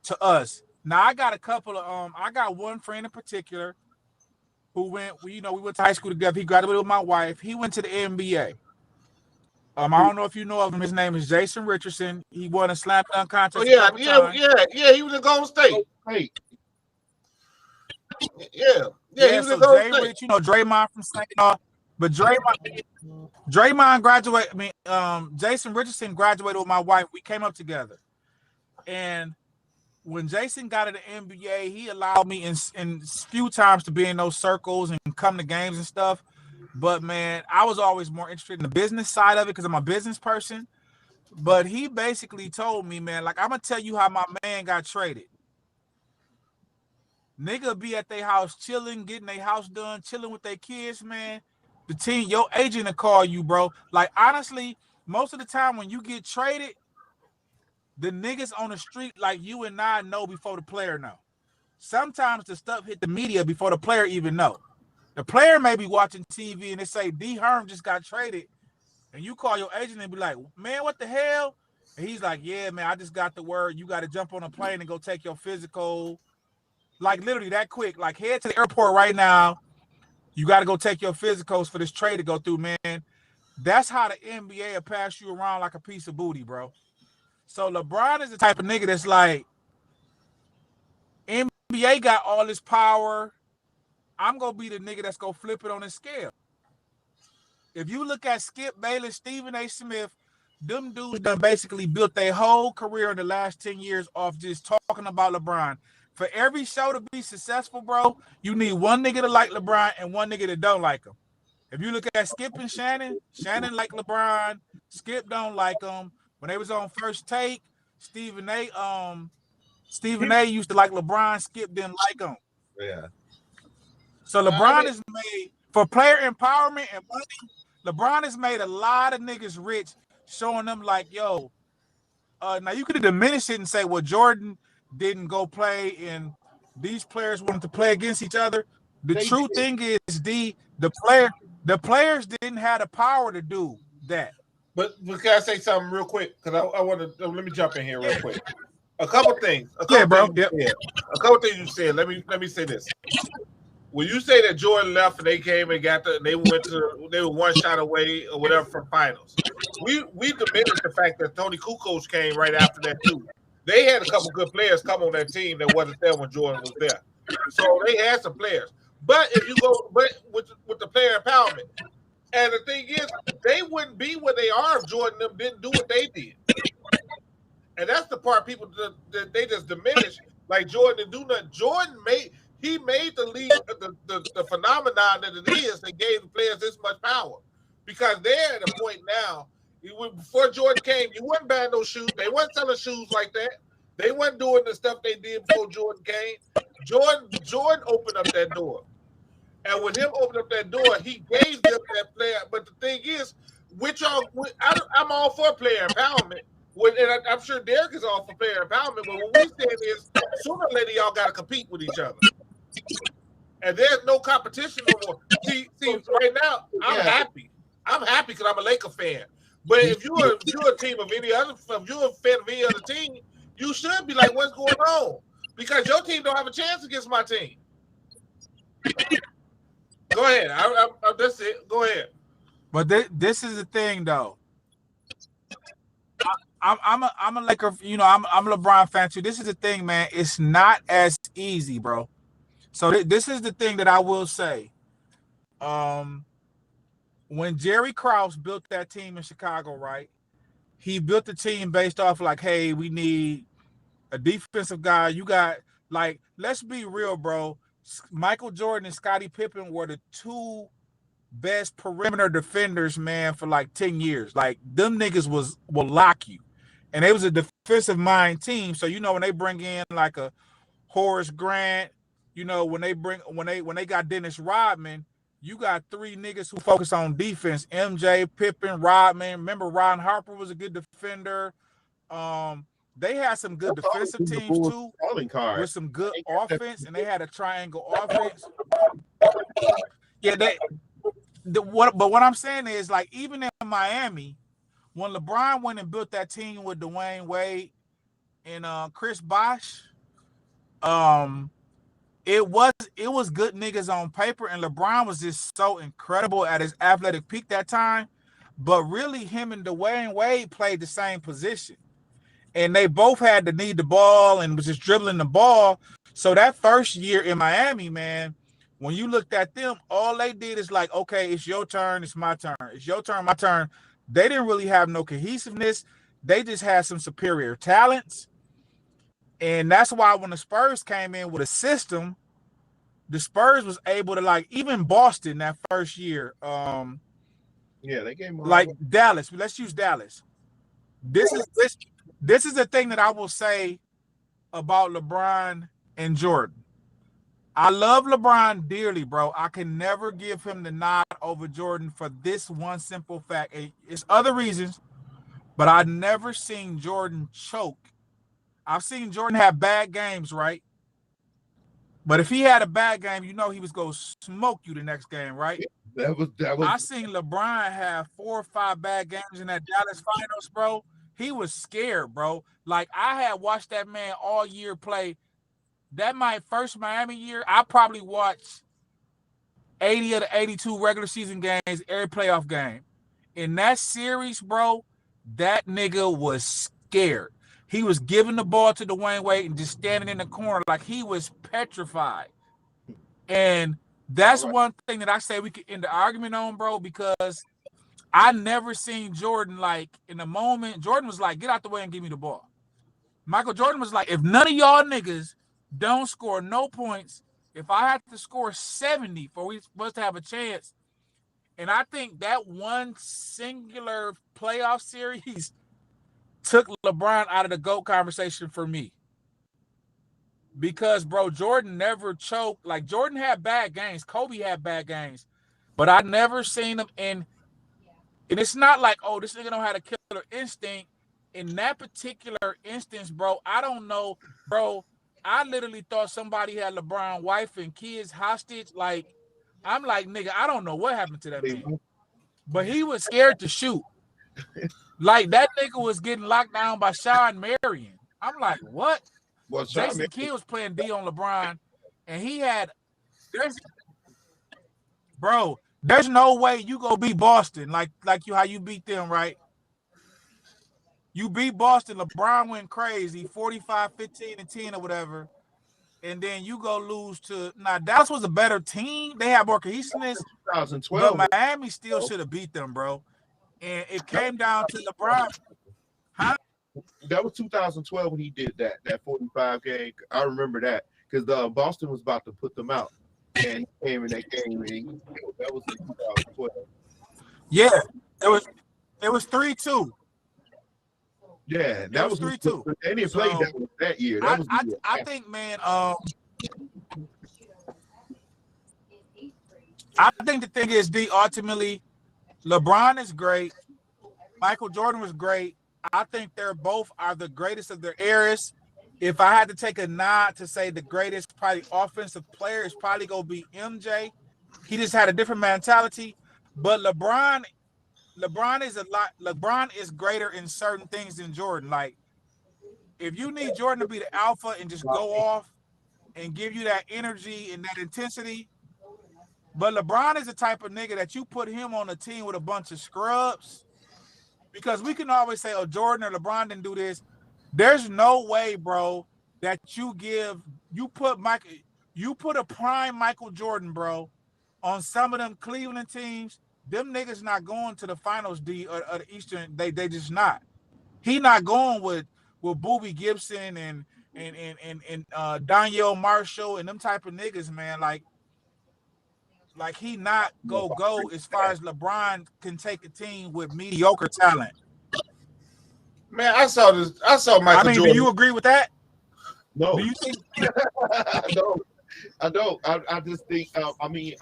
to us. Now, I got a couple of, I got one friend in particular who went, we went to high school together. He graduated with my wife. He went to the NBA. I don't know if you know of him. His name is Jason Richardson. He won a slam dunk contest. Yeah. He was in Golden State. Hey. Yeah. He was in Golden State. Rich, Draymond from St. But Draymond graduated. Jason Richardson graduated with my wife. We came up together, and when Jason got to the NBA, he allowed me in few times to be in those circles and come to games and stuff. But man, I was always more interested in the business side of it because I'm a business person. But he basically told me, man, like, I'm gonna tell you how my man got traded. Nigga be at their house chilling, getting their house done, chilling with their kids, man. The team, your agent will call you, bro. Like, honestly, most of the time when you get traded, the niggas on the street like you and I know before the player know. Sometimes the stuff hit the media before the player even know. The player may be watching TV and they say, D. Herm just got traded. And you call your agent and be like, man, what the hell? And he's like, yeah, man, I just got the word. You got to jump on a plane and go take your physical. Like, literally that quick. Like, head to the airport right now. You got to go take your physicals for this trade to go through, man. That's how the NBA will pass you around like a piece of booty, bro. So LeBron is the type of nigga that's like, NBA got all this power. I'm going to be the nigga that's going to flip it on his scale. If you look at Skip Bayless, Stephen A. Smith, them dudes done basically built their whole career in the last 10 years off just talking about LeBron. For every show to be successful, bro, you need one nigga to like LeBron and one nigga that don't like him. If you look at Skip and Shannon like LeBron, Skip don't like him. When they was on First Take, Stephen A. used to like LeBron, Skip didn't like him. Yeah. So LeBron is made for player empowerment and money. LeBron has made a lot of niggas rich, showing them like, yo, now you could have diminished it and say, well, Jordan didn't go play and these players wanted to play against each other. The true thing is, the players didn't have the power to do that. But can I say something real quick? Because I want to let me jump in here real quich. A couple things. Bro. Yep. A couple things you said. Let me say this. When you say that Jordan left and they came and they were one shot away or whatever from finals. We diminished the fact that Tony Kukoc came right after that too. They had a couple good players come on that team that wasn't there when Jordan was there. So they had some players. But if you go with the player empowerment, and the thing is, they wouldn't be where they are if Jordan them didn't do what they did. And that's the part people that they just diminish. Like Jordan didn't do nothing. Jordan made the league the phenomenon that it is and gave the players this much power. Because they're at a point now, before Jordan came, you wouldn't buy no shoes. They weren't selling shoes like that. They weren't doing the stuff they did before Jordan came. Jordan opened up that door. And with him opening up that door, he gave them that player. But the thing is, I'm all for player empowerment. And I'm sure Derek is all for player empowerment. But what we said is, sooner or later, y'all got to compete with each other. And there's no competition no more. See, right now, I'm happy. I'm happy because I'm a Laker fan. But if you're a team of any other, if you're a fan of any other team, you should be like, what's going on? Because your team don't have a chance against my team. Go ahead. That's it. Go ahead. But this is the thing, though. I'm a Laker. You know, I'm a LeBron fan too. This is the thing, man. It's not as easy, bro. So this is the thing that I will say. When Jerry Krause built that team in Chicago, right? He built the team based off like, hey, we need a defensive guy. You got like, let's be real, bro. Michael Jordan and Scottie Pippen were the two best perimeter defenders, man, for like 10 years. Like them niggas will lock you. And it was a defensive mind team. So you know when they bring in like a Horace Grant, you know, when they got Dennis Rodman, you got three niggas who focus on defense. MJ, Pippen, Rodman. Remember Ron Harper was a good defender. They had some good defensive teams too, with some good offense, and they had a triangle offense. Yeah, but what I'm saying is, like, even in Miami, when LeBron went and built that team with Dwayne Wade and Chris Bosh, it was good niggas on paper, and LeBron was just so incredible at his athletic peak that time. But really, him and Dwayne Wade played the same position. And they both had to need the ball and was just dribbling the ball. So that first year in Miami, man, when you looked at them, all they did is like, okay, it's your turn, it's my turn. It's your turn, my turn. They didn't really have no cohesiveness. They just had some superior talents. And that's why when the Spurs came in with a system, the Spurs was able to, like, even Boston that first year. They came like Dallas. Let's use Dallas. This is the thing that I will say about LeBron and Jordan. I love LeBron dearly, bro. I can never give him the nod over Jordan for this one simple fact. It's other reasons, but I've never seen Jordan choke. I've seen Jordan have bad games, right? But if he had a bad game, you know he was going to smoke you the next game, right? That was. I seen LeBron have 4 or 5 bad games in that Dallas Finals, bro. He was scared, bro. Like, I had watched that man all year play. That my first Miami year, I probably watched 80 of the 82 regular season games, every playoff game. In that series, bro, that nigga was scared. He was giving the ball to Dwayne Wade and just standing in the corner like he was petrified. And that's one thing that I say we could end the argument on, bro, because I never seen Jordan, like, in the moment. Jordan was like, get out the way and give me the ball. Michael Jordan was like, if none of y'all niggas don't score no points, if I have to score 70 for we supposed to have a chance. And I think that one singular playoff series took LeBron out of the GOAT conversation for me. Because, bro, Jordan never choked. Like, Jordan had bad games. Kobe had bad games. But I never seen him in. And it's not like, oh, this nigga don't have a killer instinct. In that particular instance, bro, I don't know, bro. I literally thought somebody had LeBron's wife and kids hostage. Like, I'm like, nigga, I don't know what happened to that man. But he was scared to shoot. Like, that nigga was getting locked down by Sean Marion. I'm like, what? Well, Jason Kidd was playing D on LeBron, and he had, there's no way you go beat Boston like how you beat them, right? You beat Boston, LeBron went crazy, 45, 15, and 10 or whatever. And then you go lose to now. Dallas was a better team. They had more cohesiveness, 2012. but Miami still should have beat them, bro. And it came down to LeBron. Huh? That was 2012 when he did that 45 game. I remember that because Boston was about to put them out, and he came in that game. And that was in 2012. Yeah, it was 3-2. Yeah, that was 3-2. They didn't play that year. That was I think, man. I think the thing is, ultimately, LeBron is great. Michael Jordan was great. I think they're both are the greatest of their eras. If I had to take a nod to say the greatest probably offensive player, it's probably gonna be MJ. He just had a different mentality. But LeBron is greater in certain things than Jordan. Like, if you need Jordan to be the alpha and just go off and give you that energy and that intensity, but LeBron is the type of nigga that you put him on a team with a bunch of scrubs, because we can always say, oh, Jordan or LeBron didn't do this. There's no way, bro, that you put a prime Michael Jordan, bro, on some of them Cleveland teams. Them niggas not going to the finals or the Eastern. They just not. He not going with Boobie Gibson and Danielle Marshall and them type of niggas, man. Like he not go as far as LeBron can take a team with mediocre talent. Man, I saw Michael Jordan. Do you agree with that? No. Do you think? I don't. I just think. I see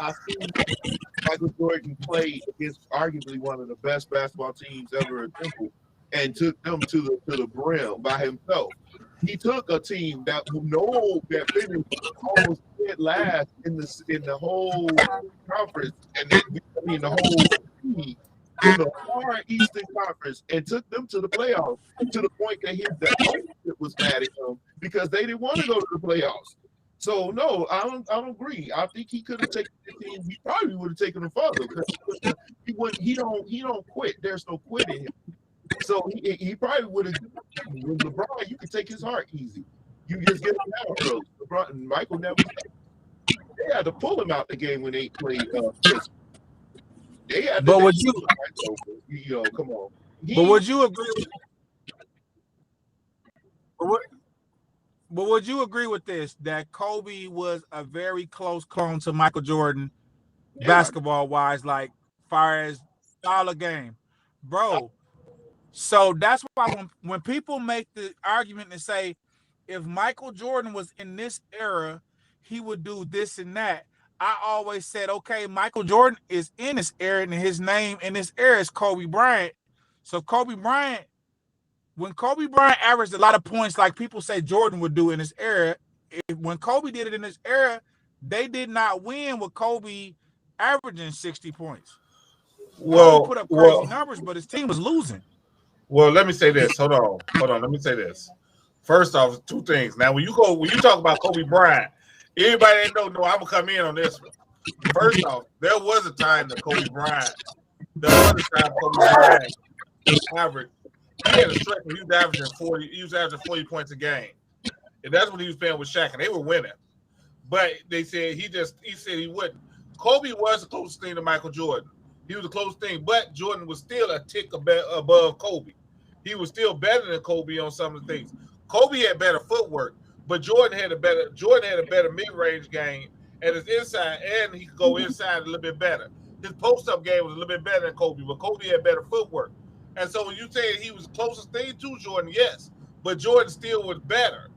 Michael Jordan play against arguably one of the best basketball teams ever assembled, and took them to the brim by himself. He took a team that finished almost dead last in the whole conference, and then the whole team in the far Eastern Conference, and took them to the playoffs, to the point that the ownership was mad at him because they didn't want to go to the playoffs. So no, I don't agree. I think he could have taken the team. He probably would have taken them further because he don't quit. There's no quit in him. So he probably would have. With LeBron, you can take his heart easy. You just get him out early. LeBron and Michael never. They had to pull him out the game when they played. They had. But would you? Come on. But would you agree? But would you agree with this, that Kobe was a very close clone to Michael Jordan, basketball-wise, like far as style of game? Bro, so that's why when people make the argument and say, if Michael Jordan was in this era, he would do this and that, I always said, okay, Michael Jordan is in this era, and his name in this era is Kobe Bryant. So Kobe Bryant, when Kobe Bryant averaged a lot of points like people say Jordan would do in this era, when Kobe did it in this era, they did not win with Kobe averaging 60 points. Kobe put up crazy numbers, but his team was losing. Well, let me say this. Hold on. Let me say this. First off, two things. Now, when you talk about Kobe Bryant, everybody that know I'm gonna come in on this one. First off, there was a time that Kobe Bryant averaged. He had a stretch when he was averaging 40. He was averaging 40 points a game, and that's when he was playing with Shaq, and they were winning. But they said he said he wouldn't. Kobe was the closest thing to Michael Jordan. He was the closest thing, but Jordan was still a tick above Kobe. He was still better than Kobe on some of the things. Kobe had better footwork, but Jordan had a better mid-range game at his inside, and he could go inside a little bit better. His post-up game was a little bit better than Kobe, but Kobe had better footwork. And so when you say he was the closest thing to Jordan, yes, but Jordan still was better.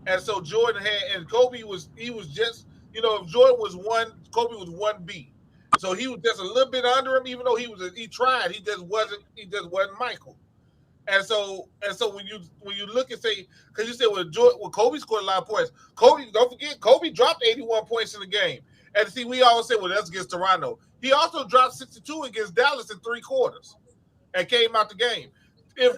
And so Jordan and Kobe he was just, if Jordan was one, Kobe was 1B. So he was just a little bit under him, even though he tried, he just wasn't Michael. And so when you look and say, because you said Kobe scored a lot of points. Kobe, don't forget, Kobe dropped 81 points in the game. And see, we always say, well, that's against Toronto. He also dropped 62 against Dallas in 3 quarters and came out the game. If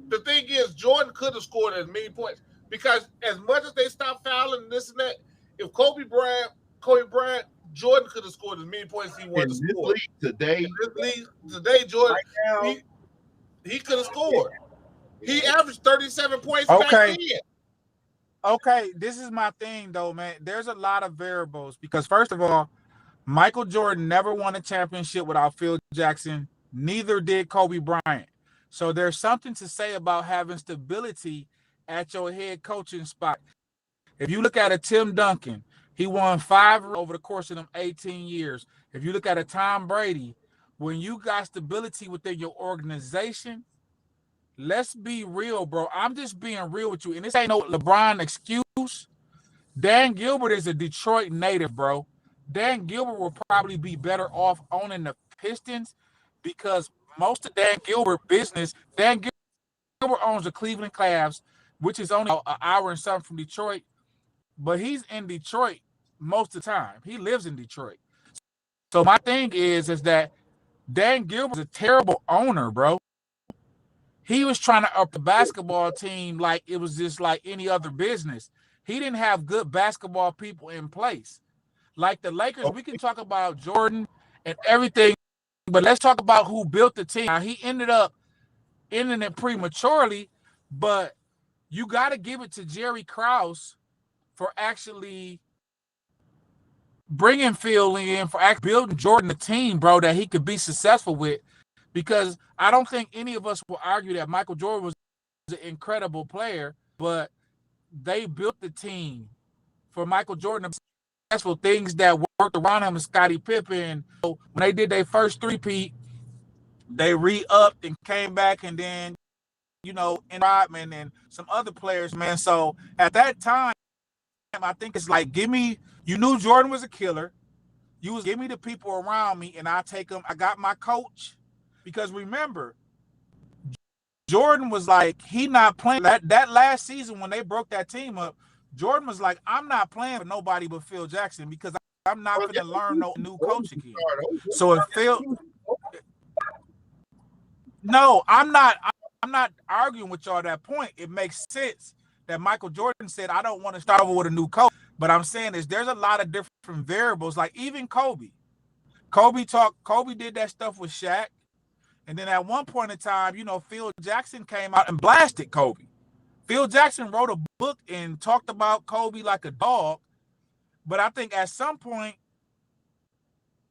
the thing is, Jordan could have scored as many points, because as much as they stopped fouling and this and that, if Kobe Bryant, Jordan could have scored as many points as he wanted to score. Today, Jordan, he could have scored. He averaged 37 points back Okay. then. Okay, this is my thing though, man. There's a lot of variables because first of all, Michael Jordan never won a championship without Phil Jackson. Neither did Kobe Bryant. So there's something to say about having stability at your head coaching spot. If you look at a Tim Duncan, he won 5 over the course of them 18 years. If you look at a Tom Brady, when you got stability within your organization, let's be real, bro. I'm just being real with you. And this ain't no LeBron excuse. Dan Gilbert is a Detroit native, bro. Dan Gilbert will probably be better off owning the Pistons because most of Dan Gilbert business, Dan Gilbert owns the Cleveland Cavs, which is only an hour and something from Detroit, but he's in Detroit most of the time. He lives in Detroit. So my thing is that Dan Gilbert's a terrible owner, bro. He was trying to up the basketball team like it was just like any other business. He didn't have good basketball people in place. Like the Lakers, we can talk about Jordan and everything, but let's talk about who built the team. Now, he ended up ending it prematurely, but you got to give it to Jerry Krause for actually bringing Phil in, for actually building Jordan a team, bro, that he could be successful with. Because I don't think any of us will argue that Michael Jordan was an incredible player, but they built the team for Michael Jordan to successful things that worked around him and Scottie Pippen. So when they did their first three-peat, they re-upped and came back, and then, you know, and Rodman and some other players, man. So at that time, I think it's like, you knew Jordan was a killer. Give me the people around me, and I take them. I got my coach. Because remember, Jordan was like, he not playing. That last season when they broke that team up, Jordan was like, I'm not playing for nobody but Phil Jackson because I'm not going to learn no new coach again. So if Phil, no, I'm not arguing with y'all at that point. It makes sense that Michael Jordan said, I don't want to start over with a new coach. But I'm saying there's a lot of different variables. Like even Kobe did that stuff with Shaq. And then at one point in time, you know, Phil Jackson came out and blasted Kobe. Phil Jackson wrote a book and talked about Kobe like a dog. But I think at some point,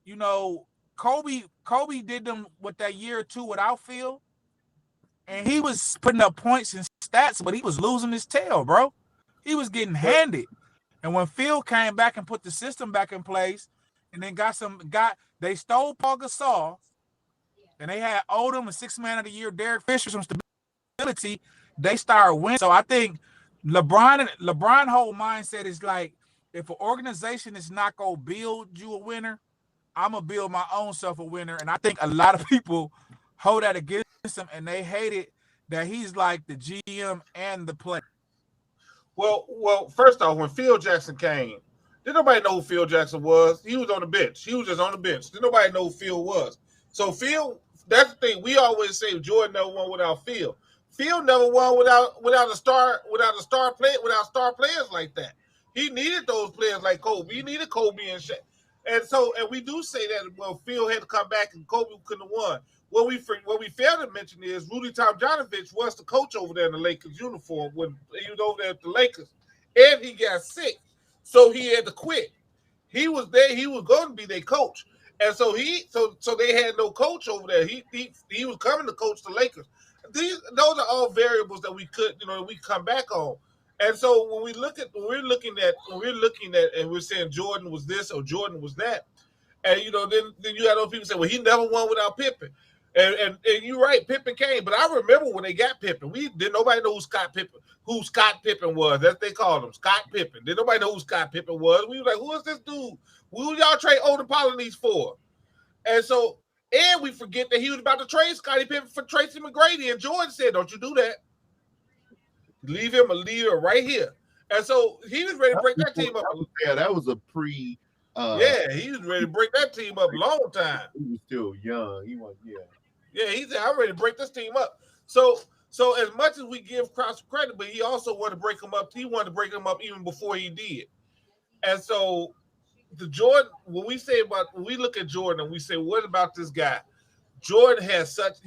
you know, Kobe did them with that year or two without Phil. And he was putting up points and stats, but he was losing his tail, bro. He was getting handed. And when Phil came back and put the system back in place, and then they stole Paul Gasol, and they had Odom and 6th man of the year, Derek Fisher, some stability, they started winning. So I think LeBron whole mindset is like, if an organization is not going to build you a winner, I'm going to build my own self a winner. And I think a lot of people hold that against him, and they hate it that he's like the GM and the player. Well, first off, when Phil Jackson came, didn't nobody know who Phil Jackson was. He was on the bench. He was just on the bench. Didn't nobody know who Phil was. So Phil, that's the thing. We always say Jordan never won without Phil. Phil never won without star players like that. He needed those players like Kobe. He needed Kobe and Shaq. And we do say that, well, Phil had to come back and Kobe couldn't have won. What we failed to mention is Rudy Tomjanovich was the coach over there in the Lakers uniform when he was over there at the Lakers, and he got sick, so he had to quit. He was there. He was going to be their coach, and so they had no coach over there. He was coming to coach the Lakers. Those are all variables that we could, we come back on. And so when we're looking at and we're saying Jordan was this or Jordan was that, and then you had those people say, well, he never won without Pippen. And you're right, Pippen came, but I remember when they got Pippen, nobody know who Scott Pippen was. That's what they called him, Scott Pippen. Did nobody know who Scott Pippen was? We were like, who is this dude? Who y'all trade Odom Polynice for? And we forget that he was about to trade Scottie Pippen for Tracy McGrady, and Jordan said, don't you do that. Leave him a leader right here. And so he was ready to break that team up. Yeah, that was a pre. He was ready to break that team up a long time. He was still young. He was, Yeah, he said, I'm ready to break this team up. So as much as we give Krause credit, but he also wanted to break him up. He wanted to break him up even before he did. And so the Jordan, when we look at Jordan and we say, what about this guy? Jordan had such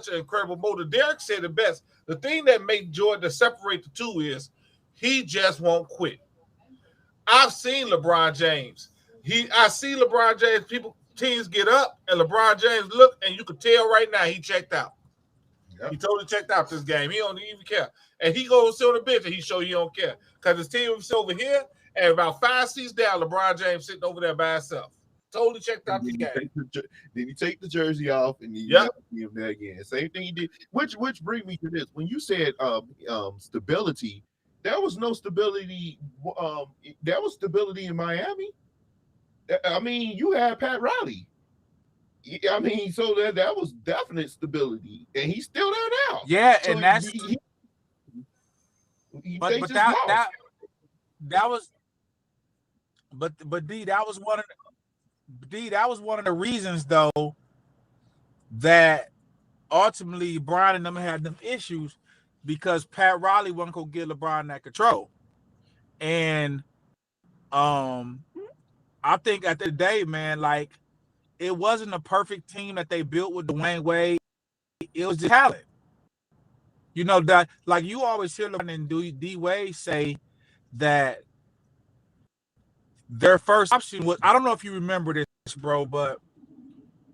an incredible motor. Derek said it best. The thing that made Jordan to separate the two is he just won't quit. I've seen LeBron James. I see LeBron James. Teams get up and LeBron James look, and you could tell right now he checked out. Yep. He totally checked out this game. He don't even care. And he goes sit on the bench and he show you don't care. Because his team is over here, and about 5 seats down, LeBron James sitting over there by himself. Totally checked out the game. Then you take the jersey off and you never see him there again. Same thing he did. Which brings me to this. When you said stability, there was no stability. There was stability in Miami. I mean, you had Pat Riley. I mean, so that was definite stability, and he's still there now. Yeah, so and that's but that was D, that was one of the reasons though that ultimately LeBron and them had them issues, because Pat Riley wasn't gonna give LeBron that control. And I think at the day, man, like, it wasn't a perfect team that they built with Dwayne Wade. It was just talent. You know, that, like, you always hear LeBron and D Wade say that their first option was, I don't know if you remember this, bro, but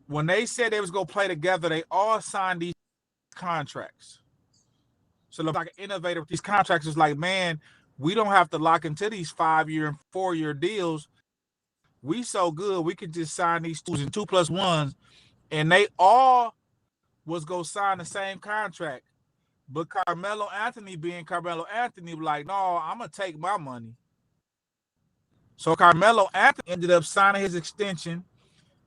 when they said they was going to play together, they all signed these contracts. So like an innovator with these contracts is like, man, we don't have to lock into these 5-year and 4-year deals. We so good, we could just sign these 2s and 2+1s, and they all was gonna sign the same contract. But Carmelo Anthony, being Carmelo Anthony, was like, no, I'm gonna take my money. So Carmelo Anthony ended up signing his extension.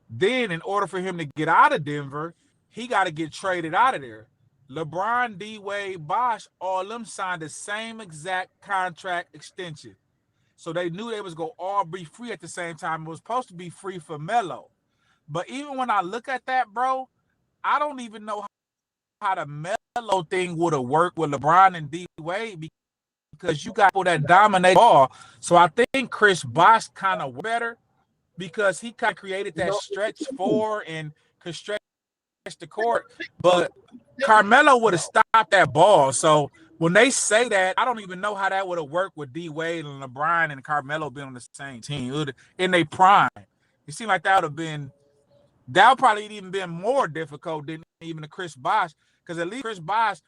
Then, in order for him to get out of Denver, he got to get traded out of there. LeBron, D Wade, Bosh, all of them signed the same exact contract extension. So they knew they was going to all be free at the same time. It was supposed to be free for Melo. But even when I look at that, bro, I don't even know how the Melo thing would have worked with LeBron and D Wade, because you got people that dominate ball. So I think Chris Bosh kind of better, because he kind of created that stretch forward and could stretch the court. But Carmelo would have stopped that ball. So when they say that, I don't even know how that would have worked with D Wade and LeBron and Carmelo being on the same team in their prime. It seemed like that would probably even been more difficult than even the Chris Bosh, because at least Chris Bosh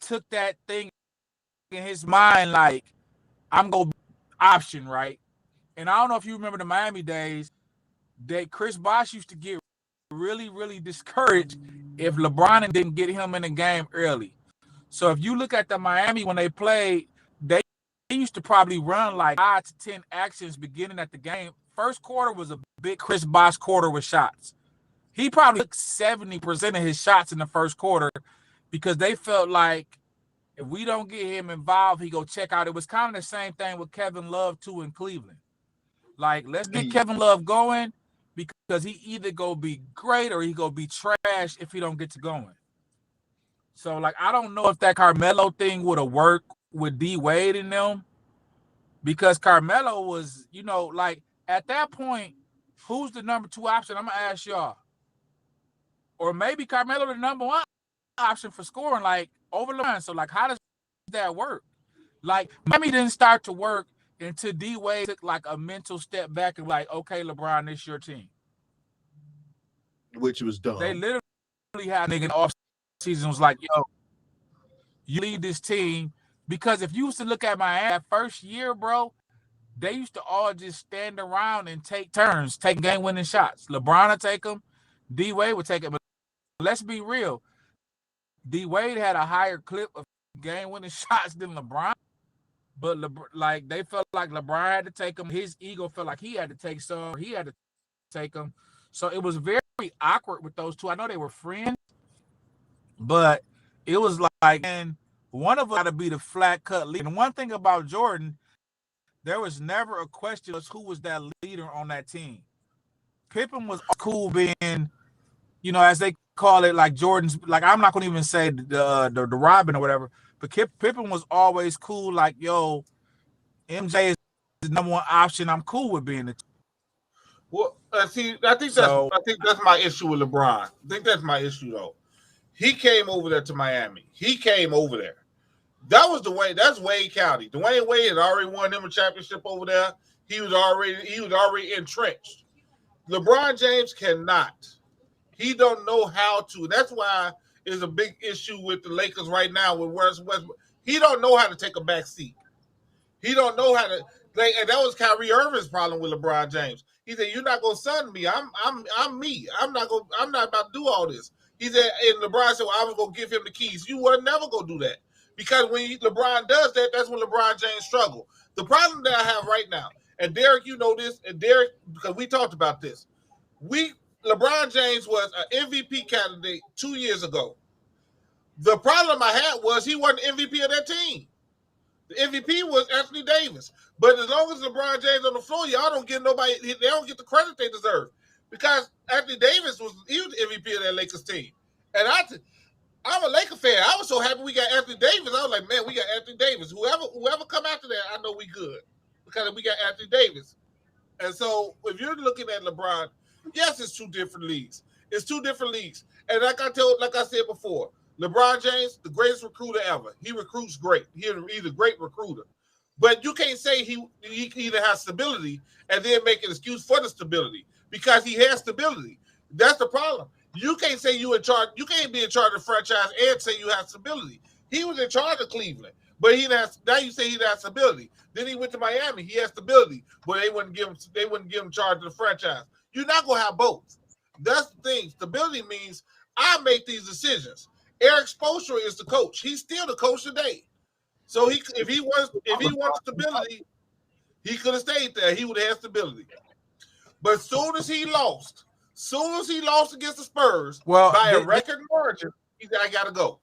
took that thing in his mind, like, I'm going to option, right? And I don't know if you remember the Miami days, that Chris Bosh used to get really, really discouraged if LeBron didn't get him in the game early. So if you look at the Miami when they played, they used to probably run like 5 to 10 actions beginning at the game. First quarter was a big Chris Bosh quarter with shots. He probably took 70% of his shots in the first quarter, because they felt like if we don't get him involved, he go check out. It was kind of the same thing with Kevin Love too in Cleveland. Like, let's get Kevin Love going, because he either go be great or he go be trash if he don't get to going. So, like, I don't know if that Carmelo thing would have worked with D Wade in them, because Carmelo was, you know, like, at that point, who's the number 2 option? I'm gonna ask y'all. Or maybe Carmelo the number 1 option for scoring, like, over the line. So, like, how does that work? Like, Miami didn't start to work until D Wade took like a mental step back and like, okay, LeBron, this is your team. Which was dumb. They literally had a nigga in the off season was like, yo, you lead this team. Because if you used to look at Miami that first year, bro, they used to all just stand around and take turns, take game-winning shots. LeBron would take them, D Wade would take it. But let's be real, D Wade had a higher clip of game-winning shots than LeBron. But like, they felt like LeBron had to take him. His ego felt like he had to take some. He had to take him. So it was very awkward with those two. I know they were friends, but it was like, and one of them got to be the flat cut leader. And one thing about Jordan, there was never a question as who was that leader on that team. Pippen was cool being, you know, as they call it, like Jordan's. Like, I'm not gonna even say the Robin or whatever. But Pippen was always cool, like, yo, MJ is the number 1 option. I'm cool with being the team. Well, See, I think that's my issue with LeBron. I think that's my issue though. He came over there to Miami. He came over there. That was Dwayne. That's Wade County. Dwayne Wade had already won him a championship over there. He was already entrenched. LeBron James cannot. He don't know how to. That's why it's a big issue with the Lakers right now with Westbrook. He don't know how to take a back seat. He don't know how to. And that was Kyrie Irving's problem with LeBron James. He said, "You're not gonna son me. I'm me. I'm not about to do all this." He said, and LeBron said, "Well, I was gonna give him the keys." You were never gonna do that because when LeBron does that, that's when LeBron James struggle. The problem that I have right now, and Derek, you know this, and Derek, because we talked about this, LeBron James was an MVP candidate 2 years ago. The problem I had was he wasn't MVP of that team. The MVP was Anthony Davis. But as long as LeBron James on the floor, y'all don't get nobody. They don't get the credit they deserve because Anthony Davis was the MVP of that Lakers team. And I'm a Laker fan. I was so happy we got Anthony Davis. I was like, man, we got Anthony Davis. Whoever come after that, I know we good because we got Anthony Davis. And so if you're looking at LeBron, yes, it's two different leagues. It's two different leagues. And like I said before, LeBron James, the greatest recruiter ever. He recruits great. He's a great recruiter. But you can't say he either has stability and then make an excuse for the stability because he has stability. That's the problem. You can't say you in charge. You can't be in charge of the franchise and say you have stability. He was in charge of Cleveland, but now you say he has stability. Then he went to Miami. He has stability, but they wouldn't give him charge of the franchise. You're not gonna have both. That's the thing. Stability means I make these decisions. Eric Spoelstra is the coach. He's still the coach today. So if he wants stability, he could have stayed there. He would have had stability. But as soon as he lost against the Spurs by a record margin, he said, "I gotta go."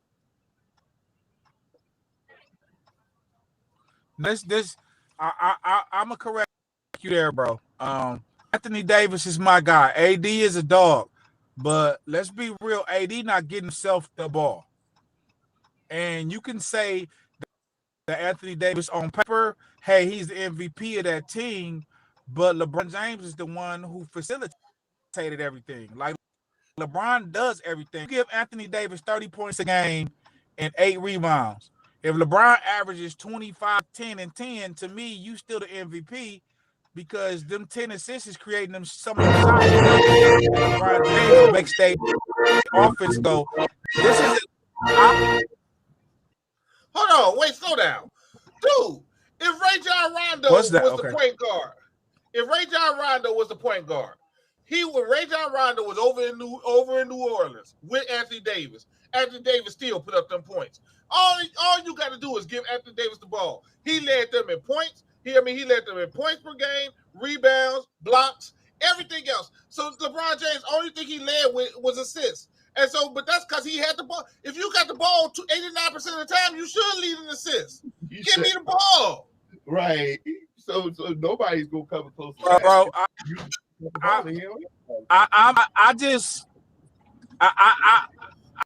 I'm gonna correct you there, bro. Anthony Davis is my guy. AD is a dog, but let's be real. AD not getting himself the ball, and you can say that Anthony Davis on paper, hey, he's the MVP of that team, but LeBron James is the one who facilitated everything. Like LeBron does everything. You give Anthony Davis 30 points a game and 8 rebounds. If LeBron averages 25, 10, and 10, to me, you still the MVP because them 10 assists is creating them some of the shots that LeBron James makes state offense go. This is Hold on, wait, slow down. Dude, if Ray John Rondo was the point guard, when Ray John Rondo was over in New Orleans with Anthony Davis still put up them points. All you got to do is give Anthony Davis the ball. He led them in points. He led them in points per game, rebounds, blocks, everything else. So LeBron James, only thing he led with was assists. And so, but that's because he had the ball. If you got the ball 89% of the time, you should lead an assist. Give me the ball. Right. So nobody's gonna come close to that. Bro,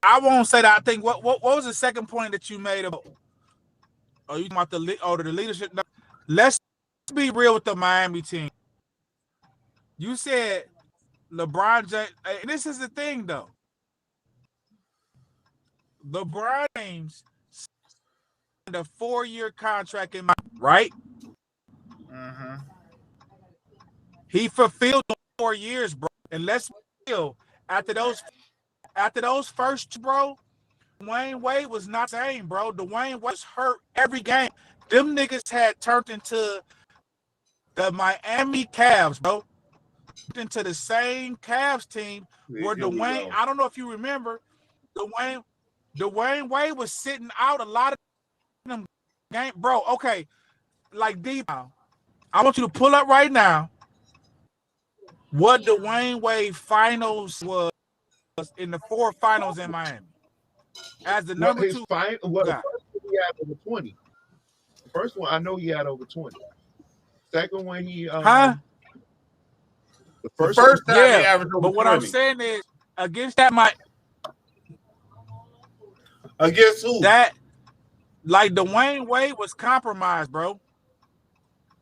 I won't say that. I think what was the second point that you made about? Are you talking about the leadership? Let's be real with the Miami team. You said LeBron James. And this is the thing, though. LeBron James signed a 4-year contract in Miami, right? Mm-hmm. He fulfilled the 4 years, bro. And let's be real. After those first, bro, Dwayne Wade was not the same, bro. Dwayne was hurt every game. Them niggas had turned into the Miami Cavs, bro. Into the same Cavs team where Dwayne, I don't know if you remember, Dwayne Wade was sitting out a lot of them games. Bro, okay, like deep. I want you to pull up right now what Dwayne Wade finals was in the 4 finals in Miami. As the number 2 guy. Well, the first one he had over 20. The first one I know he had over 20. Second one he The first time he averaged over 20. But what I'm saying is against that against who? That like Dwayne Wade was compromised, bro.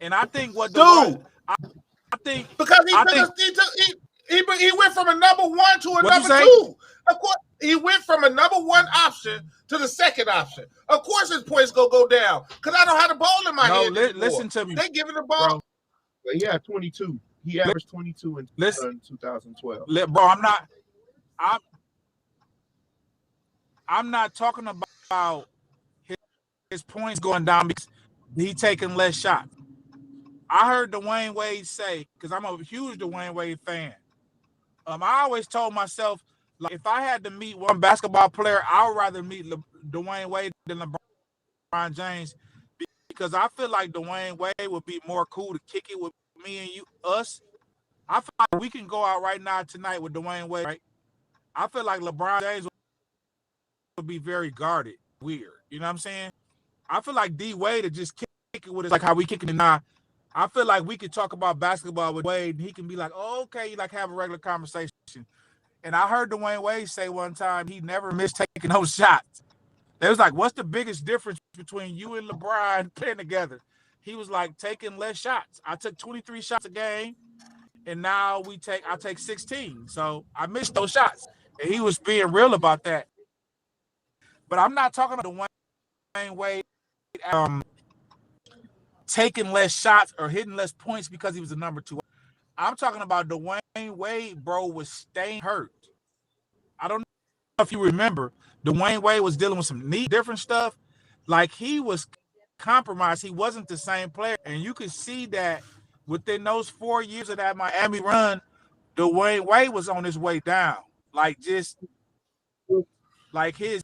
And I think what I think because he went from a number one to a number two. Of course, he went from a number one option to the second option. Of course, his points go down because I don't have the ball in my head. Listen to me. They giving the ball. Bro. But he had 22. He averaged 22 in 2012. Bro, I'm not talking about his points going down because he taking less shots. I heard Dwayne Wade say, because I'm a huge Dwayne Wade fan. I always told myself, like, if I had to meet one basketball player, I would rather meet Dwayne Wade than LeBron James, because I feel like Dwayne Wade would be more cool to kick it with me and us. I feel like we can go out right now tonight with Dwayne Wade. Right? I feel like LeBron James would be very guarded, weird. You know what I'm saying? I feel like D Wade to just kick it with us, like how we kicking it now. I feel like we could talk about basketball with Wade, and he can be like, oh, okay, like have a regular conversation. And I heard Dwayne Wade say one time he never missed taking those shots. They was like, what's the biggest difference between you and LeBron playing together? He was like, taking less shots. I took 23 shots a game, and now I take 16. So I missed those shots. And he was being real about that. But I'm not talking about Dwayne Wade taking less shots or hitting less points because he was a number two. I'm talking about Dwayne Wade, bro, was staying hurt. I don't know if you remember, Dwayne Wade was dealing with some different stuff. Like, he was compromised. He wasn't the same player. And you could see that within those 4 years of that Miami run, Dwayne Wade was on his way down. Like, just like he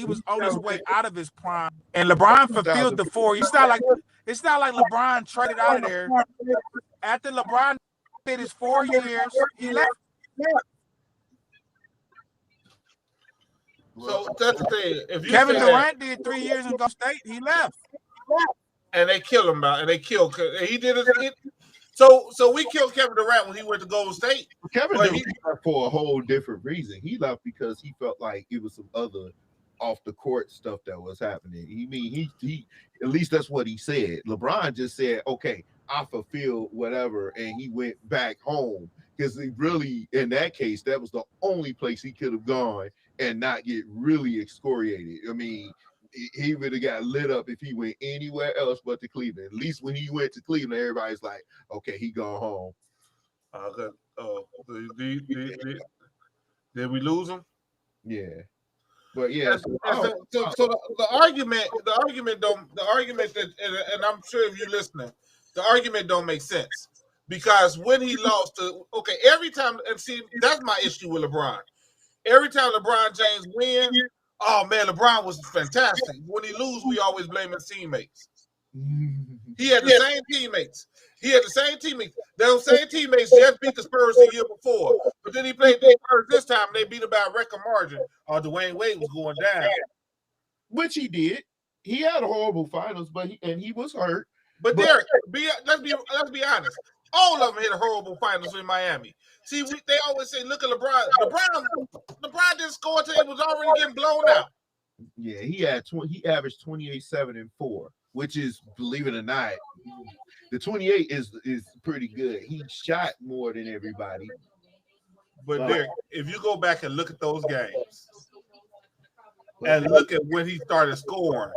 was on his way out of his prime. And LeBron fulfilled the 4 years. It's not like LeBron traded out of there. After LeBron did his 4 years, he left. So that's the thing. If you Kevin Durant did 3 years in Golden State, he left. And they killed him out. And they killed. He did it. So we killed Kevin Durant when he went to Golden State. Kevin Durant left for a whole different reason. He left because he felt like it was some other off the court stuff that was happening. He at least that's what he said. LeBron just said, okay, I fulfilled whatever, and he went back home, because he really, in that case, that was the only place he could have gone and not get really excoriated. I mean, he would have got lit up if he went anywhere else but to Cleveland. At least when he went to Cleveland, everybody's like, okay, he gone home. Did we lose him? Yeah. But yeah, so the argument that, and I'm sure if you're listening, the argument don't make sense, because when he lost to, okay, every time, and see, that's my issue with LeBron. Every time LeBron James wins, oh man, LeBron was fantastic. When he lose, we always blame his teammates. He had the same teammates. Those same teammates just beat the Spurs the year before. But then he played the Spurs this time, and they beat him by a record margin. Dwayne Wade was going down. Which he did. He had a horrible finals, but he was hurt. But Derek, let's be honest. All of them hit a horrible finals in Miami. See, they always say, look at LeBron. LeBron didn't score until it was already getting blown out. Yeah, he averaged 28, 7, and 4, which is, believe it or not, the 28 is pretty good. He shot more than everybody. But Derek, if you go back and look at those games and look at when he started scoring,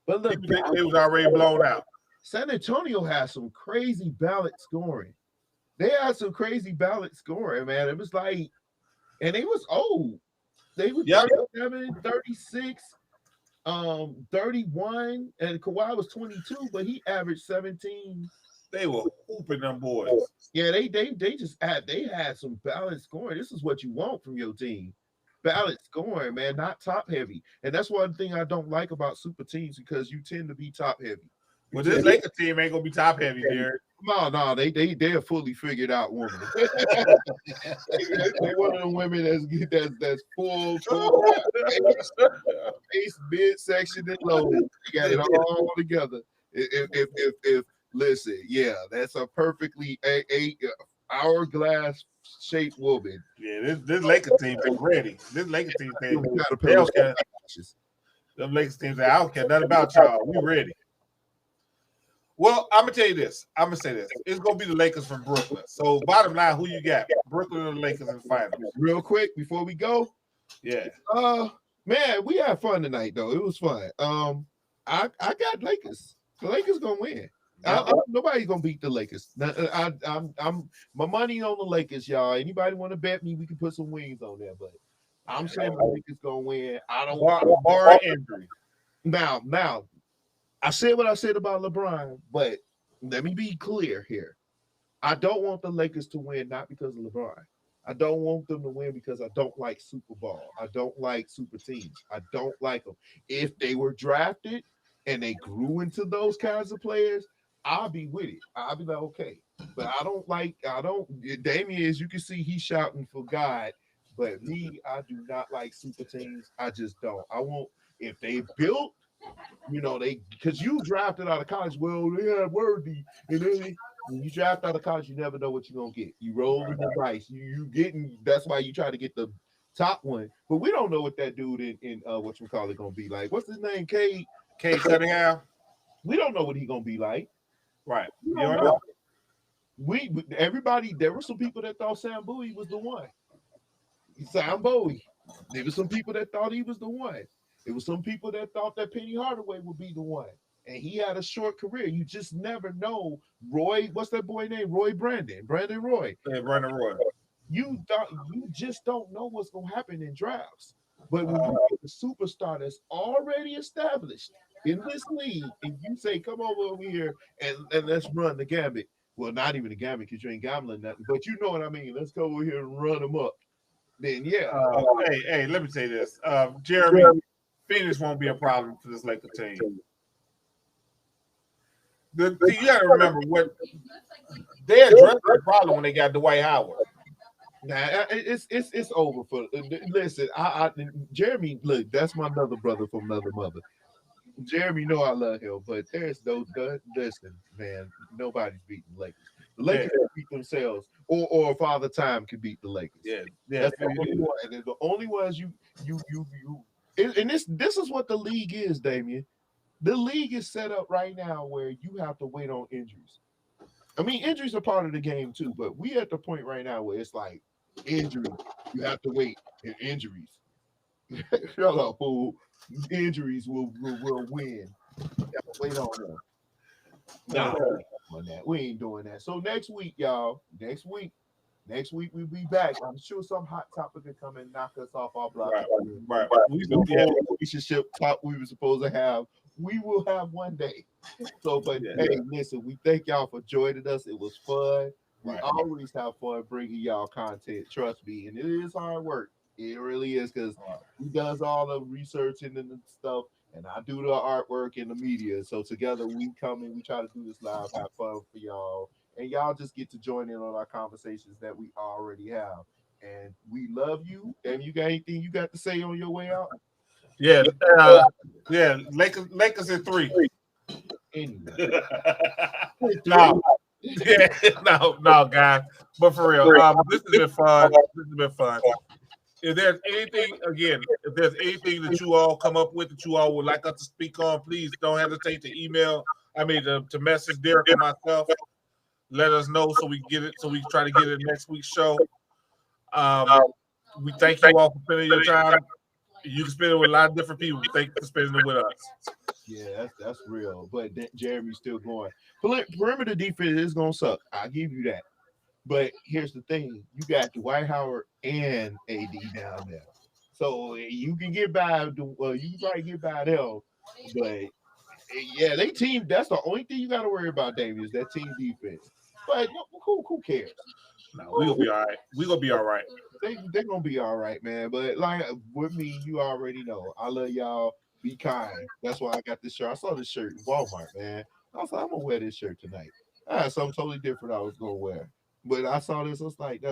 but look, it was already blown out. San Antonio has some crazy balanced scoring. They had some crazy balanced scoring, man. It was like, and they was old. They were 37, 36, 31, and Kawhi was 22, but he averaged 17. They were hooping them boys. Yeah, they had some balanced scoring. This is what you want from your team. Balanced scoring, man, not top heavy. And that's one thing I don't like about super teams, because you tend to be top heavy. Well, this Lakers team ain't gonna be top heavy here. No, they're fully figured out women. They're one of the women that's full face, mid section, and low. You got it all together. If listen, yeah, that's a perfectly hourglass shaped woman. Yeah, this Lakers team is ready. This Lakers team them Lakers team say, I don't care nothing about y'all. We ready. Well, I'm gonna tell you this. I'm gonna say this. It's gonna be the Lakers from Brooklyn. So, bottom line, who you got? Brooklyn or the Lakers in the finals? Real quick before we go. Yeah. Man, we had fun tonight though. It was fun. I got Lakers. The Lakers gonna win. Nobody's gonna beat the Lakers. I'm my money on the Lakers, y'all. Anybody want to bet me? We can put some wings on there, but I'm saying the Lakers gonna win. I don't bar injury. Now, I said what I said about LeBron, but let me be clear here. I don't want the Lakers to win, not because of LeBron. I don't want them to win because I don't like Super Bowl. I don't like super teams. I don't like them. If they were drafted and they grew into those kinds of players, I'll be with it. I'll be like, okay. But Damian, as you can see, he's shouting for God. But me, I do not like super teams. I just don't. I want, if they built, because you drafted out of college, well, they had Worthy, and then when you draft out of college, you never know what you're gonna get. You roll with the dice. You getting, that's why you try to get the top one. But we don't know what that dude in what you call it gonna be like. What's his name? Cade Cunningham. We don't know what he's gonna be like. Right. You don't know. Everybody, there were some people that thought Sam Bowie was the one. Sam Bowie. There were some people that thought he was the one. There were some people that thought that Penny Hardaway would be the one. And he had a short career. You just never know. Roy, what's that boy name? Brandon Roy. Yeah, Brandon Roy. You just don't know what's gonna happen in drafts. But when you get a superstar that's already established in this league, and you say, "Come over here and let's run the gambit." Well, not even the gambit because you ain't gambling nothing, but you know what I mean. Let's go over here and run them up. Then yeah. Hey, let me say this, Jeremy. Phoenix won't be a problem for this Lakers team. You got to remember what they addressed the problem when they got Dwight Howard. Nah, it's over for. Listen, Jeremy, look, that's my another brother from another mother. Jeremy, know I love him, but there's listen, man. Nobody's beating the Lakers. The Lakers can beat themselves, or Father Time can beat the Lakers. Yeah. That's the only one. And the only ones you. And this is what the league is, Damien. The league is set up right now where you have to wait on injuries. I mean, injuries are part of the game too, but we at the point right now where it's like injury, you have to wait, and injuries. Shut up, fool. Injuries will win. You have to wait on them. No, on that. We ain't doing that. So next week, y'all. Next week we'll be back. I'm sure some hot topic will come and knock us off our block. Right. Relationship talk we were supposed to have. We will have one day. So, but hey, listen, we thank y'all for joining us. It was fun. We always have fun bringing y'all content. Trust me, and it is hard work. It really is, because he does all the researching and stuff, and I do the artwork and the media. So together we come and we try to do this live, have fun for y'all, and y'all just get to join in on our conversations that we already have. And we love you. And you got anything you got to say on your way out? Yeah, Lakers in 3. Anyway. No, guys. But for real, this has been fun. If there's anything that you all come up with that you all would like us to speak on, please don't hesitate to email. To message Derek or myself. Let us know so we get it. So we try to get it next week's show. We thank you all for spending your time. You can spend it with a lot of different people. Thank you for spending it with us. Yeah, that's real. But Jeremy's still going. Perimeter defense is gonna suck. I'll give you that. But here's the thing: you got Dwight Howard and AD down there, so you can get by. You can probably get by them. But yeah, they team. That's the only thing you got to worry about, David, is that team defense. But who cares? No, we're gonna be all right. We're gonna be all right. They're gonna be all right, man. But like with me, you already know. I love y'all. Be kind. That's why I got this shirt. I saw this shirt in Walmart, man. I was like, I'm gonna wear this shirt tonight. I had something totally different I was gonna wear. But I saw this, I was like,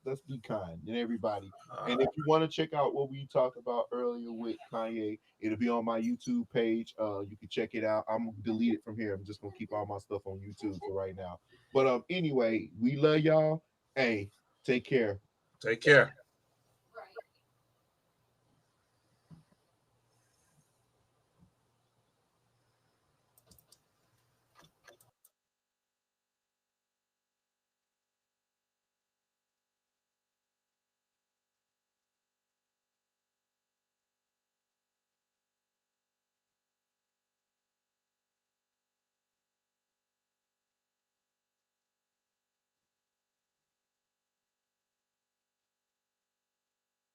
let's be kind and everybody. And if you want to check out what we talked about earlier with Kanye, it'll be on my YouTube page. You can check it out. I'm gonna delete it from here. I'm just gonna keep all my stuff on YouTube for right now. But anyway, we love y'all. Hey, take care. Take care.